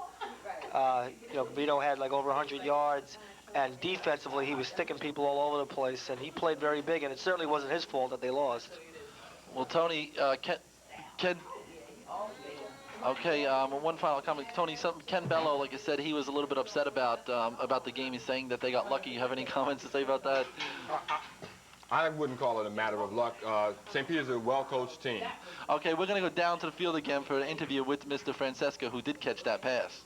Vito had like over 100 yards, and defensively he was sticking people all over the place, and he played very big, and it certainly wasn't his fault that they lost. Well, Tony, Ken. Okay, one final comment. Tony, Ken Bello, like I said, he was a little bit upset about the game. He's saying that they got lucky. You have any comments to say about that? I wouldn't call it a matter of luck. St. Peter's is a well-coached team. Okay, we're going to go down to the field again for an interview with Mr. Francesca, who did catch that pass.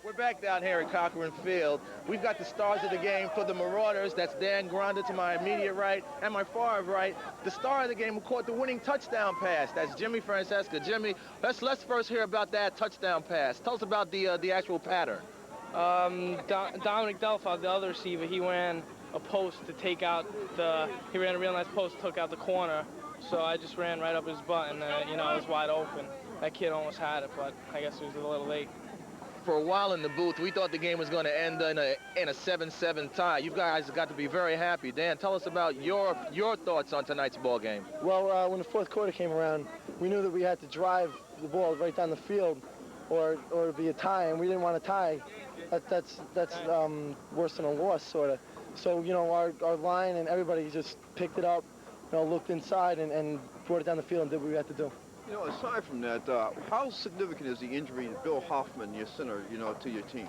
We're back down here at Cochrane Field. We've got the stars of the game for the Marauders. That's Dan Granda to my immediate right and my far right. The star of the game who caught the winning touchdown pass. That's Jimmy Francesca. Jimmy, let's first hear about that touchdown pass. Tell us about the actual pattern. Dominic Delphi, the other receiver, he ran a post to take out he ran a real nice post to took out the corner. So I just ran right up his butt, and it was wide open. That kid almost had it, but I guess he was a little late. For a while in the booth, we thought the game was going to end in a 7-7 tie. You guys got to be very happy. Dan, tell us about your thoughts on tonight's ball game. Well, when the fourth quarter came around, we knew that we had to drive the ball right down the field, or it'd be a tie, and we didn't want a tie. That's worse than a loss, sort of. So our line and everybody just picked it up, looked inside and brought it down the field and did what we had to do. Aside from that, how significant is the injury to Bill Hoffman, your center, to your team?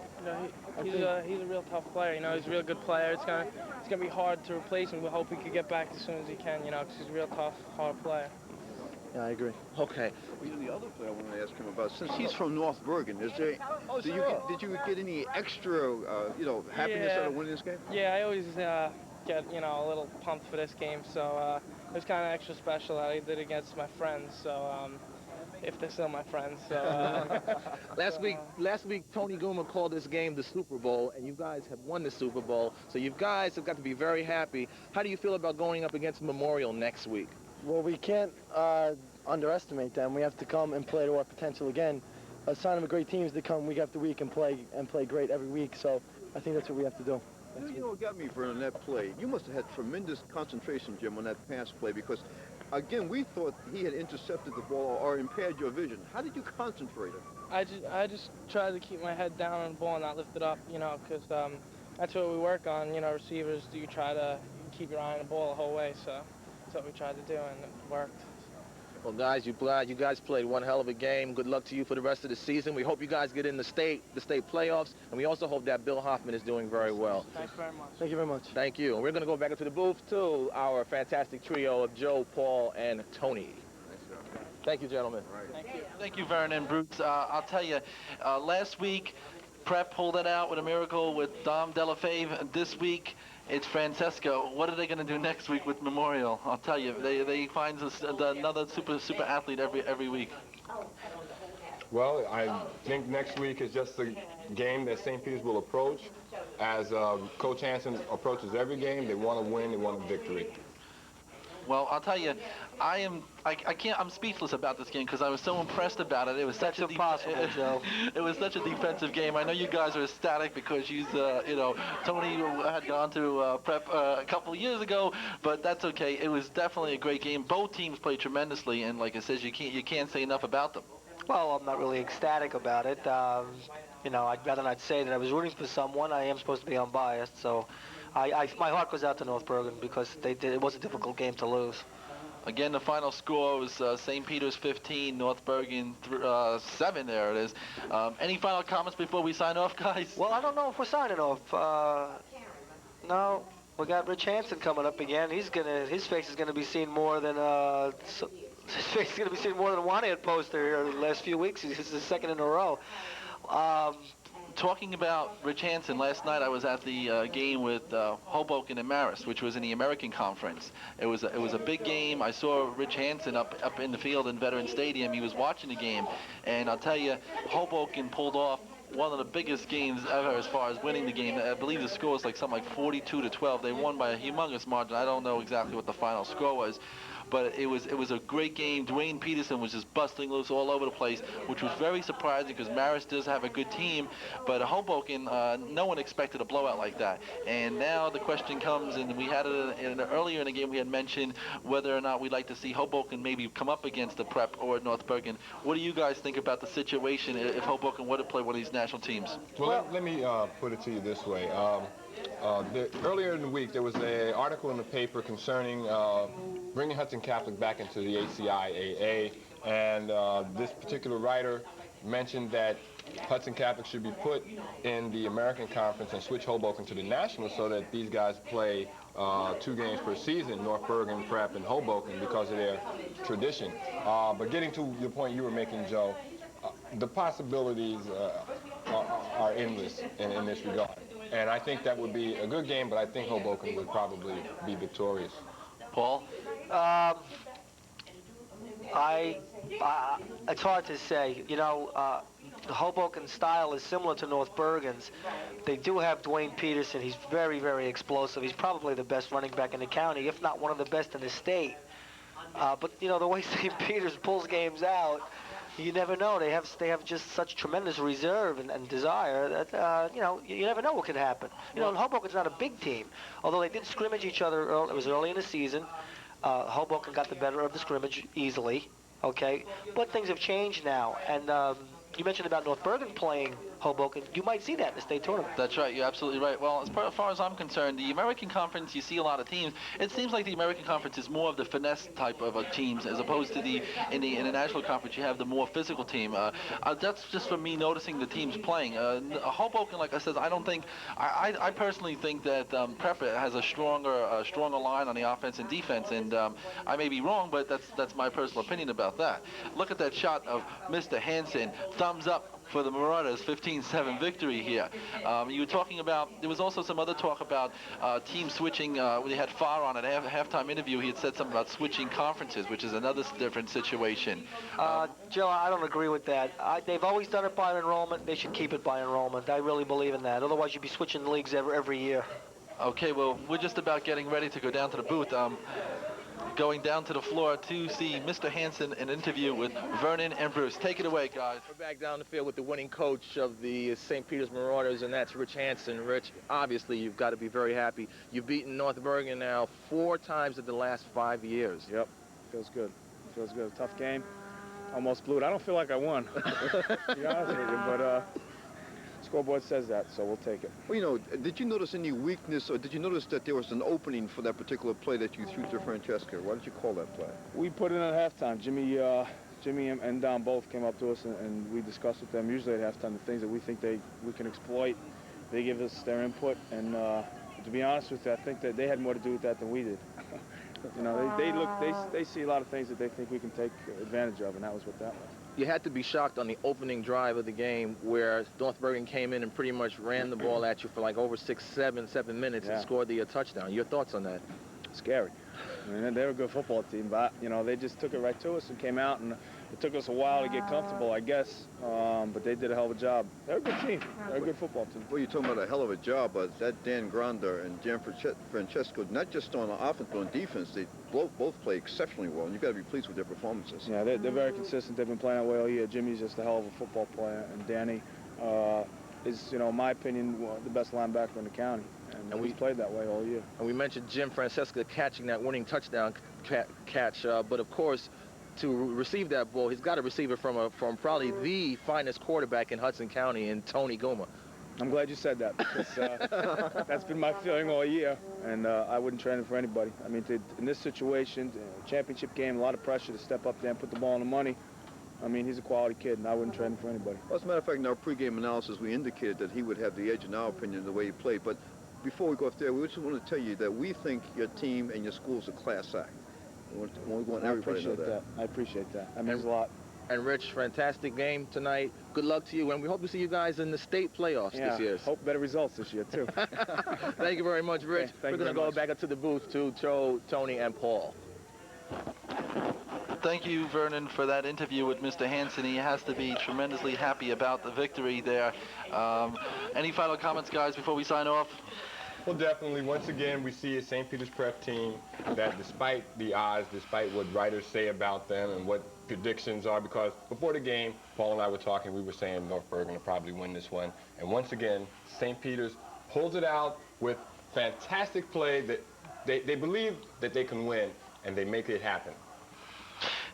He's a real tough player. He's a real good player. It's gonna be hard to replace him. We hope he could get back as soon as he can. Because he's a real tough, hard player. Yeah, I agree. Okay. Well, the other player I wanted to ask him about, since he's from North Bergen, did you get any extra, happiness out of winning this game? Yeah, I always get a little pumped for this game. So it was kind of extra special that I did against my friends. So if they're still my friends. So last week Tony Guma called this game the Super Bowl, and you guys have won the Super Bowl. So you guys have got to be very happy. How do you feel about going up against Memorial next week? Well, we can't underestimate them. We have to come and play to our potential again. A sign of a great team is to come week after week and play great every week. So I think that's what we have to do. What got me, Vern, on that play? You must have had tremendous concentration, Jim, on that pass play because, again, we thought he had intercepted the ball or impaired your vision. How did you concentrate it? I just tried to keep my head down on the ball and not lift it up, because that's what we work on. Receivers, you try to keep your eye on the ball the whole way. So that's what we tried to do, and it worked. Well, guys, you guys played one hell of a game. Good luck to you for the rest of the season. We hope you guys get in the state playoffs, and we also hope that Bill Hoffman is doing very well. Thanks very much. Thank you very much. Thank you. And we're going to go back into the booth to our fantastic trio of Joe, Paul, and Tony. Thank you, gentlemen. Thank you. Thank you, Vern and Brutes. I'll tell you, last week, Prep pulled it out with a miracle with Dom Delafave. This week, it's Francesco. What are they going to do next week with Memorial? I'll tell you, they find another super athlete every week. Well, I think next week is just a game that St. Peter's will approach. As Coach Hansen approaches every game, they want to win, they want a victory. Well, I'll tell you, I'm speechless about this game because I was so impressed about it. It was such impossible, Joe. It was such a defensive game. I know you guys are ecstatic because Tony had gone to Prep a couple years ago, but that's okay. It was definitely a great game. Both teams played tremendously, and like I said, you can't say enough about them. Well, I'm not really ecstatic about it. I'd rather not say that I was rooting for someone. I am supposed to be unbiased, so my heart goes out to North Bergen because it was a difficult game to lose. Again, the final score was St. Peter's 15, North Bergen 7. There it is. Any final comments before we sign off, guys? Well, I don't know if we're signing off. No, we got Rich Hansen coming up again. His face is gonna be seen more than his face is gonna be seen more than one ad poster here the last few weeks. This is his second in a row. Talking about Rich Hansen, last night I was at the game with Hoboken and Marist, which was in the American Conference. It was a big game. I saw Rich Hansen up in the field in Veterans Stadium. He was watching the game, and I'll tell you, Hoboken pulled off one of the biggest games ever as far as winning the game. I believe the score was like something like 42-12. They won by a humongous margin. I don't know exactly what the final score was, but it was a great game. Dwayne Peterson was just busting loose all over the place, which was very surprising because Marist does have a good team, but Hoboken, no one expected a blowout like that. And now the question comes, and we had it earlier in the game, we had mentioned whether or not we'd like to see Hoboken maybe come up against the Prep or North Bergen. What do you guys think about the situation if Hoboken were to play one of these national teams? Well, let me put it to you this way. Earlier in the week, there was an article in the paper concerning bringing Hudson Catholic back into the HCIAA, and this particular writer mentioned that Hudson Catholic should be put in the American Conference and switch Hoboken to the National so that these guys play 2 games per season, North Bergen, Prep, and Hoboken, because of their tradition. But getting to the point you were making, Joe, the possibilities are endless in this regard. And I think that would be a good game, but I think Hoboken would probably be victorious. Paul? It's hard to say. You know, the Hoboken style is similar to North Bergen's. They do have Dwayne Peterson. He's very, very explosive. He's probably the best running back in the county, if not one of the best in the state. But, you know, the way St. Peter's pulls games out, you never know. They have just such tremendous reserve and desire that, you know, you never know what could happen. You know, Hoboken's not a big team. Although they did scrimmage each other, it was early in the season. Hoboken got the better of the scrimmage easily, okay? But things have changed now, and you mentioned about North Bergen playing Hoboken. You might see that in the state tournament. That's right. You're absolutely right. Well, as far as I'm concerned, the American Conference, you see a lot of teams. It seems like the American Conference is more of the finesse type of teams, as opposed to in the National Conference, you have the more physical team. That's just from me noticing the teams playing. Hoboken, like I said, I personally think that Prep has a stronger line on the offense and defense, and I may be wrong, but that's my personal opinion about that. Look at that shot of Mr. Hansen. Thumbs up for the Marauders, 15-7 victory here. You were talking about, there was also some other talk about team switching. We had Farr on at a halftime interview. He had said something about switching conferences, which is another different situation. Joe, I don't agree with that. They've always done it by enrollment. They should keep it by enrollment. I really believe in that. Otherwise, you'd be switching leagues every year. Okay, well, we're just about getting ready to go down to the booth. Going down to the floor to see Mr. Hansen, an interview with Vernon and Bruce. Take it away, guys. We're back down the field with the winning coach of the St. Peter's Marauders, and that's Rich Hansen. Rich, obviously, you've got to be very happy. You've beaten North Bergen now 4 times in the last 5 years. Yep, feels good. Feels good. Tough game. Almost blew it. I don't feel like I won, to be honest with you, but scoreboard says that, so we'll take it. Well, you know, did you notice any weakness, or did you notice that there was an opening for that particular play that you threw to Francesca? Why did you call that play? We put it in at halftime. Jimmy and Don both came up to us, and we discussed with them, usually at halftime, the things that we think we can exploit. They give us their input, and to be honest with you, I think that they had more to do with that than we did. You know, they see a lot of things that they think we can take advantage of, and that was what that was. You had to be shocked on the opening drive of the game where North Bergen came in and pretty much ran the ball at you for like over 7 minutes and scored the touchdown. Your thoughts on that? Scary. I mean, they're a good football team, but, you know, they just took it right to us and came out, and it took us a while to get comfortable, I guess, but they did a hell of a job. They're a good team. They're a good football team. Well, you're talking about a hell of a job, but that Dan Granda and Jan Francesco, not just on offense, but on defense, they both play exceptionally well, and you've got to be pleased with their performances. Yeah, they're very consistent. They've been playing that way all year. Jimmy's just a hell of a football player, and Danny is, you know, in my opinion, the best linebacker in the county. And we've played that way all year. And we mentioned Jim Francesca catching that winning touchdown catch, but of course, to receive that ball, he's got to receive it from probably the finest quarterback in Hudson County, in Tony Guma. I'm glad you said that, because that's been my feeling all year, and I wouldn't trade him for anybody. I mean, in this situation, championship game, a lot of pressure to step up there and put the ball on the money. I mean, he's a quality kid, and I wouldn't trade him for anybody. Well, as a matter of fact, in our pregame analysis, we indicated that he would have the edge, in our opinion, the way he played. But before we go up there, we just want to tell you that we think your team and your school is a class act. We want everybody to know that. I appreciate that. That means a lot. And Rich, fantastic game tonight. Good luck to you, and we hope to see you guys in the state playoffs this year. Hope better results this year, too. Thank you very much, Rich. We're going to go back up to the booth to Joe, Tony, and Paul. Thank you, Vernon, for that interview with Mr. Hansen. He has to be tremendously happy about the victory there. Any final comments, guys, before we sign off? Well, definitely. Once again, we see a St. Peter's Prep team that despite the odds, despite what writers say about them and what predictions are, because before the game, Paul and I were talking, we were saying North Bergen will probably win this one. And once again, St. Peter's pulls it out with fantastic play that they believe that they can win, and they make it happen.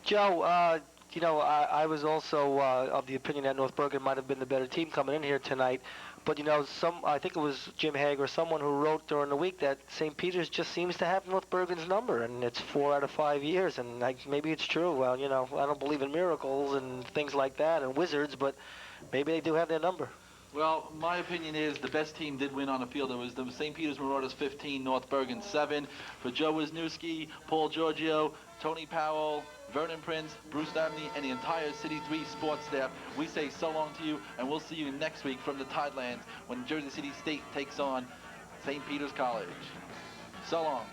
Joe, you know, I was also of the opinion that North Bergen might have been the better team coming in here tonight. But, you know, I think it was Jim Haig or someone who wrote during the week that St. Peter's just seems to have North Bergen's number, and it's 4 out of 5 years, and maybe it's true. Well, you know, I don't believe in miracles and things like that and wizards, but maybe they do have their number. Well, my opinion is the best team did win on the field. It was the St. Peter's Marauders 15, North Bergen 7. For Joe Wisniewski, Paul Giorgio, Tony Powell, Vernon Prince, Bruce Dabney, and the entire City 3 sports staff, we say so long to you, and we'll see you next week from the Tidelands when Jersey City State takes on St. Peter's College. So long.